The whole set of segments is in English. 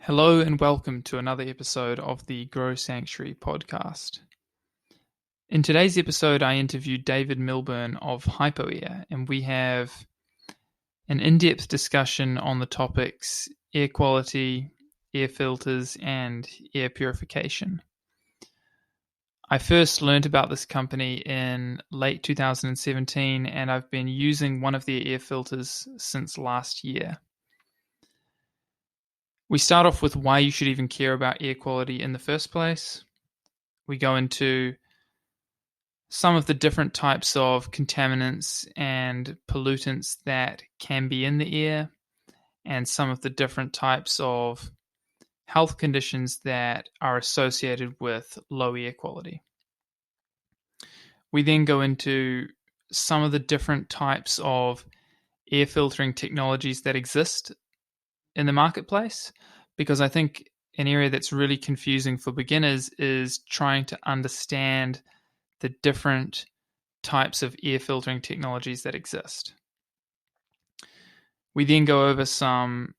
Hello and welcome to another episode of the Grow Sanctuary podcast. In today's episode, I interviewed David Milburn of HypoAir, and we have an in-depth discussion on the topics air quality, air filters, and air purification. I first learned about this company in late 2017, and I've been using one of their air filters since last year. We start off with why you should even care about air quality in the first place. We go into some of the different types of contaminants and pollutants that can be in the air, and some of the different types of health conditions that are associated with low air quality. We then go into some of the different types of air filtering technologies that exist in the marketplace, because I think an area that's really confusing for beginners is trying to understand the different types of air filtering technologies that exist. We then go over some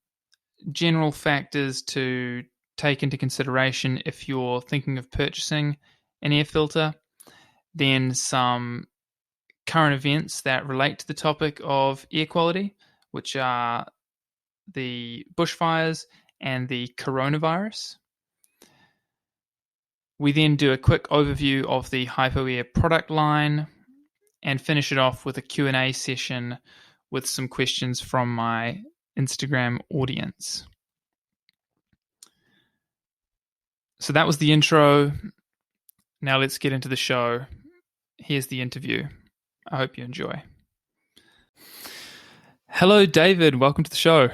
general factors to take into consideration if you're thinking of purchasing an air filter, then some current events that relate to the topic of air quality, which are the bushfires and the coronavirus. We then do a quick overview of the HypoAir product line and finish it off with a Q&A session with some questions from my Instagram audience. So that was the intro. Now let's get into the show. Here's the interview. I hope you enjoy. Hello, David. Welcome to the show.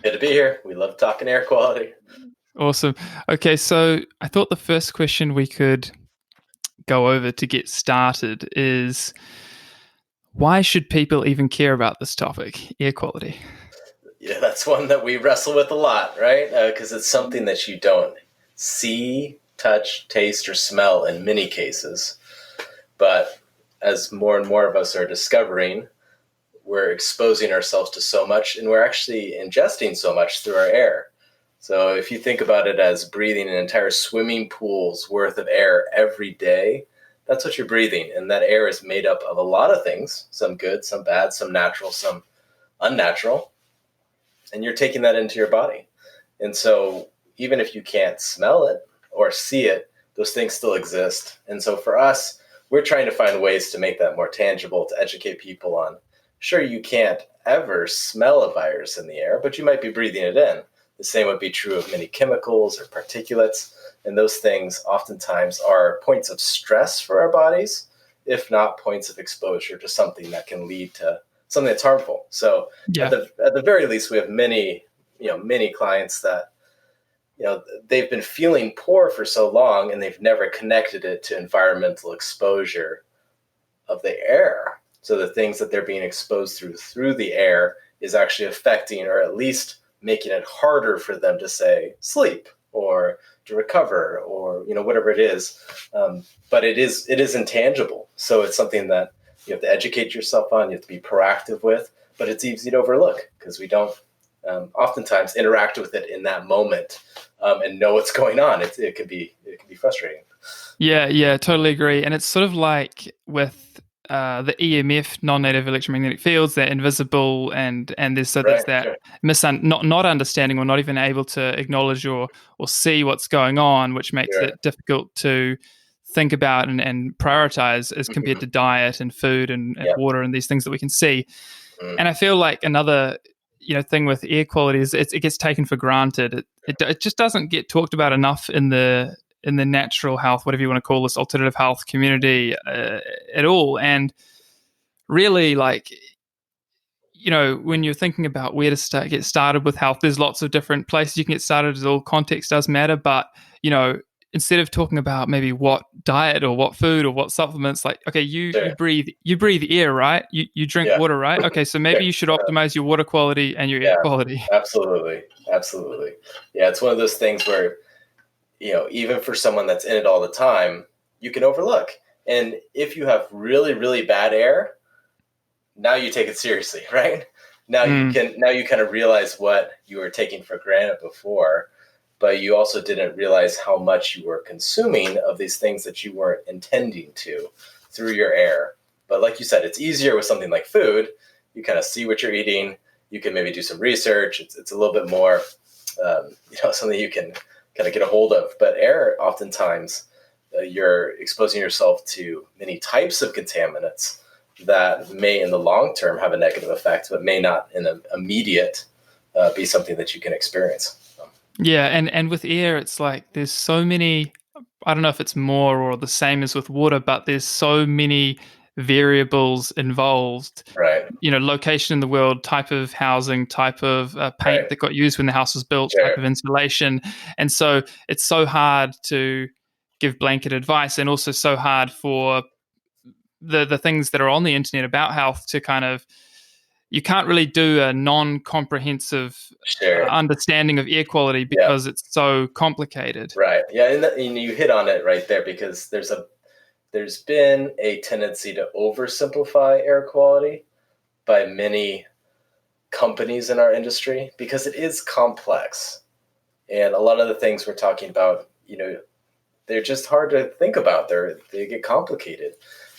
Good to be here. We love talking air quality. Awesome. Okay, so I thought the first question we could go over to get started is, why should people even care about this topic, air quality? Yeah, that's one that we wrestle with a lot, right? Because it's something that you don't see, touch, taste, or smell in many cases. But as more and more of us are discovering, we're exposing ourselves to so much, and we're actually ingesting so much through our air. So if you think about it as breathing an entire swimming pool's worth of air every day, that's what you're breathing. And that air is made up of a lot of things, some good, some bad, some natural, some unnatural. And you're taking that into your body. And so even if you can't smell it or see it, those things still exist. And so for us, we're trying to find ways to make that more tangible, to educate people on, sure, you can't ever smell a virus in the air, but you might be breathing it in. The same would be true of many chemicals or particulates. And those things oftentimes are points of stress for our bodies, if not points of exposure to something that can lead to something that's harmful. So at the very least, we have many clients that, they've been feeling poor for so long and they've never connected it to environmental exposure of the air. So the things that they're being exposed through the air is actually affecting, or at least making it harder for them to, say, sleep or to recover, or whatever it is. But it is intangible. So it's something that you have to educate yourself on. You have to be proactive with. But it's easy to overlook because we don't oftentimes interact with it in that moment and know what's going on. It can be frustrating. Yeah, totally agree. And it's sort of like with the EMF, non-native electromagnetic fields, they're invisible, and there's that not understanding, or not even able to acknowledge or see what's going on, which makes it difficult to think about and prioritize as compared to diet and food and water and these things that we can see. And I feel like another thing with air quality is it gets taken for granted. It just doesn't get talked about enough in the natural health, whatever you want to call this, alternative health community at all. And really, when you're thinking about where to get started with health, there's lots of different places you can get started. All context does matter, but instead of talking about maybe what diet or what food or what supplements, you breathe air, right? You drink water, right? Okay, so maybe you should optimize your water quality and your air quality. Absolutely. Yeah, it's one of those things where even for someone that's in it all the time, you can overlook. And if you have really, really bad air, now you take it seriously, right? Now you kind of realize what you were taking for granted before. but you also didn't realize how much you were consuming of these things that you weren't intending to through your air. But like you said, it's easier with something like food. You kind of see what you're eating. You can maybe do some research. It's a little bit more, something you can kind of get a hold of. But air, oftentimes, you're exposing yourself to many types of contaminants that may in the long term have a negative effect, but may not in the immediate be something that you can experience. Yeah, and with air, it's like there's so many, I don't know if it's more or the same as with water, but there's so many variables involved. Right. Location in the world, type of housing, type of paint Right. that got used when the house was built, Sure. type of insulation. And so it's so hard to give blanket advice, and also so hard for the things that are on the internet about health to kind of, you can't really do a non-comprehensive Sure. understanding of air quality because it's so complicated. Right. Yeah, and you hit on it right there, because there's been a tendency to oversimplify air quality by many companies in our industry, because it is complex. And a lot of the things we're talking about, they're just hard to think about. They get complicated.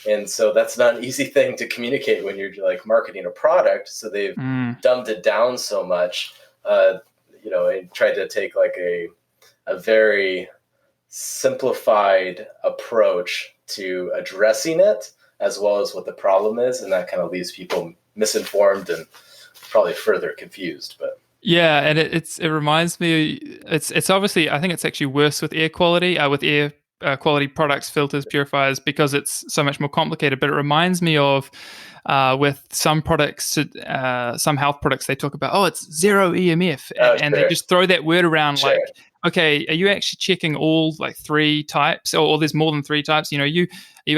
And so that's not an easy thing to communicate when you're like marketing a product. So they've dumbed it down so much, and tried to take like a very simplified approach to addressing it, as well as what the problem is. And that kind of leaves people misinformed and probably further confused. But yeah, and it reminds me, it's obviously, I think it's actually worse with air quality, with air quality products, filters, purifiers, because it's so much more complicated. But it reminds me of with some products, some health products, they talk about, it's zero EMF, and sure. they just throw that word around Sure. like, okay, are you actually checking all like 3 types, or there's more than 3 types? You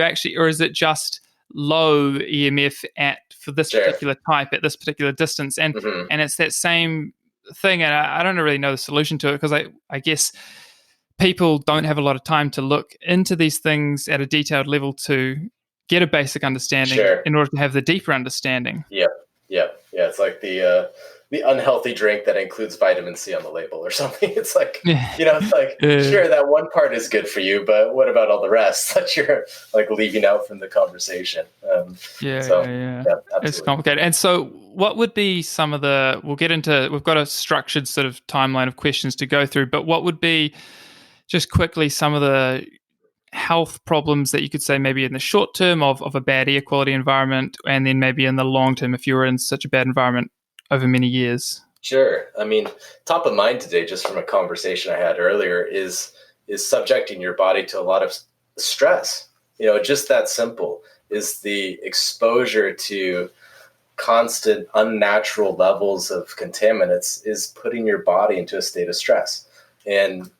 actually, or is it just low EMF for this particular type at this particular distance? And it's that same thing, and I don't really know the solution to it, because I guess people don't have a lot of time to look into these things at a detailed level to get a basic understanding in order to have the deeper understanding. Yeah. It's like the unhealthy drink that includes vitamin C on the label or something. It's like, it's like, sure, that one part is good for you, but what about all the rest that you're like leaving out from the conversation? It's complicated. And so what would be some of we've got a structured sort of timeline of questions to go through, but what would be just quickly some of the health problems that you could say maybe in the short term of a bad air quality environment, and then maybe in the long term if you were in such a bad environment over many years? Sure. I mean, top of mind today, just from a conversation I had earlier, is subjecting your body to a lot of stress. Just that simple is the exposure to constant unnatural levels of contaminants is putting your body into a state of stress. And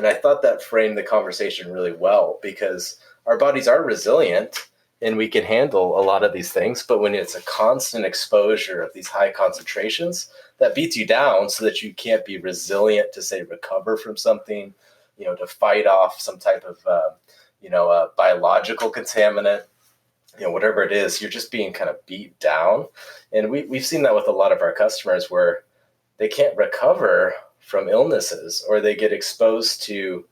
I thought that framed the conversation really well, because our bodies are resilient and we can handle a lot of these things. But when it's a constant exposure of these high concentrations, that beats you down so that you can't be resilient to, say, recover from something, to fight off some type of, biological contaminant, whatever it is. You're just being kind of beat down. And we've seen that with a lot of our customers where they can't recover from illnesses, or they get exposed to,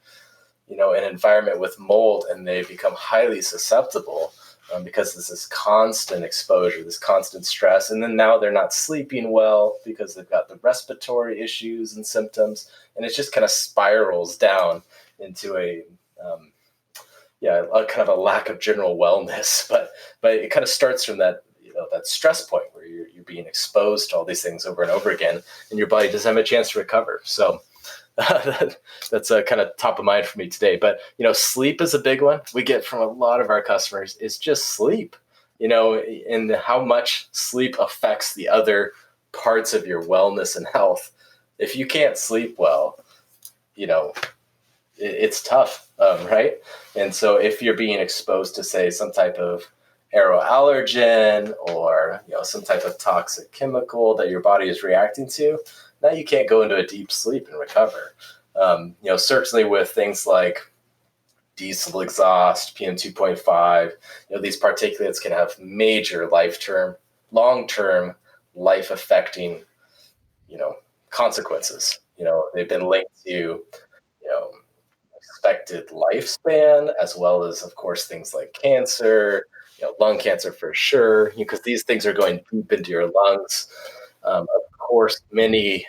an environment with mold, and they become highly susceptible because there's this constant exposure, this constant stress. And then now they're not sleeping well because they've got the respiratory issues and symptoms, and it just kind of spirals down into a kind of a lack of general wellness. But it kind of starts from that, that stress point where you're being exposed to all these things over and over again, and your body doesn't have a chance to recover. So that's kind of top of mind for me today. But, sleep is a big one we get from a lot of our customers, is just sleep, and how much sleep affects the other parts of your wellness and health. If you can't sleep well, it's tough, right? And so if you're being exposed to, say, some type of aeroallergen or some type of toxic chemical that your body is reacting to, now you can't go into a deep sleep and recover. Certainly with things like diesel exhaust, PM 2.5, these particulates can have major long-term life-affecting consequences. they've been linked to, expected lifespan, as well as, of course, things like cancer, lung cancer for sure, because these things are going deep into your lungs. Of course, many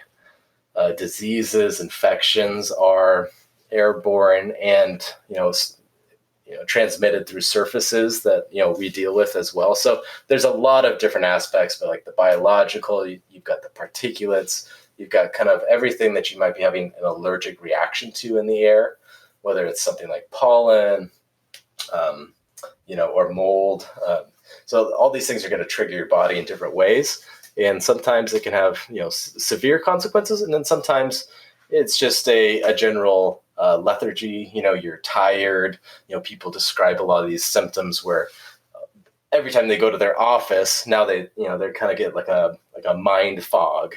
diseases, infections are airborne and, transmitted through surfaces that, we deal with as well. So there's a lot of different aspects, but like the biological, you've got the particulates, you've got kind of everything that you might be having an allergic reaction to in the air, whether it's something like pollen, or mold. So all these things are going to trigger your body in different ways. And sometimes it can have, severe consequences. And then sometimes it's just a general lethargy. You're tired. People describe a lot of these symptoms where every time they go to their office, now they kind of get like a mind fog,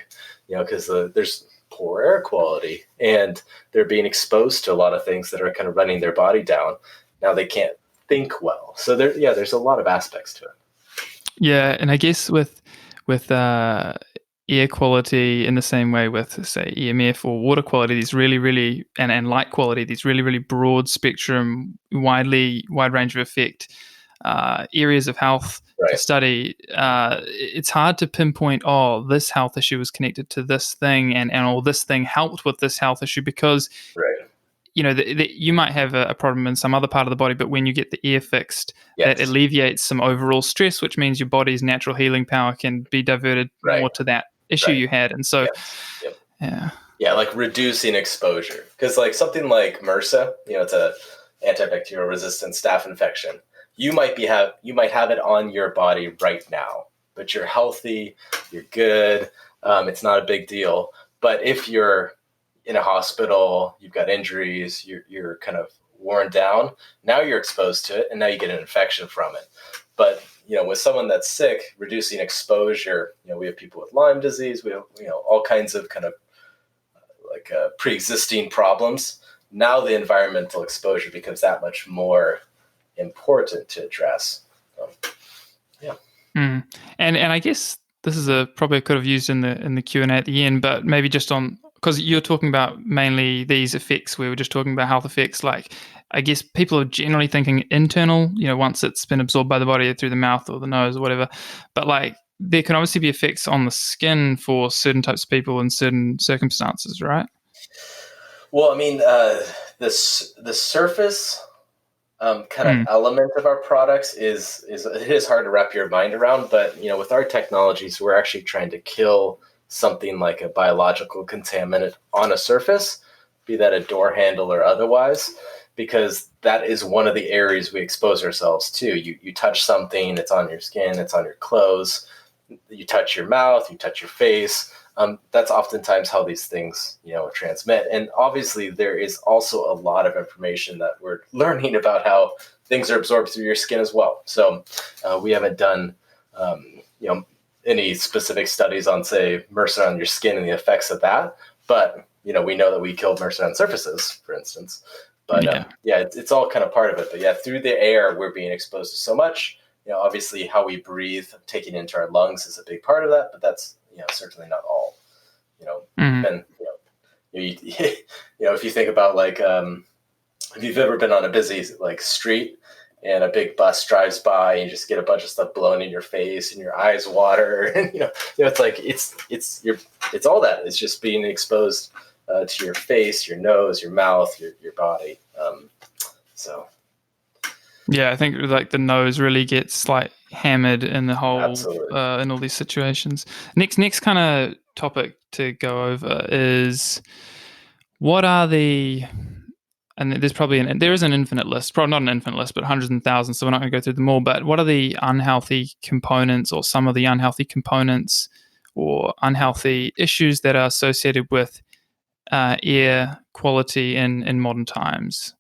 because there's poor air quality and they're being exposed to a lot of things that are kind of running their body down. Now they can't think well. So there's a lot of aspects to it. Yeah, and I guess with air quality, in the same way with, say, EMF or water quality, these really, really, and light quality, these really, really broad spectrum, wide range of effect areas of health to study. It's hard to pinpoint, this health issue was connected to this thing, and this thing helped with this health issue, because you might have a problem in some other part of the body, but when you get the air fixed, that alleviates some overall stress, which means your body's natural healing power can be diverted more to that issue you had. And so, like reducing exposure. Because like something like MRSA, it's a antibacterial resistant staph infection. You might have it on your body right now, but you're healthy, you're good, it's not a big deal. But if you're in a hospital, you've got injuries, you're kind of worn down, now you're exposed to it, and now you get an infection from it. But with someone that's sick, reducing exposure, we have people with Lyme disease, we have all kinds of kind of like pre-existing problems. Now the environmental exposure becomes that much more important to address. And I guess this is probably I could have used in the Q&A at the end, but maybe just on, because you're talking about mainly these effects. We were just talking about health effects. Like, I guess people are generally thinking internal, once it's been absorbed by the body through the mouth or the nose or whatever. But like, there can obviously be effects on the skin for certain types of people in certain circumstances, right? Well, I mean, the surface kind of element of our products is it is hard to wrap your mind around. But with our technologies, we're actually trying to kill something like a biological contaminant on a surface, be that a door handle or otherwise, because that is one of the areas we expose ourselves to. You touch something, it's on your skin, it's on your clothes, you touch your mouth, you touch your face. That's oftentimes how these things, transmit. And obviously there is also a lot of information that we're learning about how things are absorbed through your skin as well. So we haven't done, any specific studies on, say, MRSA on your skin and the effects of that. But, we know that we killed MRSA on surfaces, for instance. But it's all kind of part of it. But through the air, we're being exposed to so much. Obviously how we breathe, taking into our lungs is a big part of that, but that's, certainly not all. And, if you think about like, if you've ever been on a busy like street and a big bus drives by and you just get a bunch of stuff blown in your face and your eyes water, and it's like it's all that. It's just being exposed to your face, your nose, your mouth, your body. Yeah, I think like the nose really gets like hammered in the whole in all these situations. Next kind of topic to go over is, what are the, and there's probably there is an infinite list, probably not an infinite list, but hundreds and thousands, so we're not going to go through them all, but what are the unhealthy components, or some of the unhealthy components or unhealthy issues that are associated with air quality in modern times?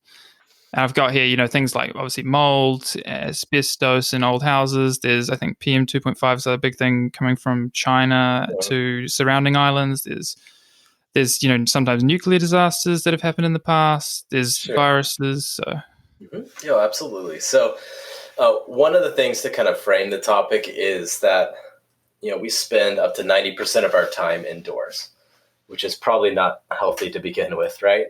And I've got here, things like obviously mold, asbestos in old houses. There's, I think, PM 2.5 is a big thing coming from China to surrounding islands. There's sometimes nuclear disasters that have happened in the past. There's viruses. So. Yeah, absolutely. So one of the things to kind of frame the topic is that, we spend up to 90% of our time indoors. which is probably not healthy to begin with, right?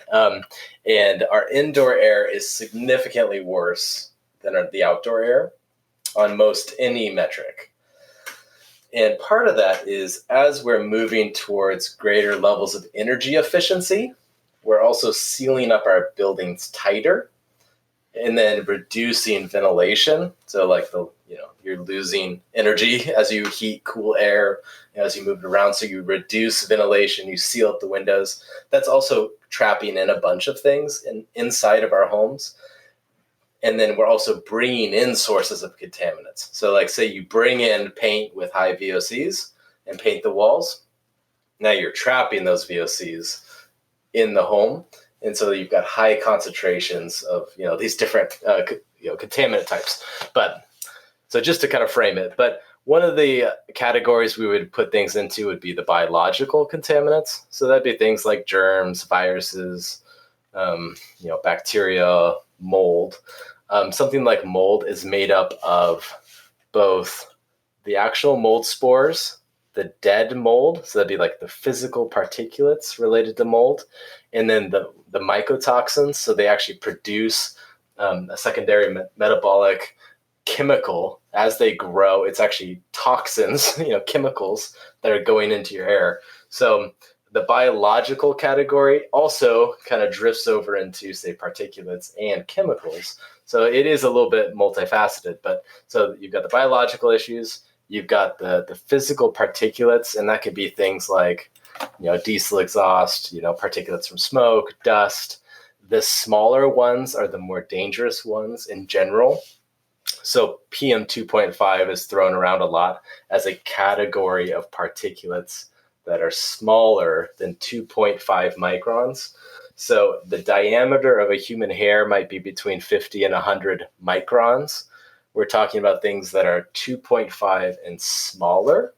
And our indoor air is significantly worse than the outdoor air on most any metric. And part of that is as we're moving towards greater levels of energy efficiency, we're also sealing up our buildings tighter and then reducing ventilation. So like you're losing energy as you heat, cool air, as you move it around. So you reduce ventilation, you seal up the windows. That's also trapping in a bunch of things inside of our homes. And then we're also bringing in sources of contaminants. So like say you bring in paint with high VOCs and paint the walls. Now you're trapping those VOCs in the home. And so you've got high concentrations of, these different, contaminant types. But so just to kind of frame it, but one of the categories we would put things into would be the biological contaminants. So that'd be things like germs, viruses, bacteria, mold. Something like mold is made up of both the actual mold spores, the dead mold, so that'd be like the physical particulates related to mold, and then the mycotoxins, so they actually produce a secondary metabolic chemical as they grow. It's actually toxins, chemicals that are going into your air. So the biological category also kind of drifts over into, say, particulates and chemicals. So it is a little bit multifaceted, but so you've got the biological issues, you've got the physical particulates, and that could be things like, diesel exhaust, particulates from smoke, dust. The smaller ones are the more dangerous ones in general. So PM 2.5 is thrown around a lot as a category of particulates that are smaller than 2.5 microns. So the diameter of a human hair might be between 50 and 100 microns. We're talking about things that are 2.5 and smaller,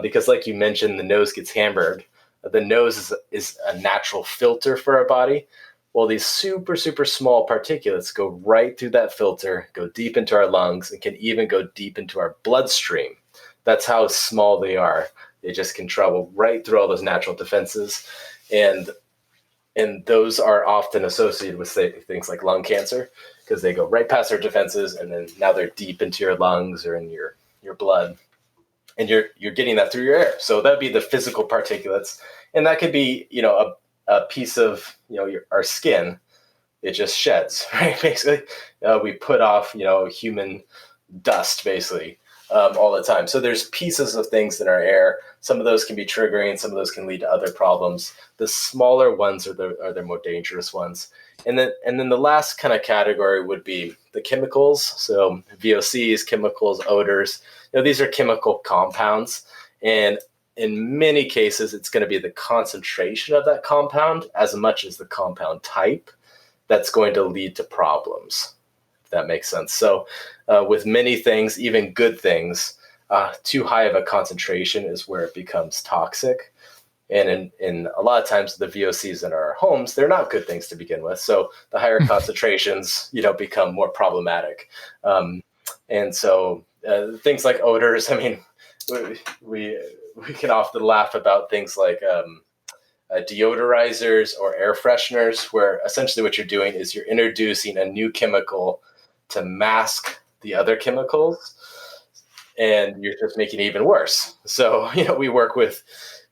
because like you mentioned, the nose gets hammered. The nose is a natural filter for our body. Well, these super, super small particulates go right through that filter, go deep into our lungs, and can even go deep into our bloodstream. That's how small they are. They just can travel right through all those natural defenses. And those are often associated with, say, things like lung cancer, because they go right past our defenses, and then now they're deep into your lungs or in your blood. And you're getting that through your air. So that'd be the physical particulates. And that could be, a piece of, our skin. It just sheds, right? Basically, we put off, human dust, basically, all the time. So there's pieces of things in our air. Some of those can be triggering. Some of those can lead to other problems. The smaller ones are the more dangerous ones. And then the last kind of category would be the chemicals. So VOCs, chemicals, odors. These are chemical compounds. And in many cases, it's going to be the concentration of that compound as much as the compound type that's going to lead to problems, if that makes sense. So with many things, even good things, too high of a concentration is where it becomes toxic. And in a lot of times, the VOCs in our homes, they're not good things to begin with. So the higher concentrations, become more problematic. And so things like odors, I mean, we can often laugh about things like deodorizers or air fresheners, where essentially what you're doing is you're introducing a new chemical to mask the other chemicals, and you're just making it even worse. So, we work with,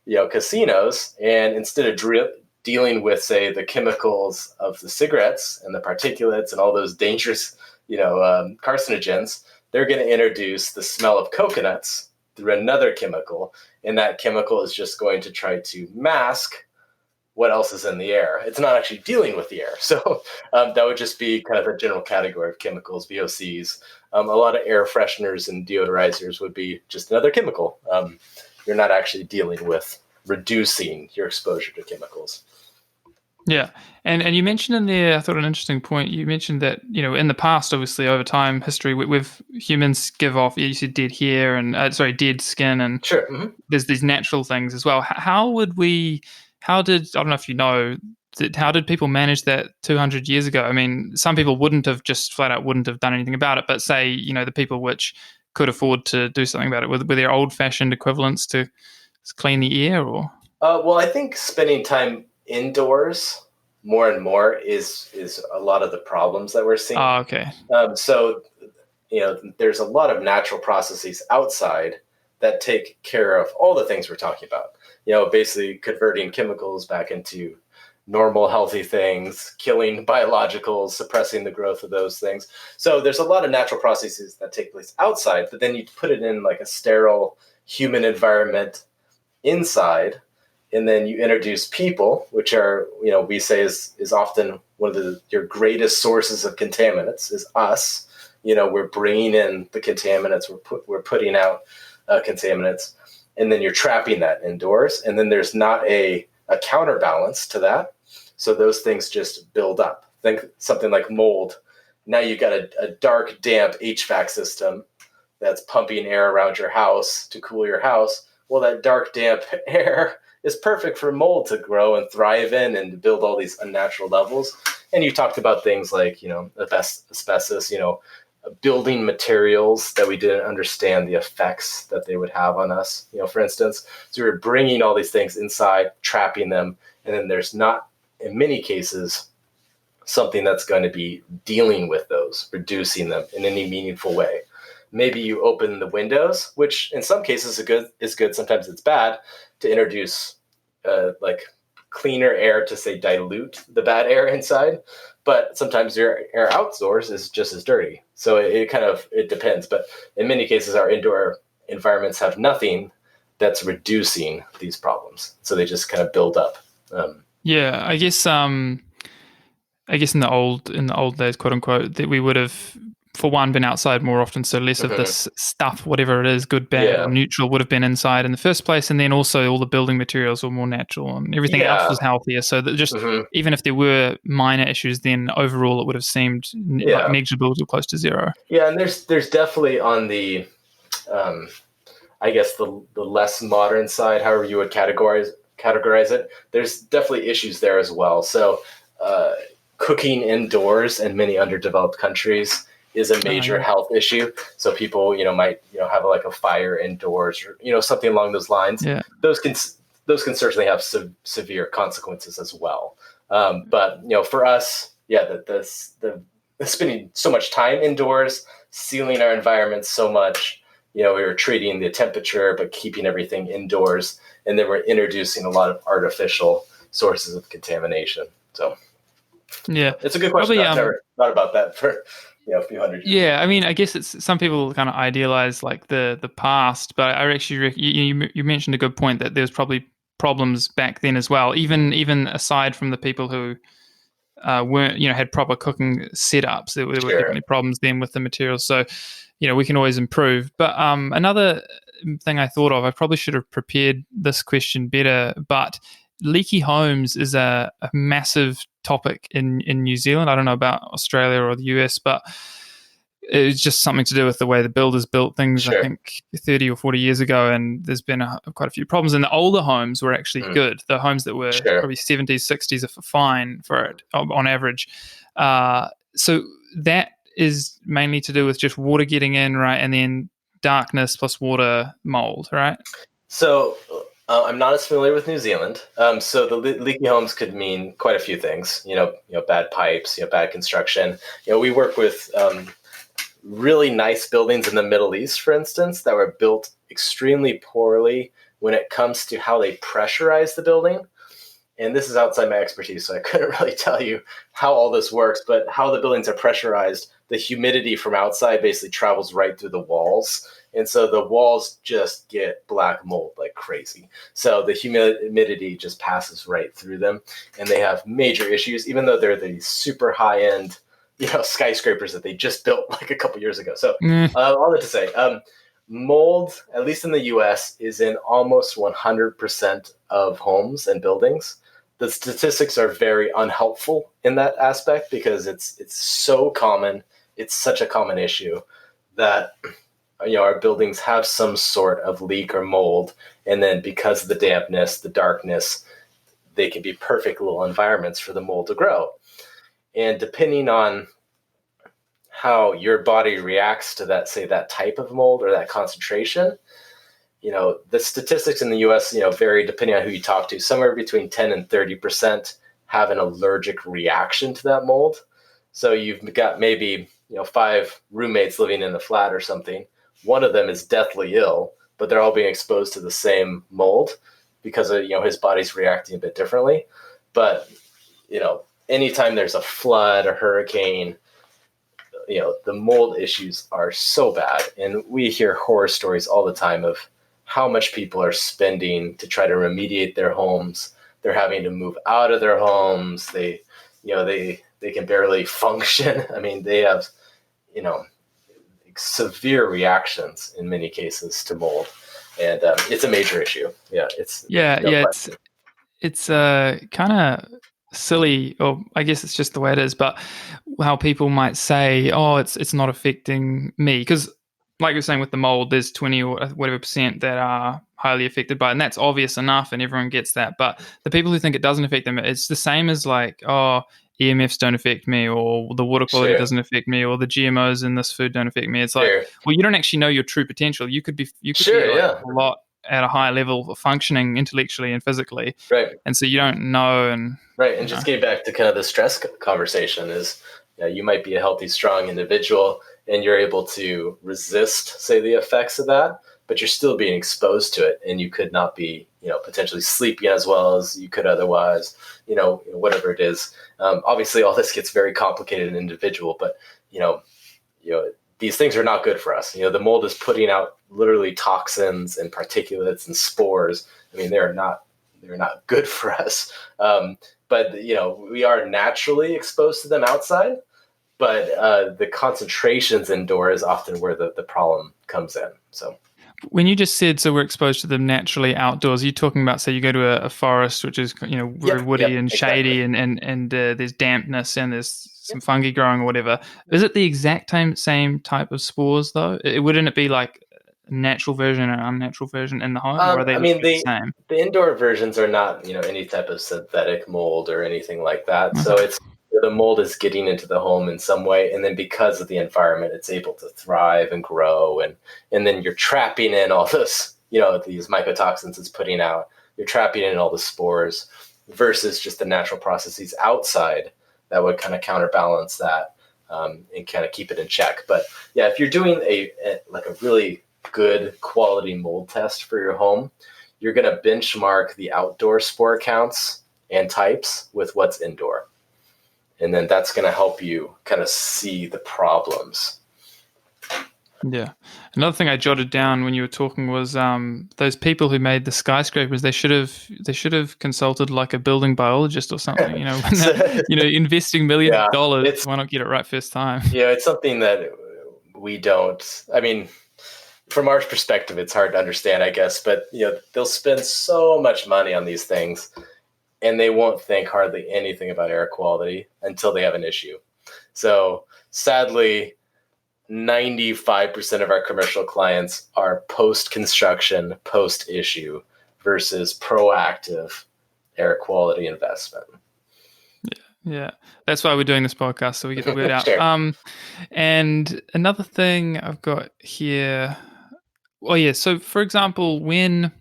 casinos, and instead of dealing with, say, the chemicals of the cigarettes and the particulates and all those dangerous, carcinogens, they're going to introduce the smell of coconuts through another chemical, and that chemical is just going to try to mask what else is in the air. It's not actually dealing with the air. So that would just be kind of a general category of chemicals, VOCs. A lot of air fresheners and deodorizers would be just another chemical. You're not actually dealing with reducing your exposure to chemicals. Yeah. And you mentioned in there, I thought an interesting point, you mentioned that, in the past, obviously, over time, history, with humans give off, you said dead hair and, dead skin, and sure. Mm-hmm. There's these natural things as well. I don't know if you know, how did people manage that 200 years ago? I mean, some people wouldn't have done anything about it, but say, the people which could afford to do something about it, were there old-fashioned equivalents to clean the air, or? Well, I think spending time indoors more and more is a lot of the problems that we're seeing. Oh, okay. So, there's a lot of natural processes outside that take care of all the things we're talking about. Basically converting chemicals back into normal, healthy things, killing biologicals, suppressing the growth of those things. So there's a lot of natural processes that take place outside, but then you put it in like a sterile human environment inside, and then you introduce people, which are, we say is often one of your greatest sources of contaminants is us. We're bringing in the contaminants, we're putting out contaminants, and then you're trapping that indoors, and then there's not a counterbalance to that. So those things just build up. Think something like mold. Now you've got a dark, damp HVAC system that's pumping air around your house to cool your house. Well, that dark, damp air is perfect for mold to grow and thrive in and build all these unnatural levels. And you talked about things like, asbestos, building materials that we didn't understand the effects that they would have on us, for instance. So we were bringing all these things inside, trapping them, and then there's not, in many cases, something that's going to be dealing with those, reducing them in any meaningful way. Maybe you open the windows, which in some cases is good, sometimes it's bad, to introduce like cleaner air to, say, dilute the bad air inside. But sometimes your air outdoors is just as dirty. So it depends. But in many cases, our indoor environments have nothing that's reducing these problems. So they just kind of build up. Yeah, I guess in the old days, quote unquote, that we would have, for one, been outside more often, so less of this stuff, whatever it is, good, bad, or neutral, would have been inside in the first place, and then also all the building materials were more natural, and everything else was healthier. So that just even if there were minor issues, then overall it would have seemed like negligible or close to zero. Yeah, and there's definitely on the, I guess the less modern side, however you would categorize it, there's definitely issues there as well. So cooking indoors in many underdeveloped countries is a major health issue. So people, might, have like a fire indoors or, something along those lines. Yeah. Those can certainly have severe consequences as well. But, for us, the spending so much time indoors, sealing our environments so much, we were treating the temperature, but keeping everything indoors. And then we're introducing a lot of artificial sources of contamination. So yeah, it's a good question. I've never thought about that for a few hundred years. Yeah, I mean, I guess it's some people kind of idealize like the past, but I actually you mentioned a good point that there's probably problems back then as well. Even aside from the people who weren't had proper cooking setups, there were definitely problems then with the materials. So we can always improve. But another thing I thought of, I probably should have prepared this question better, but leaky homes is a massive topic in New Zealand. I don't know about Australia or the US, but it's just something to do with the way the builders built things, I think 30 or 40 years ago, and there's been quite a few problems. And the older homes were actually good. The homes that were probably 70s, 60s are fine for it on average. So that is mainly to do with just water getting in, right? And then darkness plus water mold, right? So I'm not as familiar with New Zealand. So the leaky homes could mean quite a few things. Bad pipes, bad construction. We work with really nice buildings in the Middle East, for instance, that were built extremely poorly when it comes to how they pressurize the building. And this is outside my expertise, so I couldn't really tell you how all this works, but how the buildings are pressurized, the humidity from outside basically travels right through the walls. And so the walls just get black mold like crazy. So the humidity just passes right through them, and they have major issues, even though they're the super high-end skyscrapers that they just built like a couple years ago. So all that to say, mold, at least in the US, is in almost 100% of homes and buildings. The statistics are very unhelpful in that aspect because it's so common. It's such a common issue that our buildings have some sort of leak or mold. And then because of the dampness, the darkness, they can be perfect little environments for the mold to grow. And depending on how your body reacts to that, say, that type of mold or that concentration, the statistics in the U.S. vary depending on who you talk to. Somewhere between 10 and 30% have an allergic reaction to that mold. So you've got maybe 5 roommates living in a flat or something. One of them is deathly ill, but they're all being exposed to the same mold because of, his body's reacting a bit differently. But anytime there's a flood, a hurricane, the mold issues are so bad. And we hear horror stories all the time of how much people are spending to try to remediate their homes. They're having to move out of their homes. They can barely function. I mean, they have, severe reactions in many cases to mold, and it's a major issue. It's kind of silly, or I guess it's just the way it is, but how people might say, oh, it's not affecting me, because like you're saying with the mold, there's 20 or whatever percent that are highly affected by it, and that's obvious enough and everyone gets that. But the people who think it doesn't affect them, it's the same as like, oh, EMFs don't affect me, or the water quality doesn't affect me, or the GMOs in this food don't affect me. It's like, well, you don't actually know your true potential. You could be a lot at a high level of functioning intellectually and physically. Right. And so you don't know. And right. And just getting back to kind of the stress conversation is, you might be a healthy, strong individual and you're able to resist, say, the effects of that, but you're still being exposed to it, and you could not be, potentially sleeping as well as you could otherwise, whatever it is. Obviously, all this gets very complicated and individual, but, these things are not good for us. The mold is putting out literally toxins and particulates and spores. I mean, they're not good for us. But, we are naturally exposed to them outside. But the concentrations indoor is often where the problem comes in. So when you just said, so we're exposed to them naturally outdoors, are you talking about, say, you go to a forest, which is, very woody and shady, and there's dampness and there's some fungi growing or whatever. Is it the exact same type of spores, though? Wouldn't it be like a natural version and an unnatural version in the home? Or are they the same? The indoor versions are not, any type of synthetic mold or anything like that. Mm-hmm. So it's, the mold is getting into the home in some way, and then because of the environment, it's able to thrive and grow, and then you're trapping in all this, these mycotoxins it's putting out. You're trapping in all the spores versus just the natural processes outside that would kind of counterbalance that and kind of keep it in check. But yeah, if you're doing a really good quality mold test for your home, you're going to benchmark the outdoor spore counts and types with what's indoor. And then that's going to help you kind of see the problems. Yeah. Another thing I jotted down when you were talking was those people who made the skyscrapers, they should have consulted like a building biologist or something, investing millions of dollars. Why not get it right first time? Yeah, it's something that we don't, I mean, from our perspective, it's hard to understand, I guess, but they'll spend so much money on these things, and they won't think hardly anything about air quality until they have an issue. So sadly, 95% of our commercial clients are post-construction, post-issue versus proactive air quality investment. Yeah. That's why we're doing this podcast, so we get the word out. Sure. And another thing I've got here, so for example, when,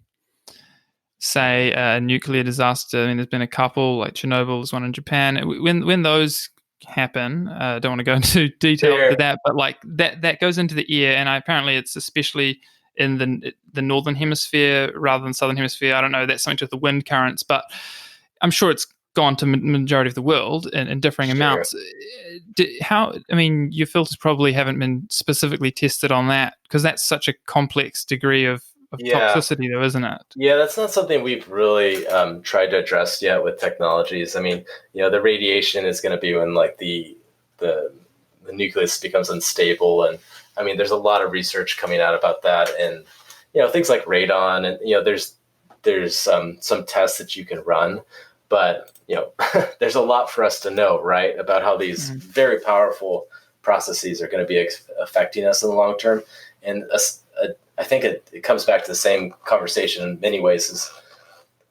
say, a nuclear disaster, I mean, there's been a couple, like Chernobyl, there's one in Japan. When those happen, I don't want to go into detail with that, but like that goes into the ear, and apparently it's especially in the northern hemisphere rather than southern hemisphere. I don't know, that's something to do with the wind currents, but I'm sure it's gone to majority of the world in differing amounts. Your filters probably haven't been specifically tested on that, because that's such a complex degree of toxicity, though, isn't it? Yeah, that's not something we've really tried to address yet with technologies. I mean, the radiation is going to be when like the nucleus becomes unstable, and I mean, there's a lot of research coming out about that, and things like radon, and there's some tests that you can run, but there's a lot for us to know, right, about how these very powerful processes are going to be affecting us in the long term, and I think it comes back to the same conversation in many ways, is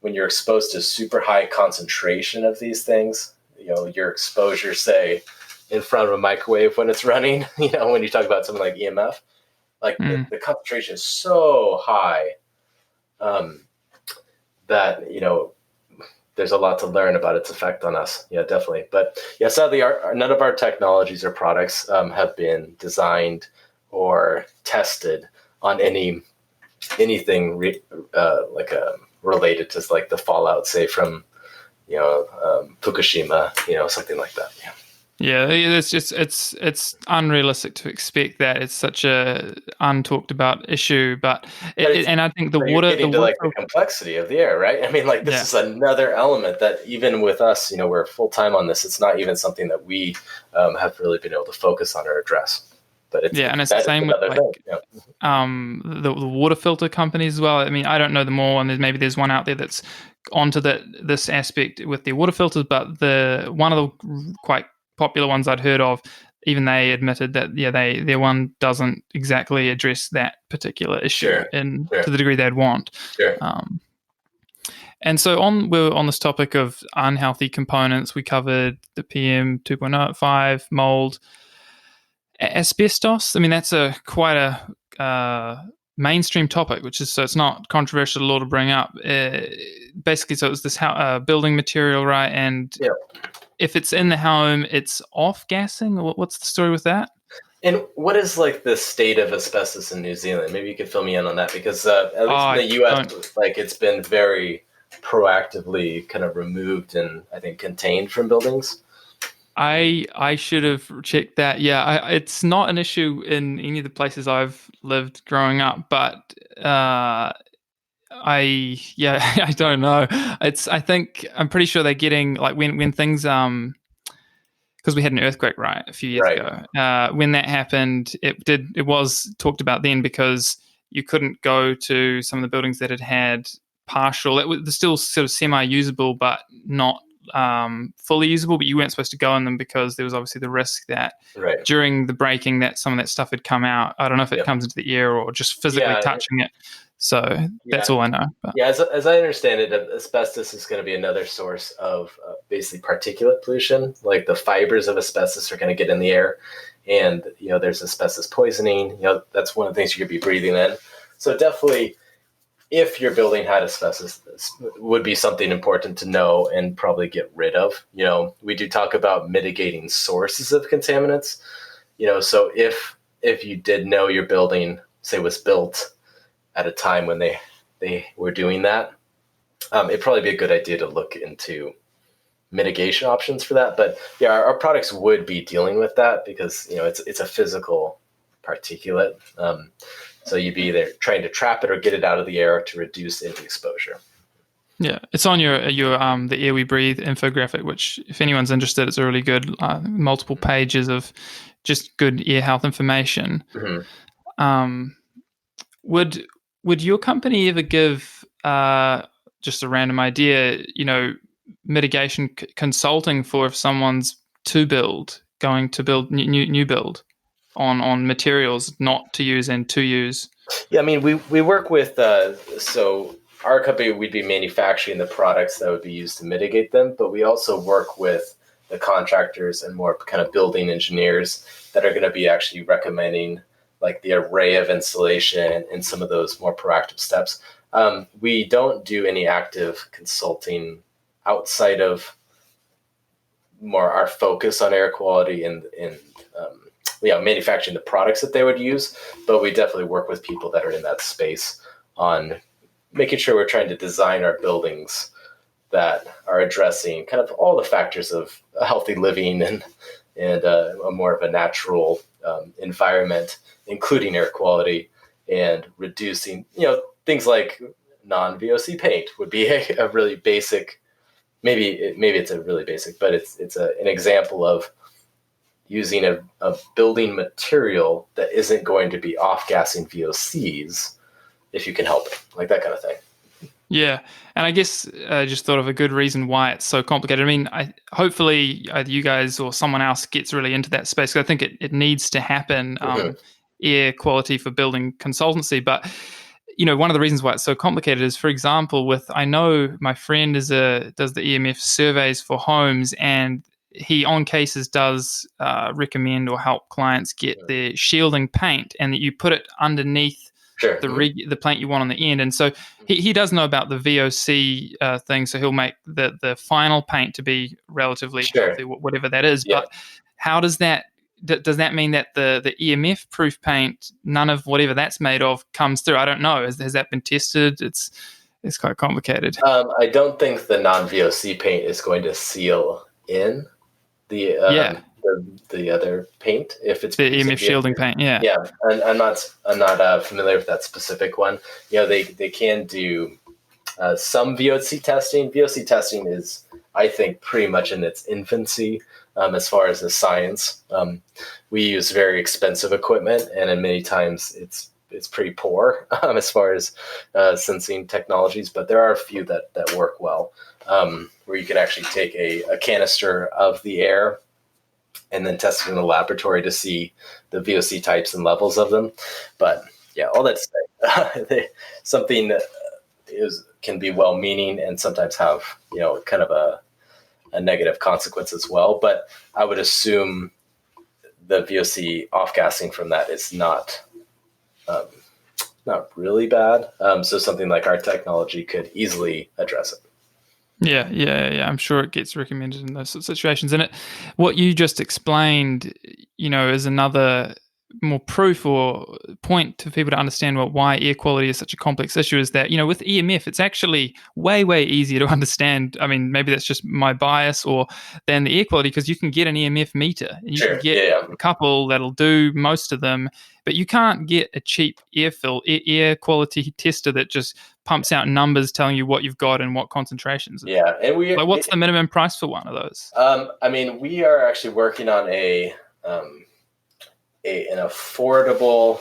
when you're exposed to super high concentration of these things, your exposure, say, in front of a microwave when it's running, when you talk about something like EMF, like the concentration is so high that, there's a lot to learn about its effect on us. Yeah, definitely. But yeah, sadly, none of our technologies or products have been designed or tested on anything related to like the fallout, say from Fukushima, something like that. Yeah. Yeah, it's unrealistic to expect that. It's such a untalked about issue, and I think you're getting to like the complexity of the air, right? I mean, like this is another element that even with us, we're full time on this. It's not even something that we have really been able to focus on or address. But it's the same with like the water filter companies as well. I mean, I don't know them all, and there's one out there that's onto this aspect with their water filters, but one of the quite popular ones I'd heard of, even they admitted that their one doesn't exactly address that particular issue to the degree they'd want. Sure. And so we're on this topic of unhealthy components. We covered the PM 2.5, mold, asbestos. I mean, that's quite a mainstream topic, so it's not controversial at all to bring up. Basically, so it was this building material, right? And if it's in the home, it's off-gassing? What's the story with that? And what is like the state of asbestos in New Zealand? Maybe you could fill me in on that, because at least in the US, like it's been very proactively kind of removed and I think contained from buildings. I should have checked that. Yeah, it's not an issue in any of the places I've lived growing up, but I don't know. I'm pretty sure they're getting like when things because we had an earthquake a few years ago. When that happened, it was talked about then because you couldn't go to some of the buildings that had partial. It was still sort of semi-usable, but not fully usable. But you weren't supposed to go in them because there was obviously the risk that during the breaking that some of that stuff had come out. I don't know if it comes into the air or just physically touching it. So that's all I know. But. Yeah, as I understand it, asbestos is going to be another source of basically particulate pollution. Like the fibers of asbestos are going to get in the air, and there's asbestos poisoning. That's one of the things you could be breathing in. So definitely, if your building had asbestos, this would be something important to know and probably get rid of. We do talk about mitigating sources of contaminants. So if you did know your building, say, was built at a time when they were doing that, it'd probably be a good idea to look into mitigation options for that. But yeah, our products would be dealing with that because it's a physical particulate. So you'd be either trying to trap it or get it out of the air to reduce any exposure. Yeah, it's on your the Air We Breathe infographic, which if anyone's interested, it's a really good multiple pages of just good ear health information. Mm-hmm. Would your company ever give just a random idea, mitigation consulting for if someone's going to build new build on materials not to use and to use? Yeah, I mean, we work with so our company, we'd be manufacturing the products that would be used to mitigate them, but we also work with the contractors and more kind of building engineers that are going to be actually recommending like the array of installation and some of those more proactive steps. We don't do any active consulting outside of more our focus on air quality and manufacturing the products that they would use, but we definitely work with people that are in that space on making sure we're trying to design our buildings that are addressing kind of all the factors of a healthy living and a more of a natural environment, including air quality, and reducing, things like non-VOC paint would be a really basic, maybe it's a really basic, but it's an example of using a building material that isn't going to be off-gassing VOCs if you can help it, like that kind of thing. Yeah, and I guess I just thought of a good reason why it's so complicated. I mean, hopefully either you guys or someone else gets really into that space, because I think it needs to happen, air quality for building consultancy. But, one of the reasons why it's so complicated is, for example, I know my friend does the EMF surveys for homes, and he on cases does recommend or help clients get their shielding paint, and that you put it underneath Sure. the plant you want on the end. And so he does know about the VOC thing, so he'll make the final paint to be relatively healthy, whatever that is. Yeah. But how does that does that mean that the EMF proof paint, none of whatever that's made of comes through? I don't know. Has that been tested? It's quite complicated. I don't think the non-VOC paint is going to seal in the other paint if it's the EMF shielding paint. Yeah. I'm not familiar with that specific one. They can do some VOC testing. VOC testing is, I think, pretty much in its infancy as far as the science. We use very expensive equipment, and in many times it's pretty poor as far as sensing technologies, but there are a few that work well, where you can actually take a canister of the air and then test it in the laboratory to see the VOC types and levels of them. But yeah, all that to say, something that can be well-meaning and sometimes have kind of a negative consequence as well. But I would assume the VOC off-gassing from that is not really bad. So something like our technology could easily address it. Yeah. I'm sure it gets recommended in those sorts of situations. And what you just explained, is another more proof or point to people to understand why air quality is such a complex issue, is that, with EMF, it's actually way, way easier to understand. I mean, maybe that's just my bias than the air quality, because you can get an EMF meter. And you can get a couple that'll do most of them, but you can't get a cheap air quality tester that just pumps out numbers telling you what you've got and what concentrations. Yeah. And what's the minimum price for one of those? We are actually working on an affordable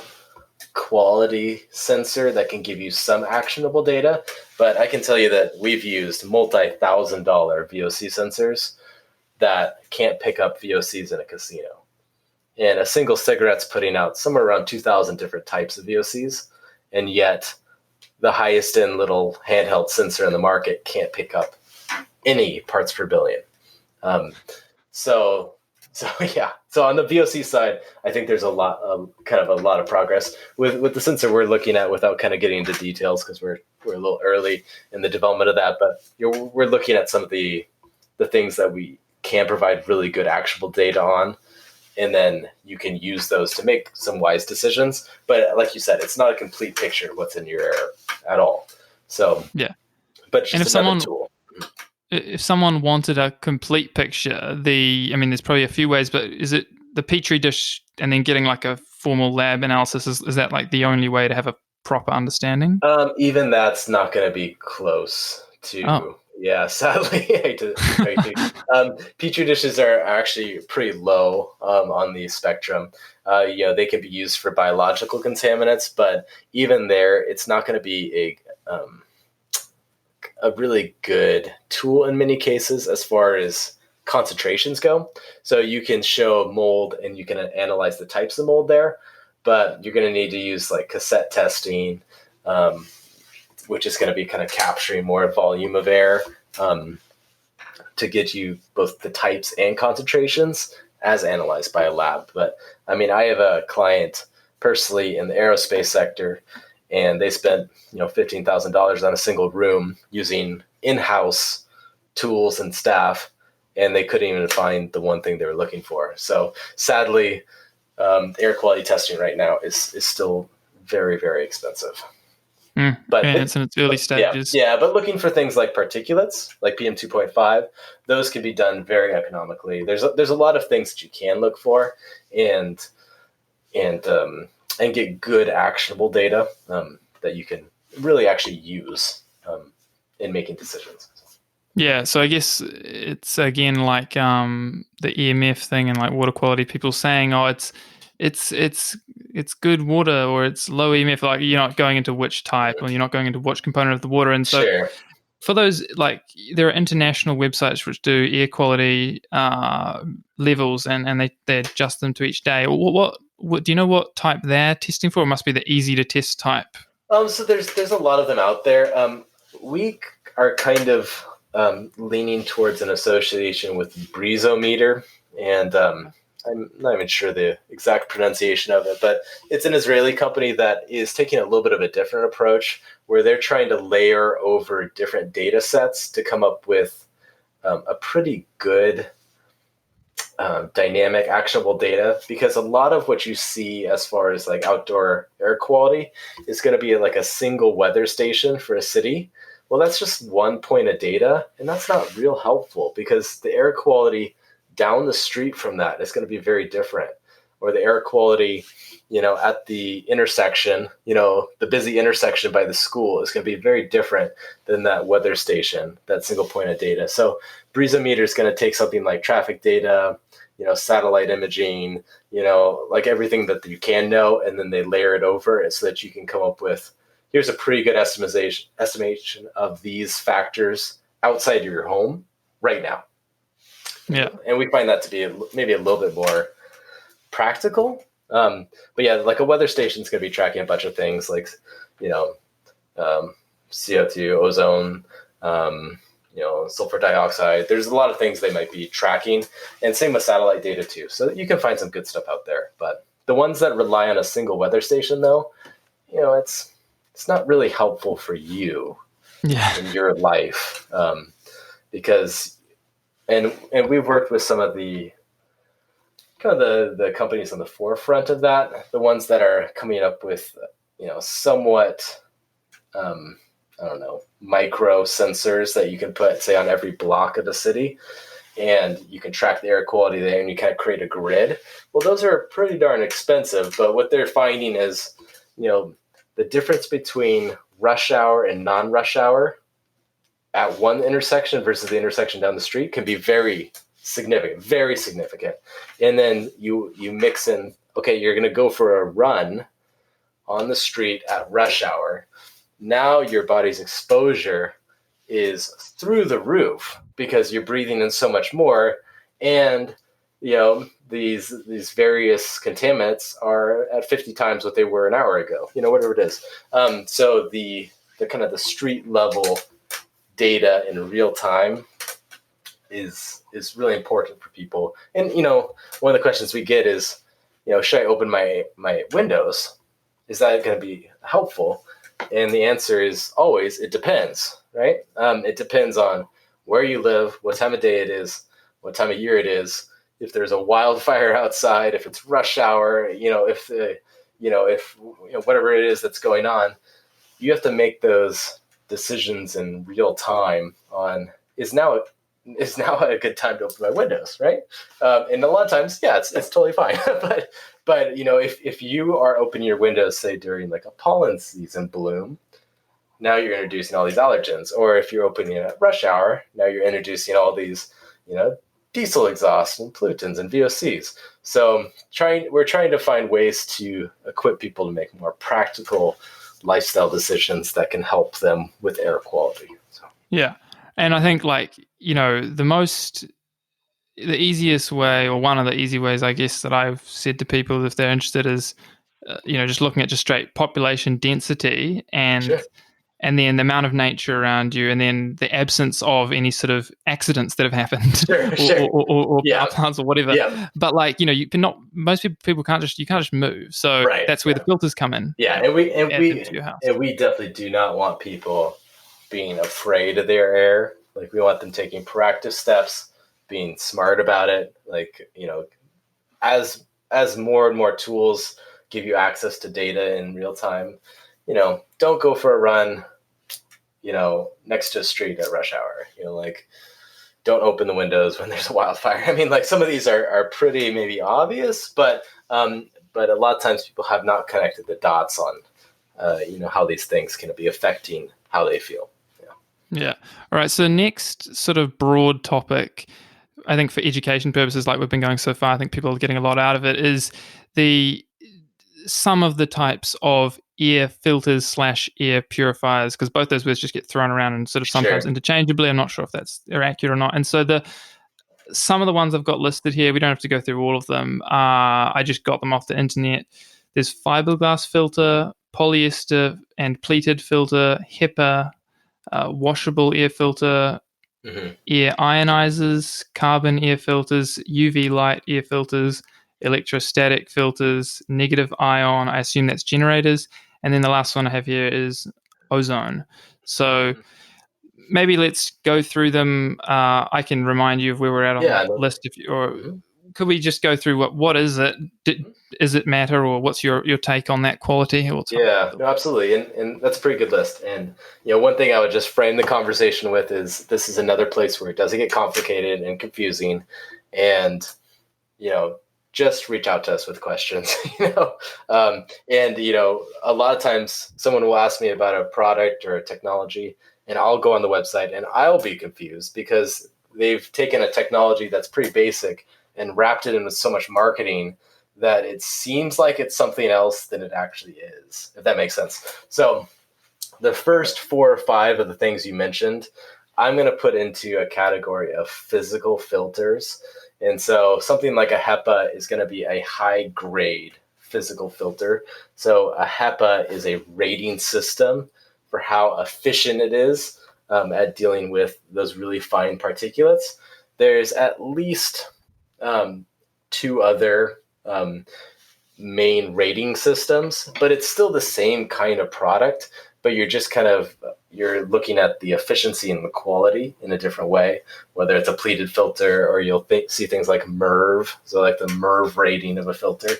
quality sensor that can give you some actionable data. But I can tell you that we've used multi-$1,000 VOC sensors that can't pick up VOCs in a casino. And a single cigarette's putting out somewhere around 2,000 different types of VOCs. And yet the highest end little handheld sensor in the market can't pick up any parts per billion. So on the VOC side, I think there's a lot of progress with the sensor we're looking at, without kind of getting into details because we're a little early in the development of that. But we're looking at some of the things that we can provide really good actionable data on, and then you can use those to make some wise decisions. But like you said, it's not a complete picture of what's in your air at all. So yeah, but just another tool. If someone wanted a complete picture, there's probably a few ways, but is it the Petri dish and then getting like a formal lab analysis? Is that like the only way to have a proper understanding? Even that's not going to be close to. Oh. Yeah, sadly, I hate to. Petri dishes are actually pretty low on the spectrum. They can be used for biological contaminants, but even there, it's not going to be a really good tool in many cases as far as concentrations go. So you can show mold and you can analyze the types of mold there, but you're going to need to use like cassette testing, which is going to be kind of capturing more volume of air to get you both the types and concentrations as analyzed by a lab. But I have a client personally in the aerospace sector, and they spent $15,000 on a single room using in-house tools and staff, and they couldn't even find the one thing they were looking for. So sadly, air quality testing right now is still very, very expensive. But it's in its early stages. Yeah, but looking for things like particulates, like PM2.5, those can be done very economically. There's a lot of things that you can look for and get good actionable data that you can really actually use in making decisions. Yeah, so I guess it's again like the EMF thing and like water quality. People saying, "Oh, it's good water," or it's low EMF. Like you're not going into which type, or you're not going into which component of the water. And so, for those, like there are international websites which do air quality levels, and they adjust them to each day. What do you know what type they're testing for? It must be the easy to test type. So there's a lot of them out there. We are kind of leaning towards an association with breezometer, and I'm not even sure the exact pronunciation of it, but it's an Israeli company that is taking a little bit of a different approach where they're trying to layer over different data sets to come up with a pretty good dynamic, actionable data, because a lot of what you see as far as like outdoor air quality is going to be like a single weather station for a city. Well, that's just one point of data, and that's not real helpful because the air quality down the street from that is going to be very different. Or the air quality, at the intersection, the busy intersection by the school is going to be very different than that weather station, that single point of data. So Breezometer is going to take something like traffic data, satellite imaging, like everything that you can know, and then they layer it over so that you can come up with, here's a pretty good estimation of these factors outside of your home right now. Yeah. And we find that to be maybe a little bit more practical. But yeah, like a weather station is going to be tracking a bunch of things like, CO2, ozone, sulfur dioxide. There's a lot of things they might be tracking, and same with satellite data too. So you can find some good stuff out there. But the ones that rely on a single weather station, though, it's not really helpful for you in your life, because, and we've worked with some of the kind of the companies on the forefront of that, the ones that are coming up with, somewhat, I don't know, micro sensors that you can put, say, on every block of the city, and you can track the air quality there, and you kind of create a grid. Well, those are pretty darn expensive, but what they're finding is, the difference between rush hour and non-rush hour at one intersection versus the intersection down the street can be very significant, very significant. And then you mix in, okay, you're going to go for a run on the street at rush hour. Now your body's exposure is through the roof because you're breathing in so much more, and these various contaminants are at 50 times what they were an hour ago. Whatever it is. So the kind of the street level data in real time is really important for people. And one of the questions we get is, should I open my windows? Is that going to be helpful? And the answer is always, it depends, right? It depends on where you live, what time of day it is, what time of year it is, if there's a wildfire outside, if it's rush hour, if whatever it is that's going on. You have to make those decisions in real time on, is now a good time to open my windows, right? And a lot of times, yeah, it's totally fine. But if you are opening your windows, say during like a pollen season bloom, now you're introducing all these allergens. Or if you're opening it at rush hour, now you're introducing all these, diesel exhaust and pollutants and VOCs. So we're trying to find ways to equip people to make more practical lifestyle decisions that can help them with air quality. So. Yeah. And I think the easiest way, or one of the easy ways, I guess, that I've said to people if they're interested is, just looking at just straight population density and Sure. and then the amount of nature around you, and then the absence of any sort of accidents that have happened, Sure. or power plants or whatever. Yeah. But you cannot. Most people can't just move. So right. that's where the filters come in. Yeah, and we definitely do not want people being afraid of their air. Like, we want them taking proactive steps, being smart about it. Like, as more and more tools give you access to data in real time, don't go for a run, next to a street at rush hour. Don't open the windows when there's a wildfire. I mean, like, some of these are pretty maybe obvious, but a lot of times people have not connected the dots on, how these things can be affecting how they feel. Yeah. All right. So next sort of broad topic, I think for education purposes, like we've been going so far, I think people are getting a lot out of it, is some of the types of air filters / air purifiers, because both those words just get thrown around and sort of sometimes interchangeably. I'm not sure if they're accurate or not. And so some of the ones I've got listed here, we don't have to go through all of them. I just got them off the internet. There's fiberglass filter, polyester and pleated filter, HEPA, washable air filter, air ionizers, carbon air filters, UV light air filters, electrostatic filters, negative ion, I assume that's generators. And then the last one I have here is ozone. So maybe let's go through them. I can remind you of where we're at on that list. If you, or could we just go through what is it? Is it matter, or what's your take on that quality? No, absolutely. And that's a pretty good list. And, one thing I would just frame the conversation with is this is another place where it doesn't get complicated and confusing. And, just reach out to us with questions, and, a lot of times someone will ask me about a product or a technology, and I'll go on the website and I'll be confused because they've taken a technology that's pretty basic and wrapped it in with so much marketing that it seems like it's something else than it actually is, if that makes sense. So the first 4 or 5 of the things you mentioned, I'm going to put into a category of physical filters. And so something like a HEPA is going to be a high grade physical filter. So a HEPA is a rating system for how efficient it is at dealing with those really fine particulates. There's at least 2 other main rating systems, but it's still the same kind of product, but you're just you're looking at the efficiency and the quality in a different way, whether it's a pleated filter or you'll see things like Merv, so like the Merv rating of a filter.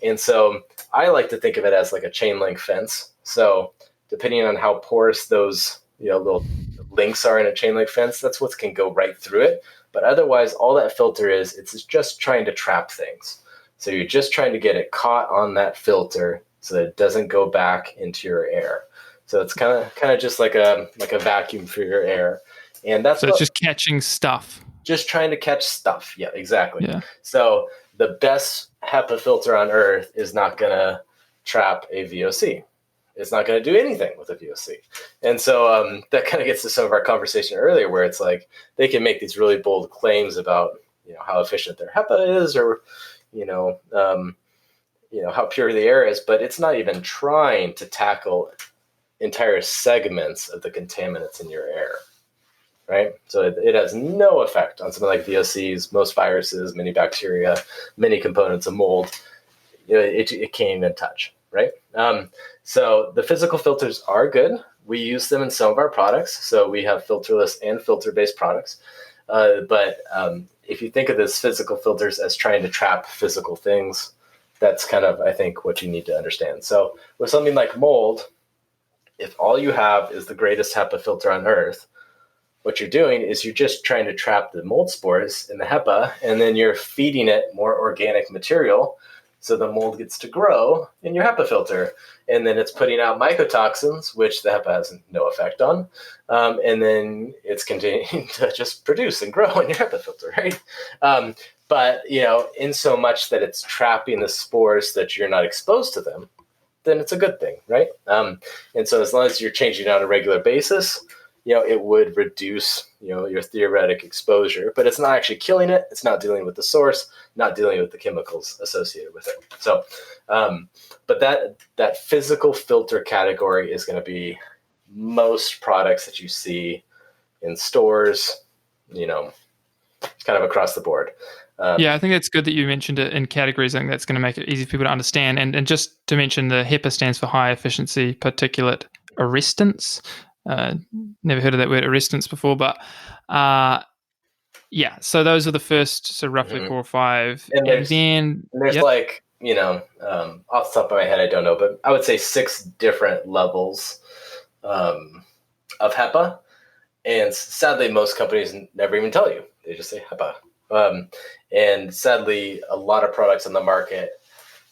And so I like to think of it as like a chain link fence. So depending on how porous those little links are in a chain link fence, that's what can go right through it. But otherwise, all that filter is, it's just trying to trap things. So you're just trying to get it caught on that filter so that it doesn't go back into your air. So it's kind of just like a vacuum for your air. And that's so it's just catching stuff. Just trying to catch stuff. Yeah, exactly. Yeah. So the best HEPA filter on earth is not going to trap a VOC. It's not going to do anything with a VOC. And so that kind of gets to some of our conversation earlier where it's like they can make these really bold claims about how efficient their HEPA is or how pure the air is, but it's not even trying to tackle entire segments of the contaminants in your air, right? So it has no effect on something like VOCs, most viruses, many bacteria, many components of mold. It can't even touch, right? So the physical filters are good. We use them in some of our products. So we have filterless and filter-based products. But if you think of this physical filters as trying to trap physical things, that's kind of, I think, what you need to understand. So with something like mold, if all you have is the greatest HEPA filter on earth, what you're doing is you're just trying to trap the mold spores in the HEPA, and then you're feeding it more organic material so the mold gets to grow in your HEPA filter. And then it's putting out mycotoxins, which the HEPA has no effect on. And then it's continuing to just produce and grow in your HEPA filter, right? But, in so much that it's trapping the spores that you're not exposed to them, then it's a good thing, right? And so as long as you're changing it on a regular basis, it would reduce, your theoretic exposure, but it's not actually killing it. It's not dealing with the source, not dealing with the chemicals associated with it. So, but that physical filter category is going to be most products that you see in stores, kind of across the board. I think it's good that you mentioned it in categories. I think that's going to make it easy for people to understand. And just to mention, the HEPA stands for high efficiency particulate arrestants. Never heard of that word arrestants before, but so those are the first, so roughly 4 or 5. And there's like, off the top of my head, I don't know, but I would say 6 different levels of HEPA. And sadly, most companies never even tell you. They just say HEPA. And sadly, a lot of products on the market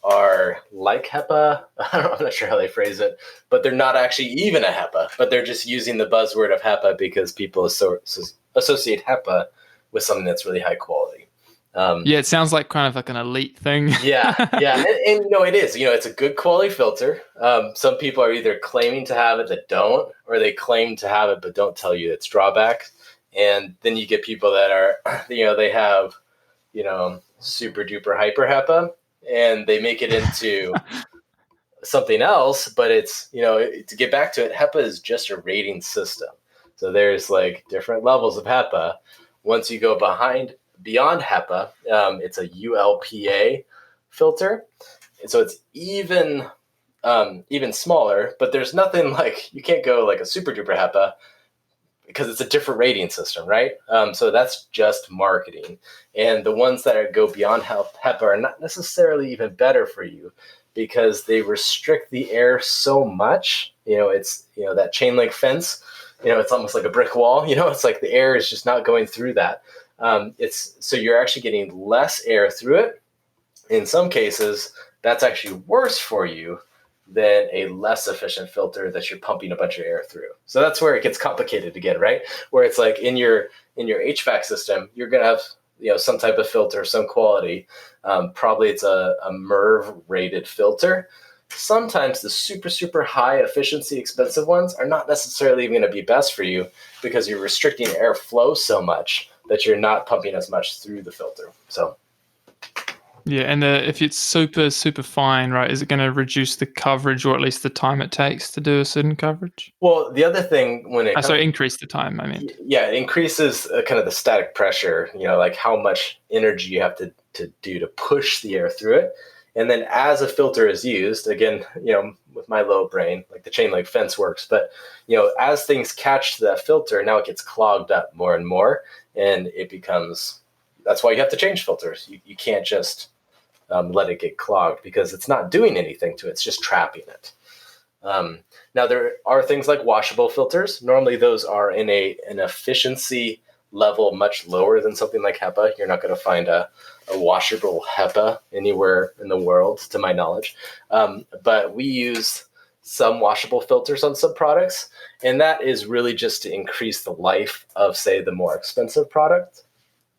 are like HEPA. I'm not sure how they phrase it, but they're not actually even a HEPA, but they're just using the buzzword of HEPA because people associate HEPA with something that's really high quality. It sounds like kind of like an elite thing. Yeah. And it is. It's a good quality filter. Some people are either claiming to have it that don't, or they claim to have it but don't tell you its drawbacks. And then you get people that are, they have, super duper hyper HEPA, and they make it into something else. But it's, to get back to it, HEPA is just a rating system. So there's like different levels of HEPA. Once you go beyond HEPA, it's a ULPA filter. And so it's even smaller, but there's nothing like, you can't go like a super duper HEPA because it's a different rating system, right? So that's just marketing. And the ones that go beyond HEPA are not necessarily even better for you because they restrict the air so much. It's, that chain link fence, it's almost like a brick wall, it's like the air is just not going through that. So you're actually getting less air through it. In some cases, that's actually worse for you than a less efficient filter that you're pumping a bunch of air through. So that's where it gets complicated again, right? Where it's like in your HVAC system, you're going to have some type of filter, some quality. Probably it's a Merv rated filter. Sometimes the super, super high efficiency, expensive ones are not necessarily even going to be best for you because you're restricting airflow so much that you're not pumping as much through the filter. So. Yeah, and if it's super, super fine, right, is it going to reduce the coverage or at least the time it takes to do a certain coverage? Well, the other thing when it increase the time, I mean. Yeah, it increases kind of the static pressure, like how much energy you have to do to push the air through it. And then as a filter is used, again, with my low brain, like the chain link fence works, but, as things catch that filter, now it gets clogged up more and more, and it becomes, that's why you have to change filters. You can't just let it get clogged because it's not doing anything to it. It's just trapping it. Now, there are things like washable filters. Normally, those are in an efficiency level much lower than something like HEPA. You're not going to find a washable HEPA anywhere in the world, to my knowledge. But we use some washable filters on some products, and that is really just to increase the life of, say, the more expensive product,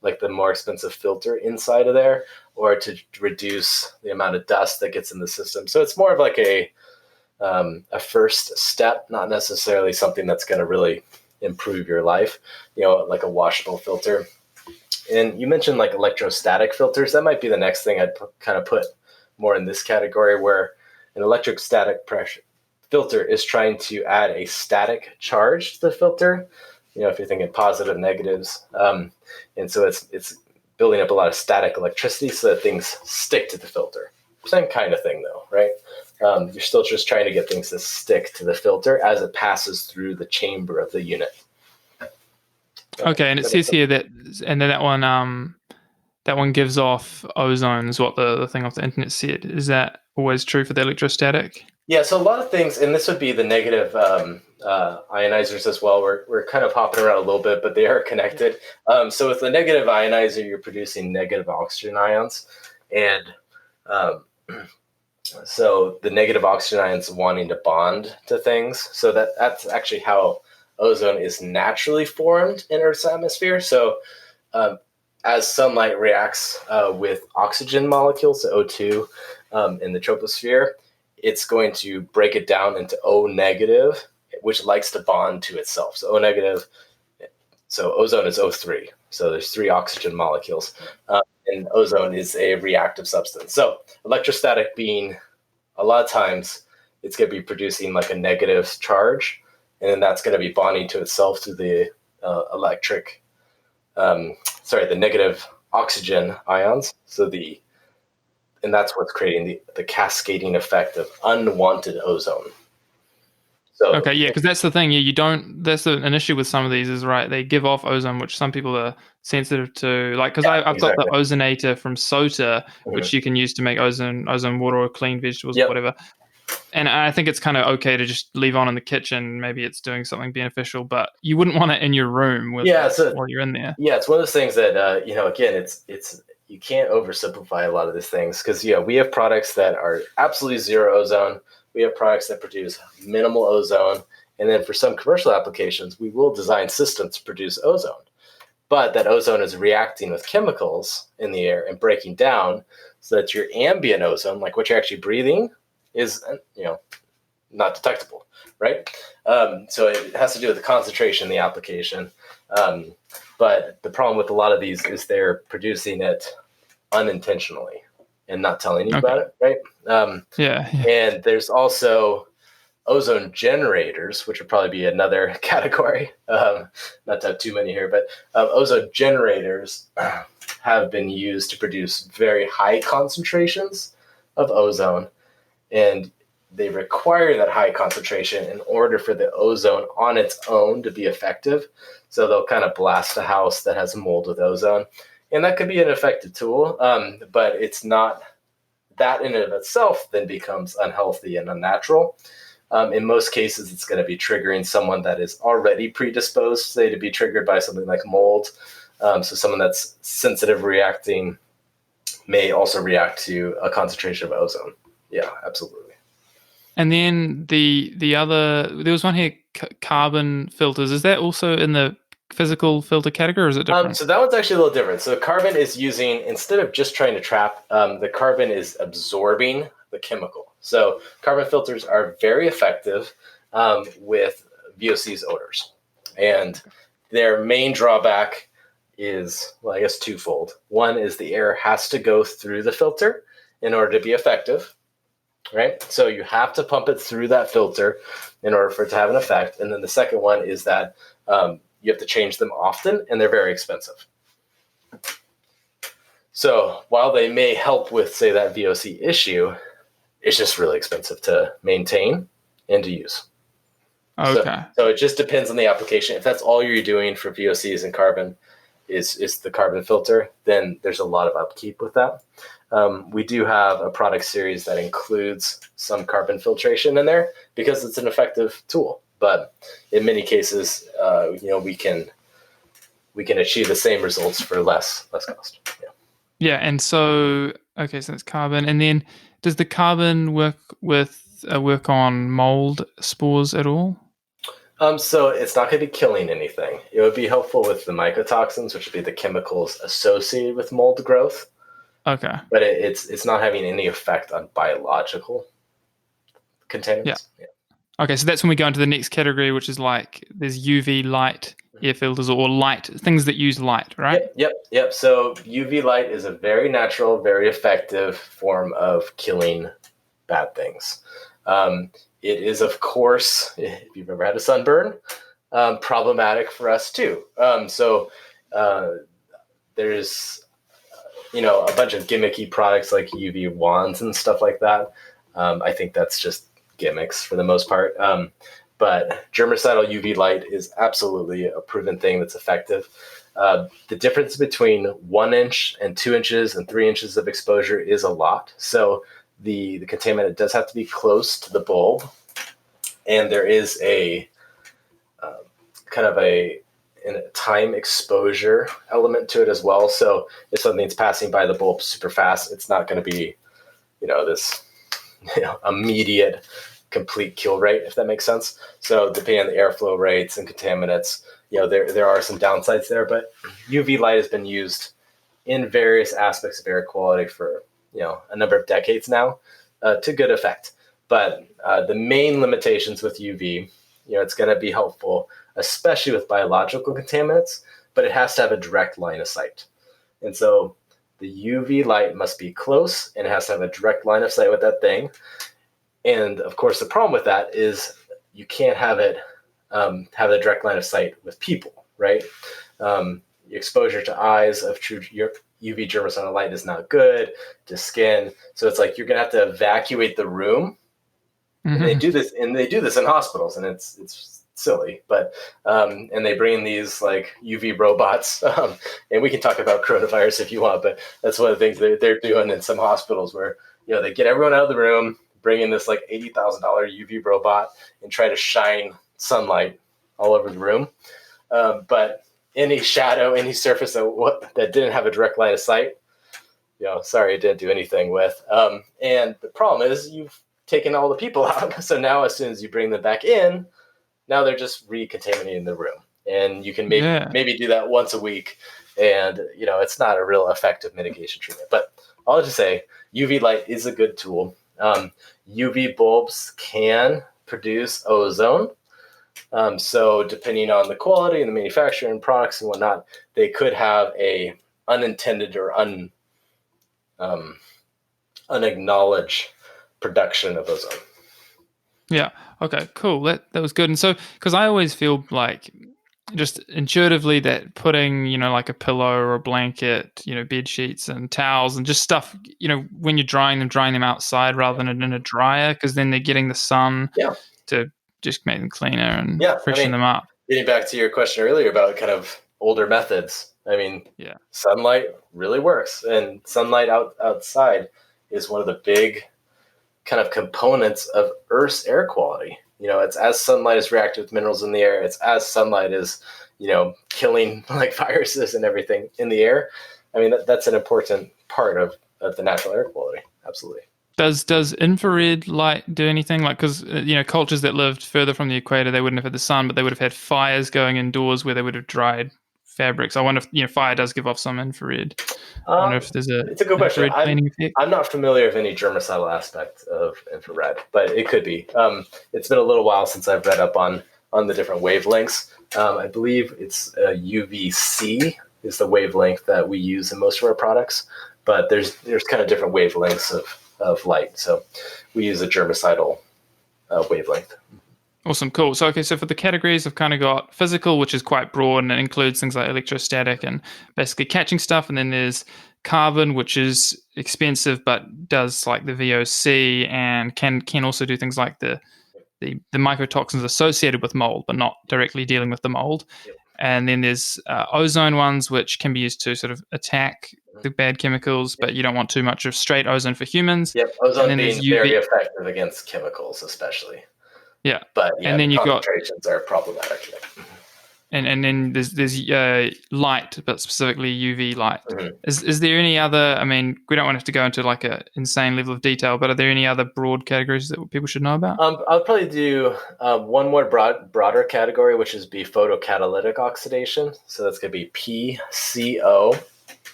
like the more expensive filter inside of there, or to reduce the amount of dust that gets in the system. So it's more of like a first step, not necessarily something that's going to really improve your life, like a washable filter. And you mentioned like electrostatic filters. That might be the next thing I'd kind of put more in this category, where an electrostatic pressure filter is trying to add a static charge to the filter. If you're thinking positive, negatives. And so it's building up a lot of static electricity so that things stick to the filter. Same kind of thing though, right? You're still just trying to get things to stick to the filter as it passes through the chamber of the unit. Okay, and it says here that, and then that one gives off ozone is what the thing off the internet said. Is that always true for the electrostatic? Yeah, so a lot of things, and this would be the negative ionizers as well. We're kind of hopping around a little bit, but they are connected. So with the negative ionizer, you're producing negative oxygen ions, and so the negative oxygen ions wanting to bond to things. So that's actually how ozone is naturally formed in Earth's atmosphere. So as sunlight reacts with oxygen molecules, so O2 in the troposphere, it's going to break it down into O negative, which likes to bond to itself. So O negative, so ozone is O3. So there's 3 oxygen molecules. And ozone is a reactive substance. So electrostatic being, a lot of times, it's going to be producing like a negative charge, and then that's going to be bonding to itself through the the negative oxygen ions. And that's what's creating the cascading effect of unwanted ozone. So, okay, yeah, because that's the thing. Yeah, you don't. That's an issue with some of these. Is right. They give off ozone, which some people are sensitive to. Like, because I've got the ozonator from Sota, which you can use to make ozone water or clean vegetables or whatever. And I think it's kind of okay to just leave on in the kitchen. Maybe it's doing something beneficial, but you wouldn't want it in your room while you're in there. Yeah, it's one of those things that again, it's you can't oversimplify a lot of these things because we have products that are absolutely zero ozone. We have products that produce minimal ozone, and then for some commercial applications, we will design systems to produce ozone. But that ozone is reacting with chemicals in the air and breaking down so that your ambient ozone, like what you're actually breathing, is not detectable, right? So it has to do with the concentration in the application. But the problem with a lot of these is they're producing it unintentionally and not telling you about it, right? Yeah. And there's also ozone generators, which would probably be another category, not to have too many here, but ozone generators have been used to produce very high concentrations of ozone, and they require that high concentration in order for the ozone on its own to be effective. So they'll kind of blast a house that has mold with ozone, and that could be an effective tool, but it's not. That in and of itself then becomes unhealthy and unnatural. In most cases, it's going to be triggering someone that is already predisposed, say, to be triggered by something like mold. So someone that's sensitive reacting may also react to a concentration of ozone. Yeah, absolutely. And then the other, there was one here, carbon filters. Is that also in the physical filter category, or is it different? So that one's actually a little different. So carbon is using, instead of just trying to trap, the carbon is absorbing the chemical. So carbon filters are very effective with VOC's odors. And their main drawback is, well, I guess twofold. One is the air has to go through the filter in order to be effective, right? So you have to pump it through that filter in order for it to have an effect. And then the second one is that you have to change them often, and they're very expensive. So while they may help with, say, that VOC issue, it's just really expensive to maintain and to use. Okay. So it just depends on the application. If that's all you're doing for VOCs and carbon is the carbon filter, then there's a lot of upkeep with that. We do have a product series that includes some carbon filtration in there because it's an effective tool. But in many cases, we can achieve the same results for less cost. Yeah. Yeah, and so okay, so it's carbon, and then does the carbon work on mold spores at all? So it's not going to be killing anything. It would be helpful with the mycotoxins, which would be the chemicals associated with mold growth. Okay. But it's not having any effect on biological contaminants. Yeah. Okay, so that's when we go into the next category, which is like there's UV light air filters or light, things that use light, right? Yep. So UV light is a very natural, very effective form of killing bad things. It is, of course, if you've ever had a sunburn, problematic for us too. So there's a bunch of gimmicky products like UV wands and stuff like that. I think that's just gimmicks for the most part. But germicidal UV light is absolutely a proven thing that's effective. The difference between 1 inch and 2 inches and 3 inches of exposure is a lot. So the contaminant does have to be close to the bulb, and there is a kind of a time exposure element to it as well. So if something's passing by the bulb super fast, it's not going to be, this immediate complete kill rate, if that makes sense. So depending on the airflow rates and contaminants, there are some downsides there, but UV light has been used in various aspects of air quality for, a number of decades now to good effect. But the main limitations with UV, it's going to be helpful, especially with biological contaminants, but it has to have a direct line of sight. And so the UV light must be close and it has to have a direct line of sight with that thing. And of course, the problem with that is you can't have it have a direct line of sight with people, right? The exposure to eyes of true UV germicidal light is not good, to skin. So it's like you're going to have to evacuate the room. Mm-hmm. And they do this in hospitals, and it's silly, but and they bring in these like UV robots, and we can talk about coronavirus if you want, but that's one of the things they're doing in some hospitals where they get everyone out of the room, bring in this like $80,000 UV robot, and try to shine sunlight all over the room. But any shadow, any surface that didn't have a direct line of sight, sorry, it didn't do anything with. And the problem is you've taken all the people out. So now as soon as you bring them back in, now they're just recontaminating the room. And you can maybe do that once a week. And, it's not a real effective mitigation treatment. But I'll just say UV light is a good tool. UV bulbs can produce ozone. So depending on the quality and the manufacturer and products and whatnot, they could have a unintended or unacknowledged production of ozone. Yeah. Okay, cool. That was good. And so, because I always feel like just intuitively that putting, like a pillow or a blanket, bed sheets and towels and just stuff, when you're drying them outside rather than in a dryer, because then they're getting the sun Yeah. to just make them cleaner and Yeah. freshen them up. Getting back to your question earlier about kind of older methods, Yeah. sunlight really works, and sunlight outside is one of the big kind of components of Earth's air quality. It's as sunlight is reacting with minerals in the air, it's as sunlight is, killing like viruses and everything in the air. That's an important part of the natural air quality. Absolutely. Does infrared light do anything? Like, because cultures that lived further from the equator, they wouldn't have had the sun, but they would have had fires going indoors where they would have dried fabrics. I wonder if fire does give off some infrared. I wonder if there's it's a good question. cleaning effect. I'm not familiar with any germicidal aspect of infrared, but it could be. It's been a little while since I've read up on the different wavelengths. I believe it's UVC is the wavelength that we use in most of our products, but there's kind of different wavelengths of light. So we use a germicidal wavelength. Awesome, cool. So for the categories, I've kind of got physical, which is quite broad, and it includes things like electrostatic and basically catching stuff. And then there's carbon, which is expensive, but does like the VOC and can also do things like the mycotoxins associated with mold, but not directly dealing with the mold. Yep. And then there's ozone ones, which can be used to sort of attack the bad chemicals, but you don't want too much of straight ozone for humans. Yep, ozone and then being very effective against chemicals, especially. Yeah, but and then the you've concentrations are problematic. And then there's light, but specifically UV light. Mm-hmm. Is there any other? We don't want to have to go into like a insane level of detail, but are there any other broad categories that people should know about? I'll probably do one more broader category, which is be photocatalytic oxidation. So that's going to be PCO.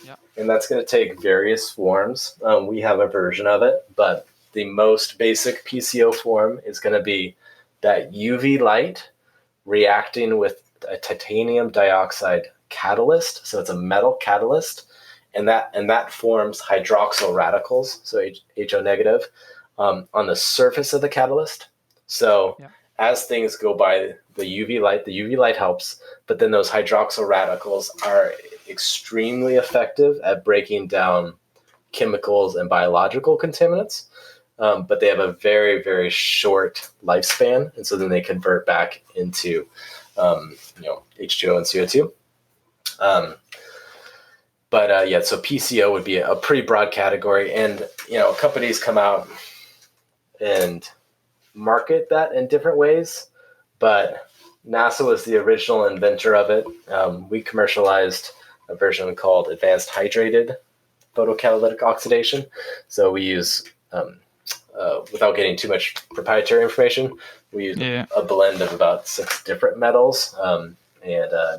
Yeah. And that's going to take various forms. We have a version of it, but the most basic PCO form is going to be that UV light reacting with a titanium dioxide catalyst. So it's a metal catalyst, and that forms hydroxyl radicals, so HO negative, on the surface of the catalyst. So as things go by the UV light helps, but then those hydroxyl radicals are extremely effective at breaking down chemicals and biological contaminants. But they have a very, very short lifespan, and so then they convert back into, H2O and CO2. So PCO would be a pretty broad category, and companies come out and market that in different ways. But NASA was the original inventor of it. We commercialized a version called advanced hydrated photocatalytic oxidation. So we use without getting too much proprietary information, we use a blend of about 6 different metals and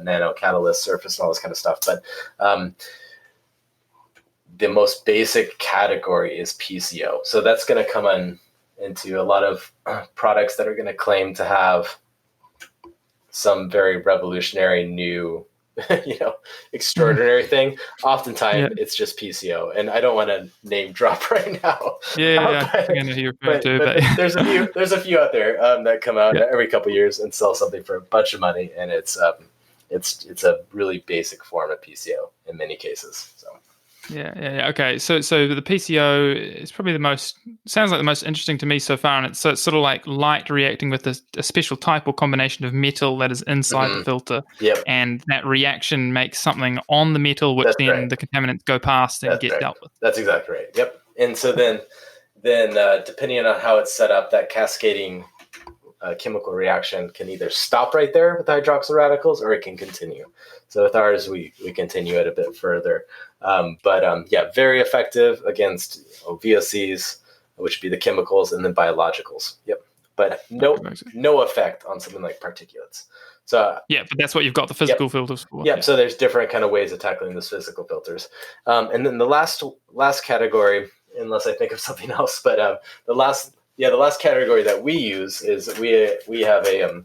nano catalyst surface and all this kind of stuff. But the most basic category is PCO. So that's going to come into a lot of products that are going to claim to have some very revolutionary new extraordinary thing. Oftentimes it's just PCO, and I don't want to name drop right now. I know who you're referring to, but there's a few out there that come out every couple of years and sell something for a bunch of money, and it's a really basic form of PCO in many cases. So. Yeah. Okay. So the PCO is probably sounds like the most interesting to me so far, and it's sort of like light reacting with a special type or combination of metal that is inside the filter. Yep. And that reaction makes something on the metal, which the contaminants go past and get dealt with. That's exactly right. Yep. And so then depending on how it's set up, that cascading chemical reaction can either stop right there with the hydroxyl radicals, or it can continue. So with ours, we continue it a bit further. Very effective against VOCs, which would be the chemicals, and then biologicals. Yep. But no effect on something like particulates. So but that's what you've got the physical filters for. Yep. So there's different kind of ways of tackling those physical filters. And then the last category, unless I think of something else, but the last category that we use is we have a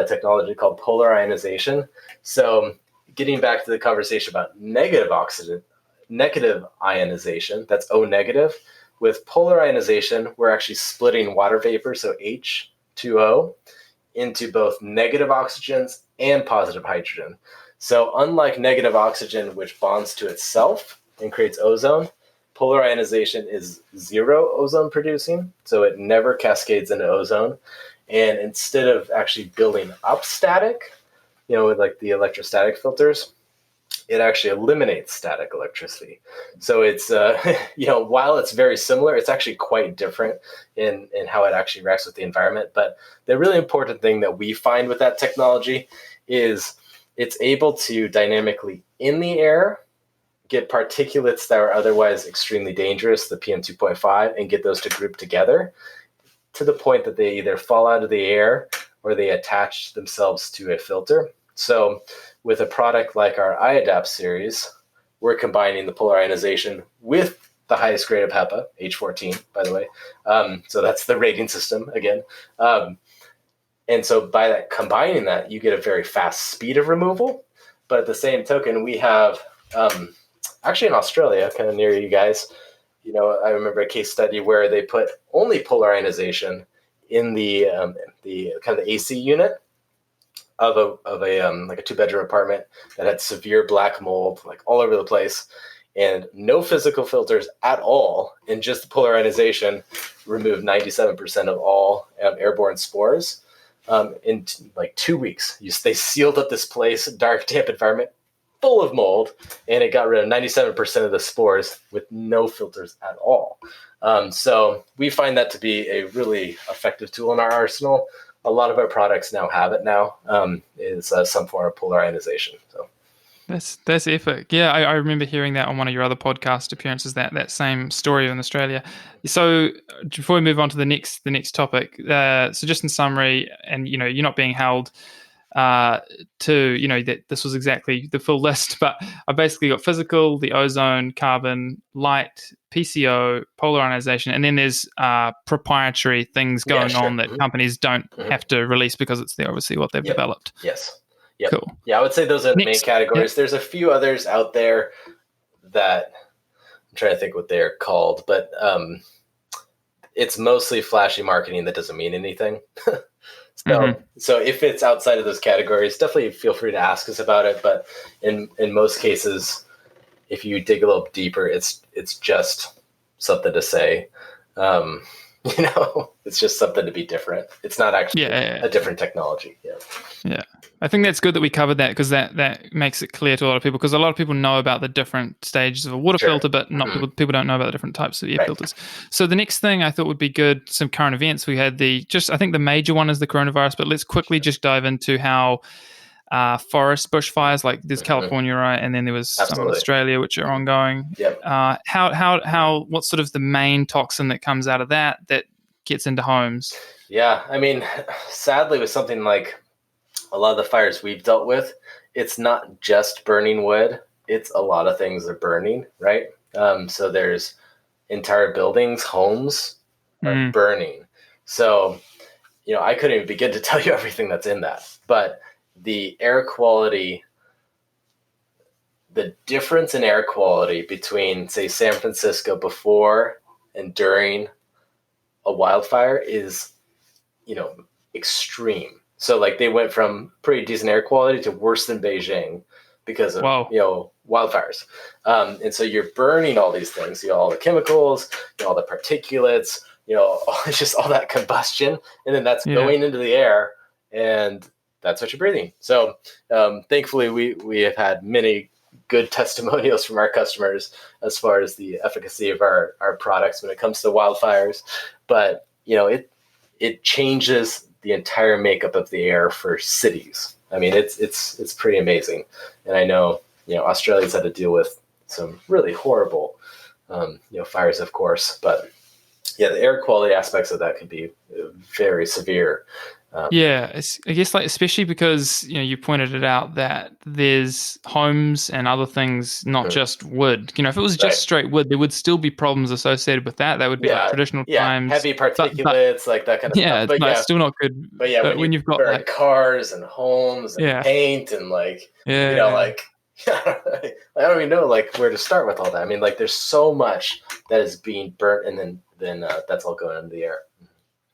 technology called polar ionization. So getting back to the conversation about negative ionization, that's O negative. with polar ionization, we're actually splitting water vapor, so H2O, into both negative oxygens and positive hydrogen. So unlike negative oxygen, which bonds to itself and creates ozone, polar ionization is zero ozone producing, so it never cascades into ozone. And instead of actually building up static, with like the electrostatic filters, it actually eliminates static electricity. So it's, while it's very similar, it's actually quite different in how it actually reacts with the environment. But the really important thing that we find with that technology is it's able to dynamically, in the air, get particulates that are otherwise extremely dangerous, the PM2.5, and get those to group together to the point that they either fall out of the air or they attach themselves to a filter. So with a product like our iAdapt series, we're combining the polar ionization with the highest grade of HEPA, H14, by the way. So that's the rating system again. And so by that, combining that, you get a very fast speed of removal. But at the same token, we have, actually in Australia, kind of near you guys, I remember a case study where they put only polar ionization in the kind of the AC unit of a like a 2-bedroom apartment that had severe black mold, like all over the place, and no physical filters at all, and just the polar ionization removed 97% of all airborne spores in like 2 weeks. They sealed up this place, dark, damp environment, full of mold, and it got rid of 97% of the spores with no filters at all. So we find that to be a really effective tool in our arsenal. A lot of our products now have it now, is some form of polar ionization. So that's epic. Yeah, I remember hearing that on one of your other podcast appearances, that same story in Australia. So before we move on to the next topic, so just in summary, and you're not being held to that this was exactly the full list, but I basically got physical, the ozone, carbon, light, PCO, polar ionization, and then there's proprietary things going on that companies don't have to release because it's obviously what they've developed. Yes. Yep. Cool. Yeah, I would say those are the main categories. Yep. There's a few others out there that I'm trying to think what they're called, but it's mostly flashy marketing that doesn't mean anything. So if it's outside of those categories, definitely feel free to ask us about it. But in most cases, if you dig a little deeper, it's just something to say. It's just something to be different. It's not actually a different technology. Yeah. I think that's good that we covered that, because that makes it clear to a lot of people, because a lot of people know about the different stages of a water filter, but not people don't know about the different types of air filters. So the next thing I thought would be good, some current events. We had I think the major one is the coronavirus, but let's quickly just dive into how forest bushfires, like there's California, right? And then there was some in Australia, which are ongoing. Yep. What's sort of the main toxin that comes out of that gets into homes? Yeah. I mean, sadly, with something like a lot of the fires we've dealt with, it's not just burning wood. It's a lot of things are burning, right? So there's entire buildings, homes are burning. So, I couldn't even begin to tell you everything that's in that. But the air quality, the difference in air quality between, say, San Francisco before and during a wildfire is, extreme. So like they went from pretty decent air quality to worse than Beijing because of, wildfires. And so you're burning all these things, all the chemicals, all the particulates, just all that combustion. And then that's going into the air, and that's what you're breathing. So thankfully we have had many good testimonials from our customers as far as the efficacy of our products when it comes to wildfires. But, it changes the entire makeup of the air for cities. I mean, it's pretty amazing. And I know, Australia's had to deal with some really horrible, fires, of course, but the air quality aspects of that can be very severe. I guess especially because, you pointed it out that there's homes and other things, not just wood. If it was just straight wood, there would still be problems associated with that. That would be like traditional times. Heavy particulates, like that kind of stuff. But it's still not good. But when you've got like cars and homes and paint and like I don't even know like where to start with all that. I mean, like there's so much that is being burnt, and then that's all going into the air.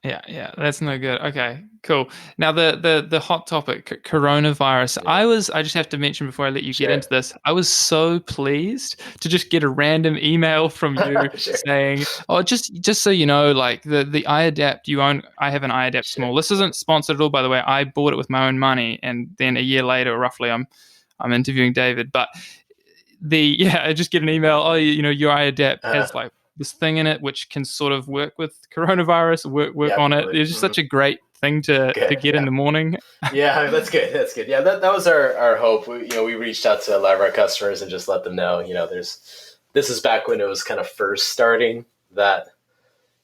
Yeah, that's no good. Okay, cool. Now the hot topic, coronavirus. Yeah. I just have to mention before I let you get Sure. into this, I was so pleased to just get a random email from you Sure. saying, "Oh, just so you know, like the iAdapt you own, I have an iAdapt Sure. Small. This isn't sponsored at all, by the way. I bought it with my own money, and then a year later, roughly, I'm interviewing David, but I just get an email. Oh, your iAdapt has like this thing in it which can sort of work with coronavirus, work Yeah, on it. totally. It's just such a great thing to Good. get in the morning. Yeah, that's good. That's good. Yeah, that was our hope. We reached out to a lot of our customers and just let them know, this is back when it was kind of first starting that,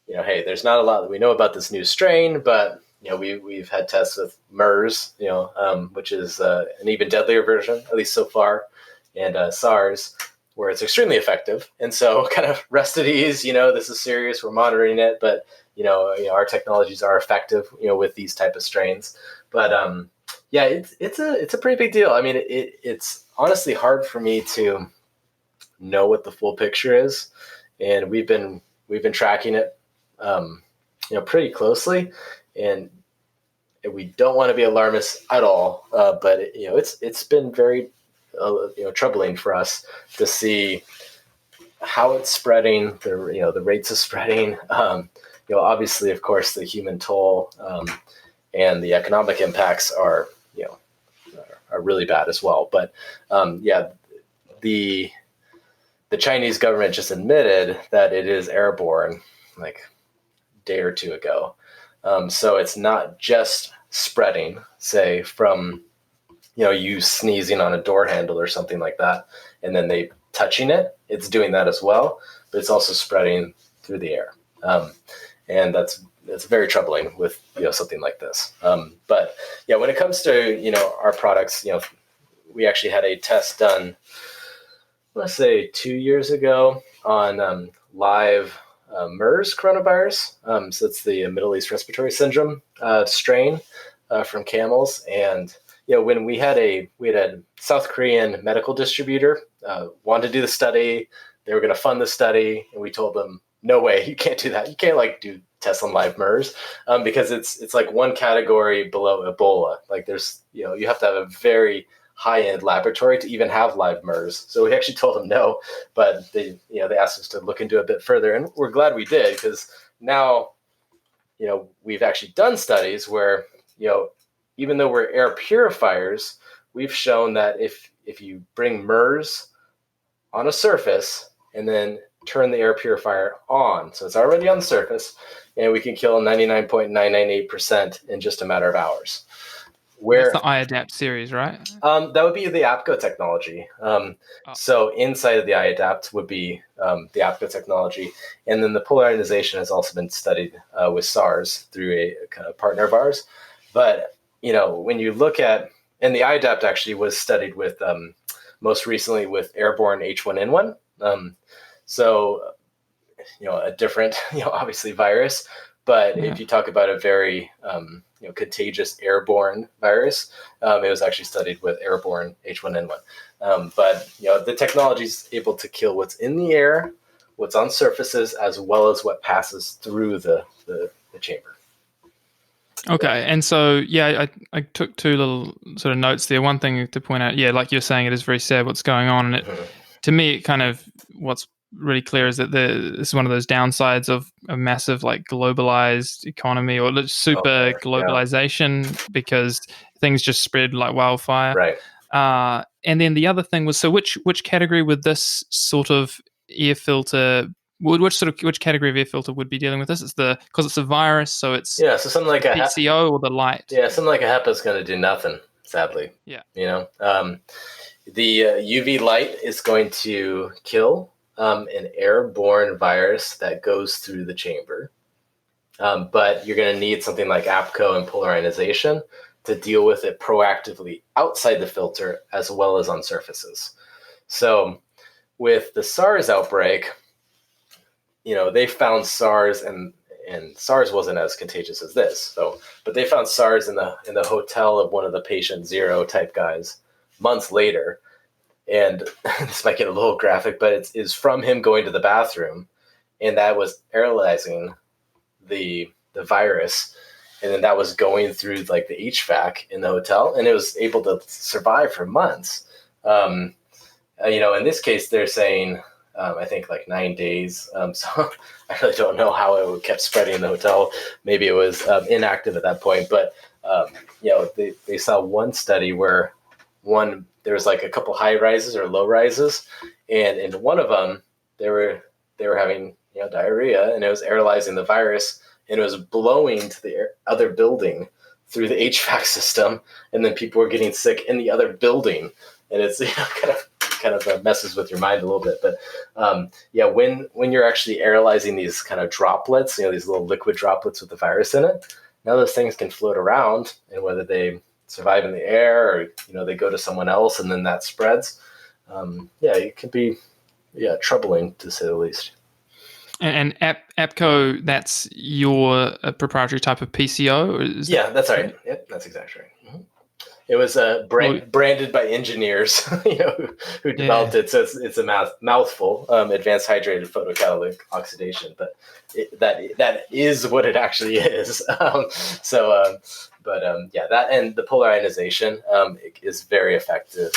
hey, there's not a lot that we know about this new strain, but we've had tests with MERS, which is an even deadlier version, at least so far, and SARS, where it's extremely effective. And so kind of rest at ease, this is serious, we're monitoring it, but our technologies are effective, with these type of strains. But yeah, it's a pretty big deal. I mean, it's honestly hard for me to know what the full picture is, and we've been tracking it, pretty closely, and we don't want to be alarmist at all. But it's been very troubling for us to see how it's spreading, the rates of spreading. Obviously, of course, the human toll and the economic impacts are really bad as well. But the Chinese government just admitted that it is airborne, like a day or two ago. So it's not just spreading, say, from you sneezing on a door handle or something like that, and then they touching it. It's doing that as well, but it's also spreading through the air, and that's very troubling with something like this. But yeah, when it comes to our products, we actually had a test done, let's say 2 years ago, on live MERS coronavirus. So it's the Middle East Respiratory Syndrome strain from camels. And when we had a South Korean medical distributor wanted to do the study, they were going to fund the study, and we told them, no way, you can't do that. You can't do tests on live MERS because it's like one category below Ebola. Like there's you have to have a very high-end laboratory to even have live MERS. So we actually told them no, but they asked us to look into it a bit further, and we're glad we did, because now we've actually done studies where even though we're air purifiers, we've shown that if you bring MERS on a surface and then turn the air purifier on, so it's already on the surface, and we can kill 99.998% in just a matter of hours. That's the iAdapt series, right? That would be the APCO technology. So inside of the iAdapt would be the APCO technology. And then the polarization has also been studied with SARS through a kind of partner of ours. But, when you look at, and the iAdapt actually was studied with, most recently with airborne H1N1. So, a different, obviously virus. But if you talk about a very contagious airborne virus, it was actually studied with airborne H1N1. But the technology is able to kill what's in the air, what's on surfaces, as well as what passes through the chamber. Okay, and so I took two little sort of notes there. One thing to point out, like you're saying, it is very sad what's going on, and to me, it kind of what's really clear is that this is one of those downsides of a massive like globalized economy or super globalization, because things just spread like wildfire. Right. And then the other thing was, so which category would this sort of air filter? Which category of air filter would be dealing with this? It's because it's a virus, so it's so something like a PCO or the light. Yeah, something like a HEPA is going to do nothing, sadly. Yeah. The UV light is going to kill an airborne virus that goes through the chamber. But you're going to need something like APCO and polarization to deal with it proactively outside the filter as well as on surfaces. So with the SARS outbreak, they found SARS, and SARS wasn't as contagious as this. But they found SARS in the hotel of one of the patient zero type guys months later. And this might get a little graphic, but it's from him going to the bathroom, and that was aerolizing the virus, and then that was going through like the HVAC in the hotel, and it was able to survive for months. In this case, they're saying I think like 9 days. So I really don't know how it kept spreading in the hotel. Maybe it was inactive at that point, but they saw one study where there was like a couple high rises or low rises, and in one of them they were having diarrhea, and it was aerolizing the virus, and it was blowing to the other building through the HVAC system, and then people were getting sick in the other building, and it's kind of messes with your mind a little bit. But when you're actually aerolizing these kind of droplets, these little liquid droplets with the virus in it, now those things can float around, and whether they survive in the air or they go to someone else and then that spreads, it can be troubling to say the least. And APCO, that's your proprietary type of PCO? That's right. Yep, that's exactly right. Mm-hmm. It was branded by engineers, who developed it. So it's a mouthful, advanced hydrated photocatalytic oxidation, but that is what it actually is. That and the polar ionization is very effective,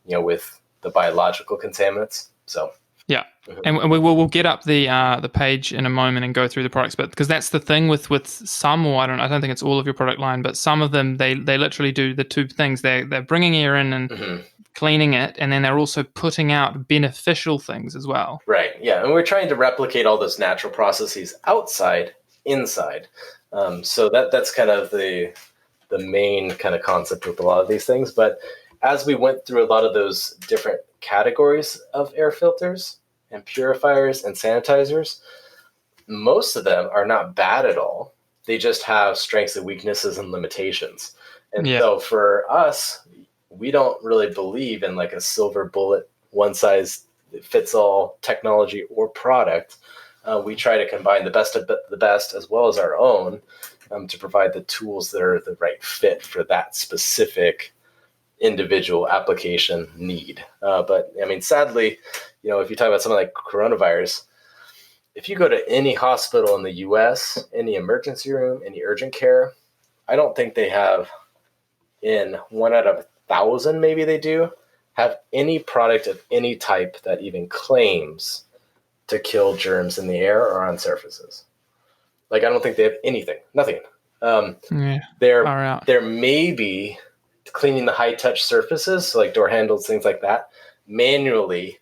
with the biological contaminants. So. Yeah, and we'll get up the page in a moment and go through the products, but because that's the thing with some, or I don't think it's all of your product line, but some of them they literally do the two things. They're bringing air in and cleaning it, and then they're also putting out beneficial things as well. Right. Yeah, and we're trying to replicate all those natural processes outside, inside. So that's kind of the main kind of concept with a lot of these things. But as we went through a lot of those different categories of air filters and purifiers and sanitizers, most of them are not bad at all. They just have strengths and weaknesses and limitations. And so for us, we don't really believe in like a silver bullet, one size fits all technology or product. We try to combine the best of the best as well as our own to provide the tools that are the right fit for that specific individual application need. But I mean, sadly, if you talk about something like coronavirus, if you go to any hospital in the US, any emergency room, any urgent care, I don't think they have, in 1 out of 1,000, maybe they do, have any product of any type that even claims to kill germs in the air or on surfaces. Like, I don't think they have anything, nothing. There may be cleaning the high-touch surfaces, so like door handles, things like that, manually,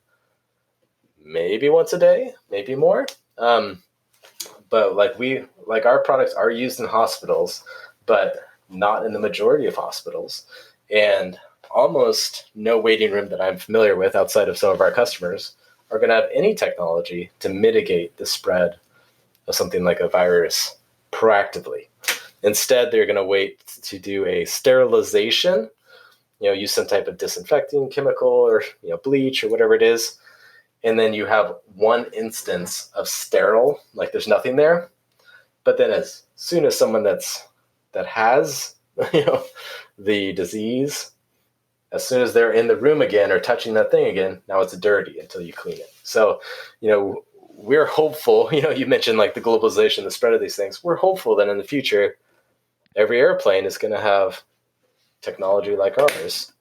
maybe once a day, maybe more. But like our products are used in hospitals, but not in the majority of hospitals. And almost no waiting room that I'm familiar with outside of some of our customers are going to have any technology to mitigate the spread of something like a virus proactively. Instead, they're going to wait to do a sterilization, use some type of disinfecting chemical or bleach or whatever it is. And then you have one instance of sterile, like there's nothing there. But then as soon as someone that has the disease, as soon as they're in the room again or touching that thing again, now it's dirty until you clean it. So, we're hopeful, you mentioned like the globalization, the spread of these things. We're hopeful that in the future, every airplane is going to have technology like ours.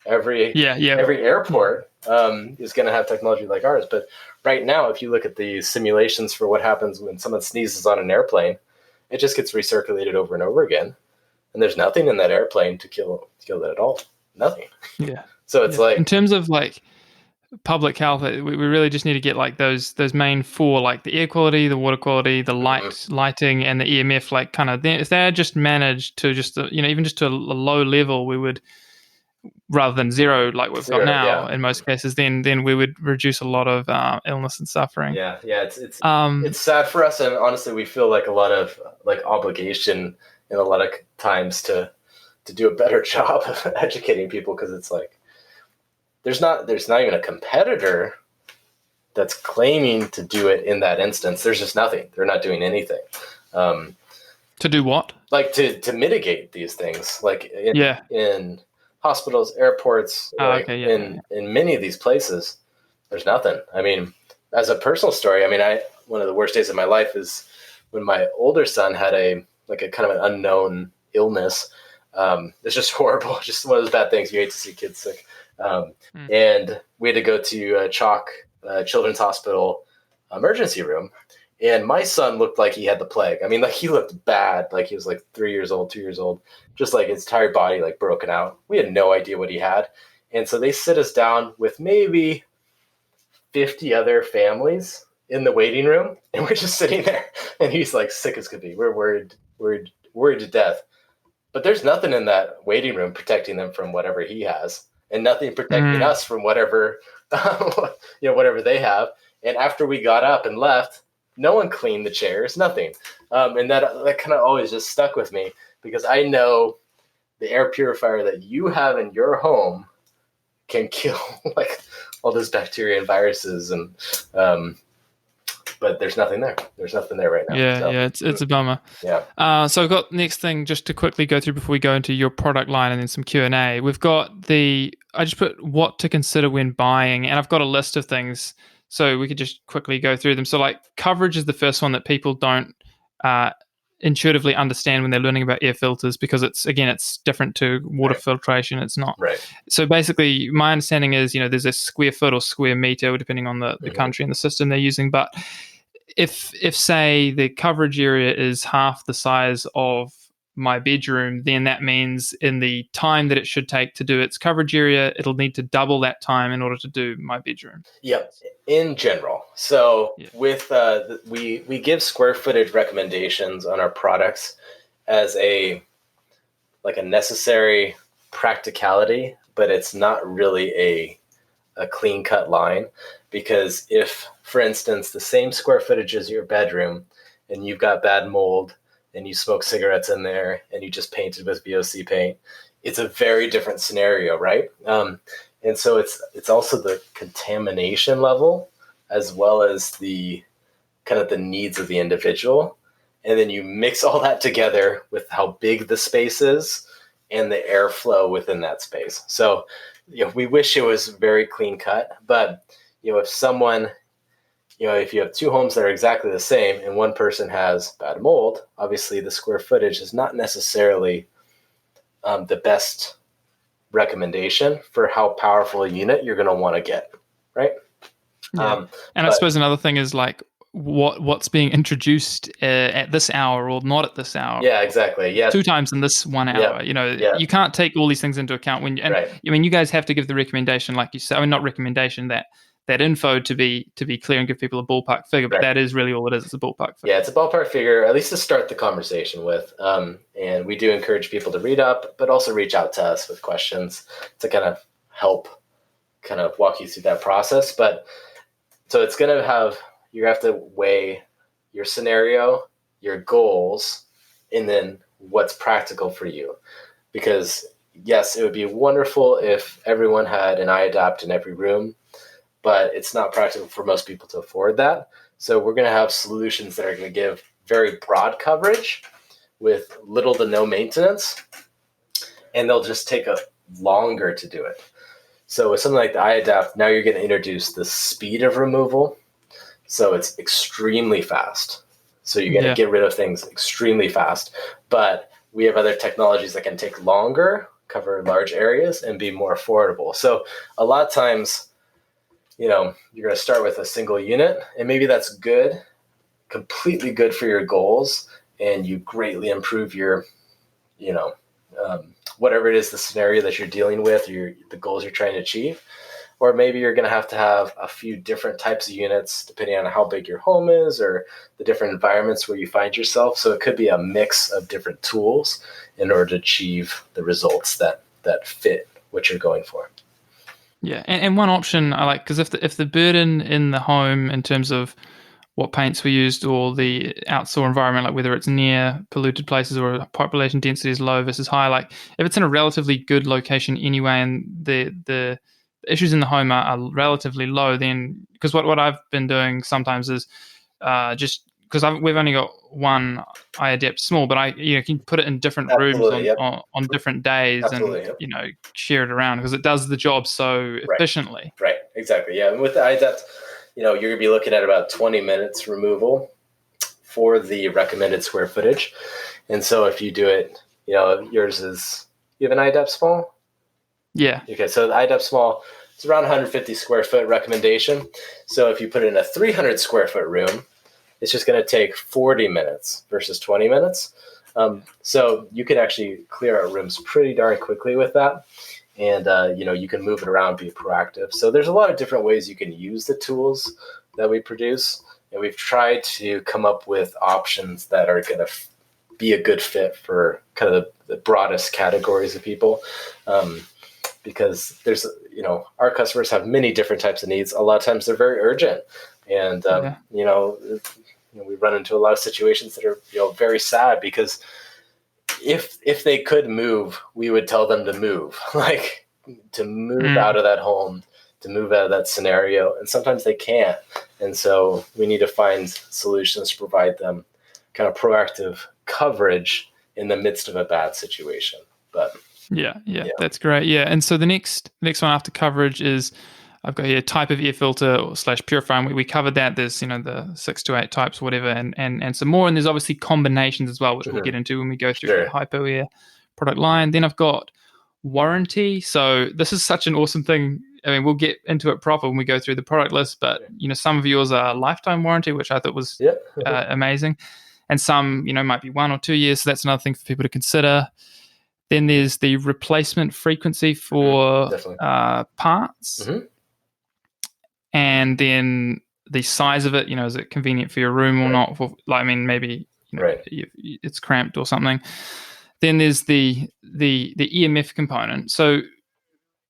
Every airport is going to have technology like ours. But right now, if you look at the simulations for what happens when someone sneezes on an airplane, it just gets recirculated over and over again. And there's nothing in that airplane to kill that at all. Nothing. Yeah. So it's like, in terms of like public health, we really just need to get like those main four, like the air quality, the water quality, the lighting, and the EMF. Like kind of, if they're just managed to just even just to a low level, we would, rather than zero like we've got now in most cases, then we would reduce a lot of illness and suffering. Yeah. It's sad for us, and honestly, we feel like a lot of like obligation in a lot of times to do a better job of educating people, because it's like there's not even a competitor that's claiming to do it in that instance. There's just nothing. They're not doing anything. To do what? Like to mitigate these things. Like in hospitals, airports, in many of these places, there's nothing. I mean, as a personal story, I mean, one of the worst days of my life is when my older son had a kind of an unknown illness. It's just horrible. Just one of those bad things. You hate to see kids sick. And we had to go to Chalk Children's Hospital emergency room. And my son looked like he had the plague. I mean, like he looked bad. Like he was like 3 years old, 2 years old, just like his entire body like broken out. We had no idea what he had. And so they sit us down with maybe 50 other families in the waiting room. And we're just sitting there and he's like sick as could be. We're worried to death. But there's nothing in that waiting room protecting them from whatever he has, and nothing protecting us from whatever, whatever they have. And after we got up and left, no one cleaned the chairs, nothing. And that kind of always just stuck with me, because I know the air purifier that you have in your home can kill like all those bacteria and viruses, and but there's nothing there. There's nothing there right now. It's a bummer. Yeah. So I've got next thing just to quickly go through before we go into your product line and then some Q&A. We've got I just put what to consider when buying, and I've got a list of things so we could just quickly go through them. So like coverage is the first one that people don't intuitively understand when they're learning about air filters, because it's different to water filtration. It's not. Right. So basically my understanding is, there's a square foot or square meter depending on the country and the system they're using. But if say the coverage area is half the size of my bedroom, then that means in the time that it should take to do its coverage area, it'll need to double that time in order to do my bedroom. Yep. In general. So with we give square footage recommendations on our products as a necessary practicality, but it's not really a clean cut line, because if, for instance, the same square footage as your bedroom and you've got bad mold and you smoke cigarettes in there and you just painted with VOC paint, it's a very different scenario, right? And so it's also the contamination level as well as the kind of the needs of the individual. And then you mix all that together with how big the space is and the airflow within that space. So, we wish it was very clean cut, but, if someone, if you have two homes that are exactly the same and one person has bad mold, obviously the square footage is not necessarily the best recommendation for how powerful a unit you're going to want to get, right? Yeah. I suppose another thing is like what's being introduced at this hour or not at this hour. Yeah, exactly. Yeah, 2 times in this 1 hour. You can't take all these things into account when. And, I mean, you guys have to give the recommendation, like you said. I mean, not recommendation, that info to be clear and give people a ballpark figure. But that is really all it is. It's a ballpark figure. Yeah, it's a ballpark figure, at least to start the conversation with. And we do encourage people to read up, but also reach out to us with questions to kind of help kind of walk you through that process. But so it's going to have, you have to weigh your scenario, your goals, and then what's practical for you. Because yes, it would be wonderful if everyone had an iAdapt in every room, but it's not practical for most people to afford that. So we're going to have solutions that are going to give very broad coverage with little to no maintenance, and they'll just take a longer to do it. So with something like the iAdapt, now you're going to introduce the speed of removal. So it's extremely fast. So you're going to get rid of things extremely fast. But we have other technologies that can take longer, cover large areas, and be more affordable. So a lot of times, you're going to start with a single unit, and maybe that's good, completely good for your goals, and you greatly improve your, whatever it is, the scenario that you're dealing with, the goals you're trying to achieve. Or maybe you're going to have a few different types of units depending on how big your home is or the different environments where you find yourself. So it could be a mix of different tools in order to achieve the results that fit what you're going for. Yeah, and one option I like, because if the burden in the home in terms of what paints were used or the outdoor environment, like whether it's near polluted places or population density is low versus high, like if it's in a relatively good location anyway and the issues in the home are relatively low, then, because what I've been doing sometimes is just because we've only got one iAdapt small, but you can put it in different rooms on different days, and share it around because it does the job so efficiently. Right, exactly. Yeah, and with the iAdapt, you're going to be looking at about 20 minutes removal for the recommended square footage. And so if you do it, yours is, you have an iAdapt small? Yeah. Okay, so the iAdapt small, it's around 150 square foot recommendation. So if you put it in a 300 square foot room, it's just going to take 40 minutes versus 20 minutes. So you can actually clear out rooms pretty darn quickly with that. And, you can move it around, be proactive. So there's a lot of different ways you can use the tools that we produce. And we've tried to come up with options that are going to be a good fit for kind of the broadest categories of people. Because there's, our customers have many different types of needs. A lot of times they're very urgent. And, we run into a lot of situations that are, very sad because if they could move, we would tell them to move, like to move out of that home, to move out of that scenario. And sometimes they can't. And so we need to find solutions to provide them kind of proactive coverage in the midst of a bad situation. But yeah, that's great. Yeah. And so the next one after coverage is, I've got here type of air filter / purifier. And we covered that. There's, the 6 to 8 types, whatever, and some more. And there's obviously combinations as well, which we'll get into when we go through the Hypo Air product line. Then I've got warranty. So this is such an awesome thing. I mean, we'll get into it proper when we go through the product list, but, some of yours are lifetime warranty, which I thought was amazing. And some, might be 1 or 2 years. So that's another thing for people to consider. Then there's the replacement frequency for parts. Mm-hmm. And then the size of it, is it convenient for your room or not? Maybe it's cramped or something. Then there's the EMF component. So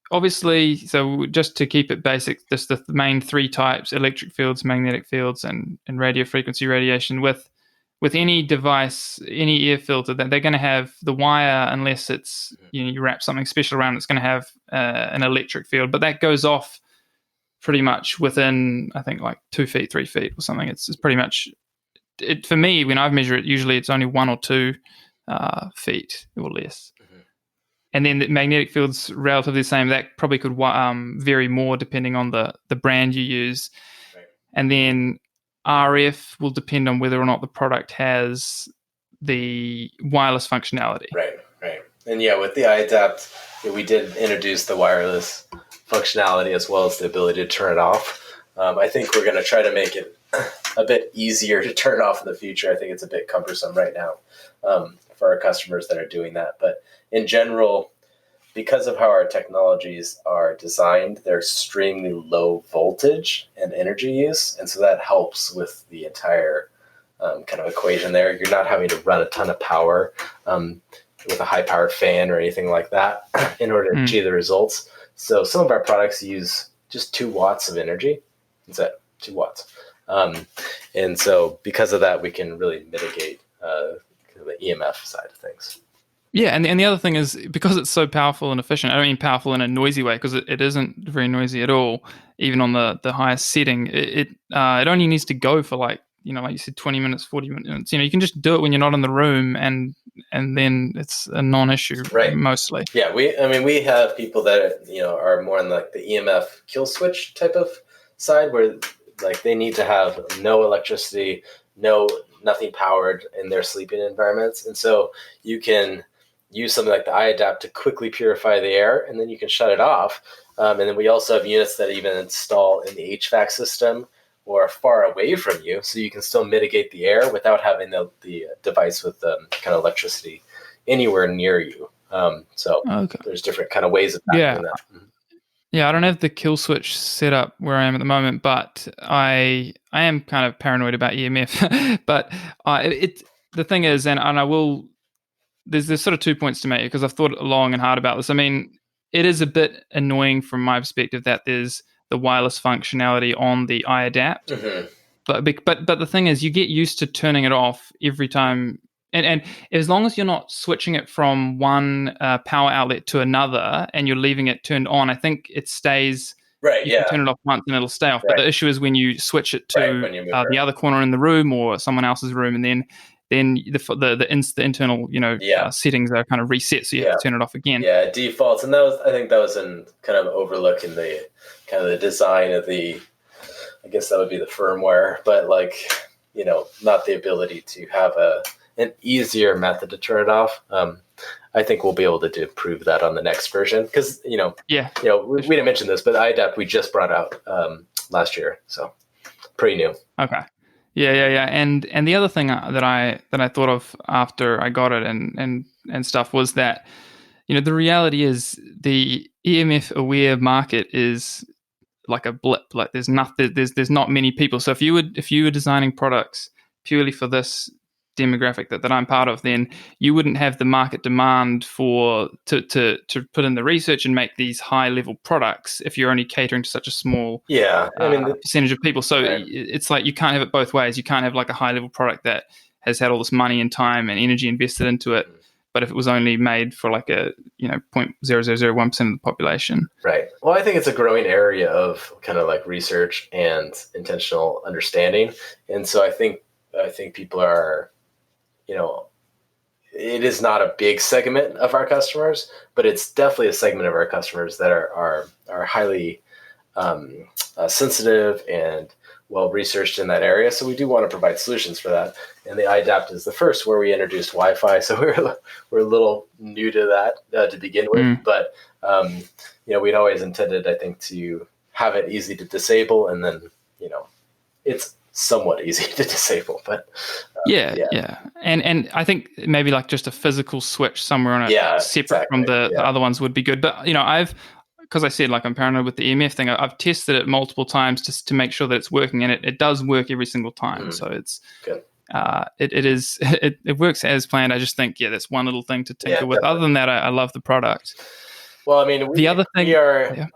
obviously, just to keep it basic, there's the main 3 types: electric fields, magnetic fields, and radio frequency radiation. With any device, any air filter, that they're going to have the wire, unless it's you wrap something special around, it's going to have an electric field, but that goes off pretty much within, I think, like 2 feet, 3 feet or something. It's pretty much it for me. When I've measured it, usually it's only 1 or 2 feet or less. Mm-hmm. And then the magnetic field's relatively the same. That probably could vary more depending on the brand you use. Right. And then RF will depend on whether or not the product has the wireless functionality. Right. And with the iAdapt, we did introduce the wireless functionality as well as the ability to turn it off. I think we're going to try to make it a bit easier to turn off in the future. I think it's a bit cumbersome right now for our customers that are doing that. But in general, because of how our technologies are designed, they're extremely low voltage and energy use. And so that helps with the entire kind of equation there. You're not having to run a ton of power with a high-powered fan or anything like that in order to achieve the results. So some of our products use just 2 watts of energy. That's it, 2 watts. And so because of that, we can really mitigate the EMF side of things. Yeah, and the other thing is, because it's so powerful and efficient, I don't mean powerful in a noisy way, because it isn't very noisy at all, even on the highest setting. It only needs to go for like you said, 20 minutes, 40 minutes. You can just do it when you're not in the room, and then it's a non-issue, mostly. Yeah, we have people that are more on like the EMF kill switch type of side, where like they need to have no electricity, nothing powered in their sleeping environments, and so you can use something like the iAdapt to quickly purify the air, and then you can shut it off. And then we also have units that even install in the HVAC system or far away from you, so you can still mitigate the air without having the device with kind of electricity anywhere near you. There's different kind of ways of doing that. Mm-hmm. Yeah, I don't have the kill switch set up where I am at the moment, but I am kind of paranoid about EMF. But the thing is, and I will, there's sort of 2 points to make, because I've thought long and hard about this. I mean, it is a bit annoying from my perspective that there's the wireless functionality on the iAdapt. Mm-hmm. But the thing is, you get used to turning it off every time. And as long as you're not switching it from one power outlet to another and you're leaving it turned on, I think it stays Right. You can Yeah. turn it off once and it'll stay off. But Right. the issue is when you switch it Right. to When you move the other corner in the room or someone else's room, and then the internal settings are kind of reset, so you have to turn it off again. Yeah, it defaults, and I think that was in kind of overlooking the kind of the design of the, I guess that would be the firmware, but like, not the ability to have an easier method to turn it off. I think we'll be able to improve that on the next version because we didn't mention this, but iAdapt we just brought out last year, so pretty new. Okay. Yeah. And the other thing that I thought of after I got it and stuff was that, the reality is the EMF aware market is like a blip. Like there's not many people. So if you were designing products purely for this demographic that I'm part of, then you wouldn't have the market demand to put in the research and make these high level products if you're only catering to such a small percentage of people. So it's like you can't have it both ways. You can't have like a high level product that has had all this money and time and energy invested into it, but if it was only made for like a 0.0001% of the population. Right. Well, I think it's a growing area of kind of like research and intentional understanding, and so I think people are, it is not a big segment of our customers, but it's definitely a segment of our customers that are highly sensitive and well researched in that area. So we do want to provide solutions for that. And the iAdapt is the first where we introduced Wi-Fi. So we're a little new to that to begin with, but we'd always intended, I think, to have it easy to disable, and then it's somewhat easy to disable, but yeah. And I think maybe like just a physical switch somewhere on it separate from the other ones would be good. But because I said like I'm paranoid with the EMF thing, I've tested it multiple times just to make sure that it's working, and it does work every single time. So it's good. It works as planned. I just think that's one little thing to tinker with. Other than that, I love the product. Well, I mean, the other thing we are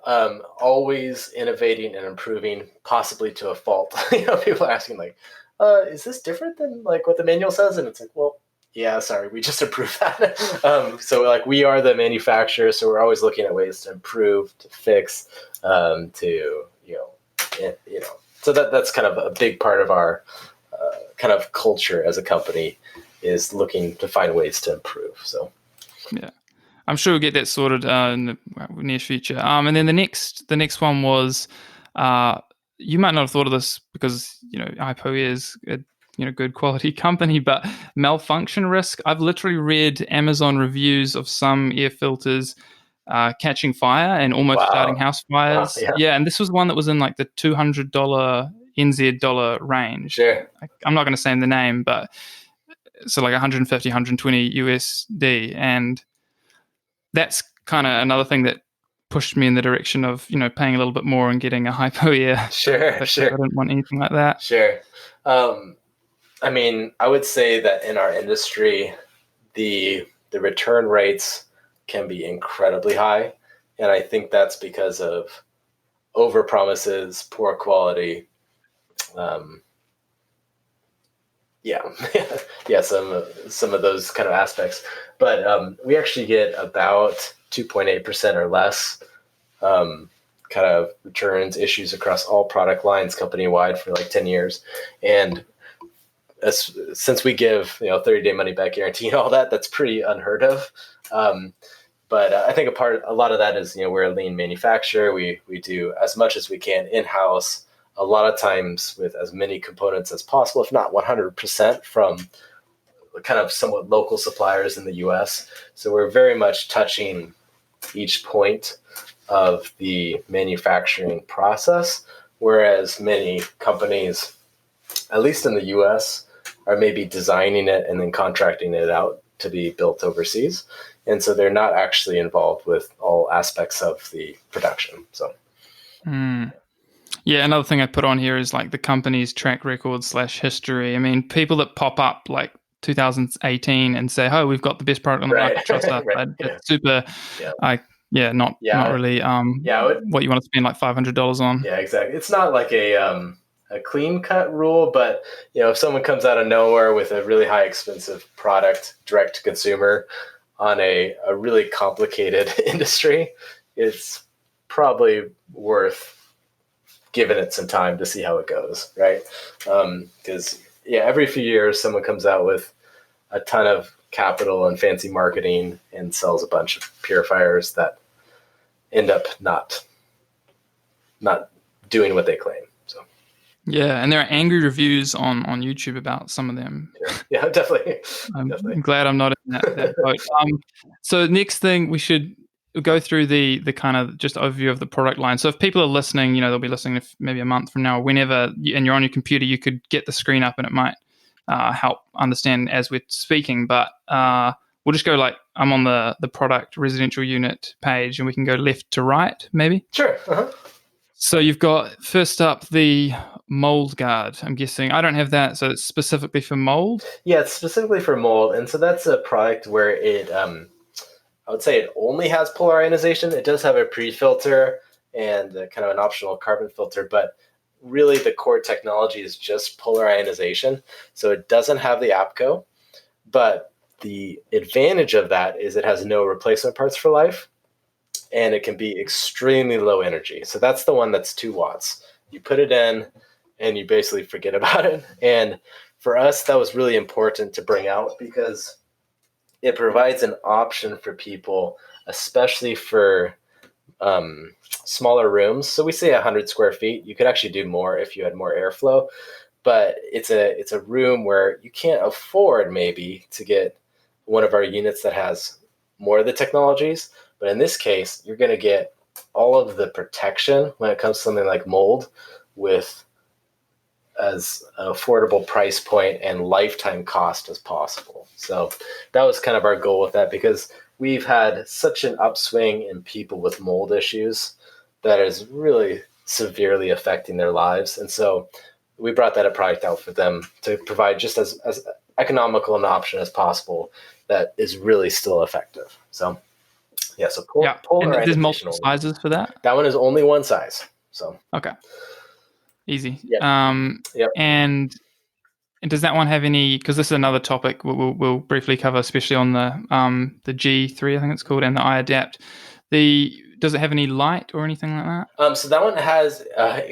always innovating and improving, possibly to a fault. People are asking like, "Is this different than like what the manual says?" And it's like, well, yeah, sorry, we just approved that. So like we are the manufacturer, so we're always looking at ways to improve, to fix, So that's kind of a big part of our kind of culture as a company, is looking to find ways to improve. So yeah. I'm sure we'll get that sorted in the near future. And then the next one was, you might not have thought of this because IPO is a good quality company, but malfunction risk. I've literally read Amazon reviews of some air filters catching fire and almost starting house fires. Wow, yeah. And this was one that was in like the $200 NZ dollar range. Sure. I'm not going to say the name, but so like 150, 120 USD, and that's kind of another thing that pushed me in the direction of, paying a little bit more and getting a hypo air. Sure. I didn't want anything like that. Sure. I mean, I would say that in our industry, the return rates can be incredibly high. And I think that's because of over promises, poor quality. Some of those kind of aspects. But we actually get about 2.8% or less kind of returns issues across all product lines company-wide for like 10 years. And since we give 30-day money-back guarantee and all that, that's pretty unheard of. But I think a lot of that is, we're a lean manufacturer. We do as much as we can in-house, a lot of times with as many components as possible, if not 100% from kind of somewhat local suppliers in the US. So we're very much touching each point of the manufacturing process, whereas many companies, at least in the US, are maybe designing it and then contracting it out to be built overseas. And so they're not actually involved with all aspects of the production. So. Yeah, another thing I put on here is like the company's track record / history. I mean, people that pop up like 2018 and say, "Oh, we've got the best product on the market, trust us." Right. It's super, not really what you want to spend like $500 on. Yeah, exactly. It's not like a clean cut rule, but if someone comes out of nowhere with a really high expensive product direct to consumer on a really complicated industry, it's probably worth given it some time to see how it goes, right? Because every few years someone comes out with a ton of capital and fancy marketing and sells a bunch of purifiers that end up not doing what they claim. So yeah, and there are angry reviews on YouTube about some of them. sure. Yeah, definitely. I'm glad I'm not in that boat. So next thing, we should go through the kind of just overview of the product line. So if people are listening, they'll be listening maybe a month from now, whenever, and you're on your computer, you could get the screen up and it might help understand as we're speaking. But we'll just go like, I'm on the product residential unit page, and we can go left to right, maybe. Sure. Uh-huh. So you've got, first up, the mold guard. I'm guessing I don't have that, so it's specifically for mold. Yeah, it's specifically for mold, and so that's a product where it, I would say, it only has polar ionization. It does have a pre-filter and kind of an optional carbon filter, but really the core technology is just polar ionization. So it doesn't have the APCO, but the advantage of that is it has no replacement parts for life. And it can be extremely low energy. So that's the one that's 2 watts. You put it in and you basically forget about it. And for us, that was really important to bring out because it provides an option for people, especially for smaller rooms. So we say 100 square feet. You could actually do more if you had more airflow. But it's a room where you can't afford maybe to get one of our units that has more of the technologies. But in this case, you're going to get all of the protection when it comes to something like mold with as an affordable price point and lifetime cost as possible. So that was kind of our goal with that, because we've had such an upswing in people with mold issues that is really severely affecting their lives. And so we brought that product out for them to provide just as economical an option as possible that is really still effective. So yeah, so and there's multiple sizes for that? That one is only one size. So okay. Easy. Yep. And does that one have any, because this is another topic we'll briefly cover, especially on the G3, I think it's called, and the iAdapt. Does it have any light or anything like that? So that one has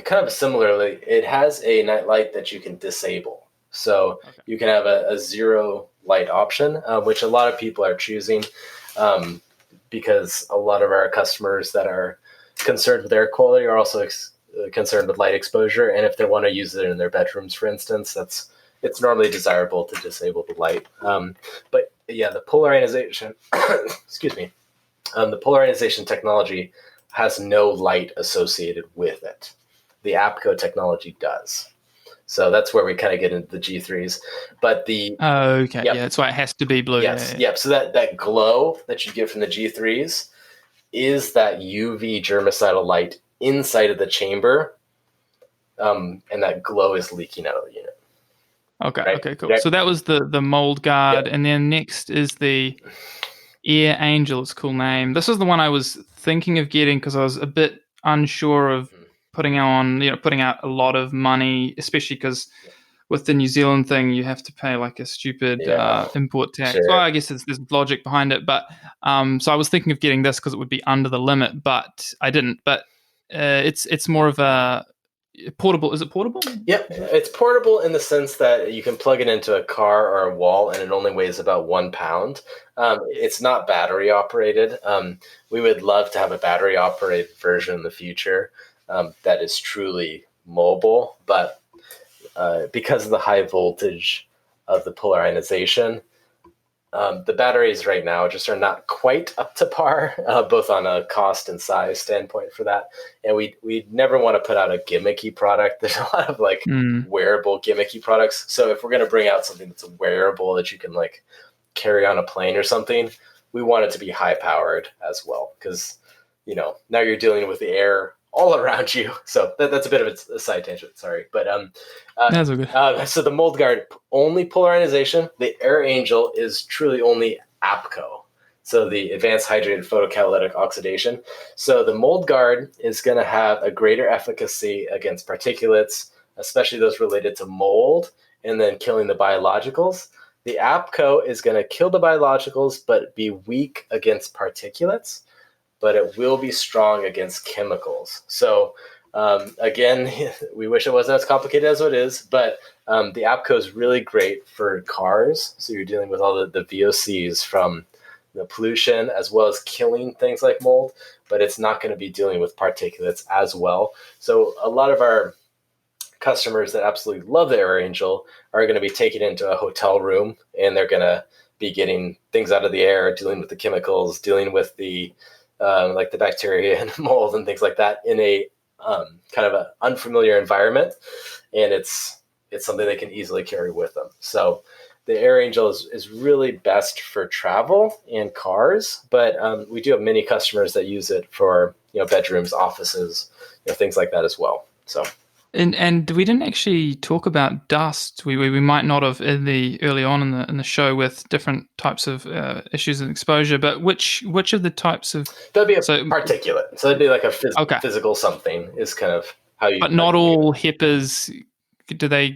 kind of similarly, it has a night light that you can disable. So you can have a zero light option, which a lot of people are choosing. Because a lot of our customers that are concerned with air quality are also concerned with light exposure. And if they want to use it in their bedrooms, for instance, it's normally desirable to disable the light. But yeah, the polar ionization, excuse me, the polar ionization technology has no light associated with it. The APCO technology does. So that's where we kind of get into the G3s. But okay. Yep. Yeah, that's why it has to be blue. Yes. Yep. So that glow that you get from the G3s is that UV germicidal light inside of the chamber. And that glow is leaking out of the unit. Okay. Right? Okay, cool. Right. So that was the mold guard. Yep. And then next is the Air Angel. It's a cool name. This is the one I was thinking of getting because I was a bit unsure of putting out a lot of money, especially because with the New Zealand thing, you have to pay like a stupid import tax. Sure. Well, I guess there's logic behind it, but so I was thinking of getting this because it would be under the limit, but I didn't. But it's more of a portable. Is it portable? Yep, it's portable in the sense that you can plug it into a car or a wall, and it only weighs about 1 pound. It's not battery operated. We would love to have a battery operated version in the future that is truly mobile, but because of the high voltage of the polar ionization, the batteries right now just are not quite up to par, both on a cost and size standpoint for that. And we never want to put out a gimmicky product. There's a lot of wearable gimmicky products. So if we're going to bring out something that's wearable that you can like carry on a plane or something, we want it to be high powered as well. Because, now you're dealing with the air all around you. So that's a bit of a side tangent, sorry. But that's all good. So the mold guard, only polar ionization. The Air Angel is truly only APCO. So the advanced hydrated photocatalytic oxidation. So the mold guard is going to have a greater efficacy against particulates, especially those related to mold, and then killing the biologicals. The APCO is going to kill the biologicals, but be weak against particulates. But it will be strong against chemicals. So Again, we wish it wasn't as complicated as it is, but the APCO is really great for cars. So you're dealing with all the VOCs from the pollution as well as killing things like mold, but it's not going to be dealing with particulates as well. So a lot of our customers that absolutely love the Air Angel are going to be taking it into a hotel room, and they're going to be getting things out of the air, dealing with the chemicals, dealing with the like the bacteria and mold and things like that in a kind of an unfamiliar environment, and it's something they can easily carry with them. So the Air Angel is really best for travel and cars, but we do have many customers that use it for bedrooms, offices, things like that as well. So. And we didn't actually talk about dust. We might not have early on in the show with different types of issues and exposure. But which of the types of that'd be a particulate. So that'd be like a physical something is kind of how you. But not all HEPAs. Do they,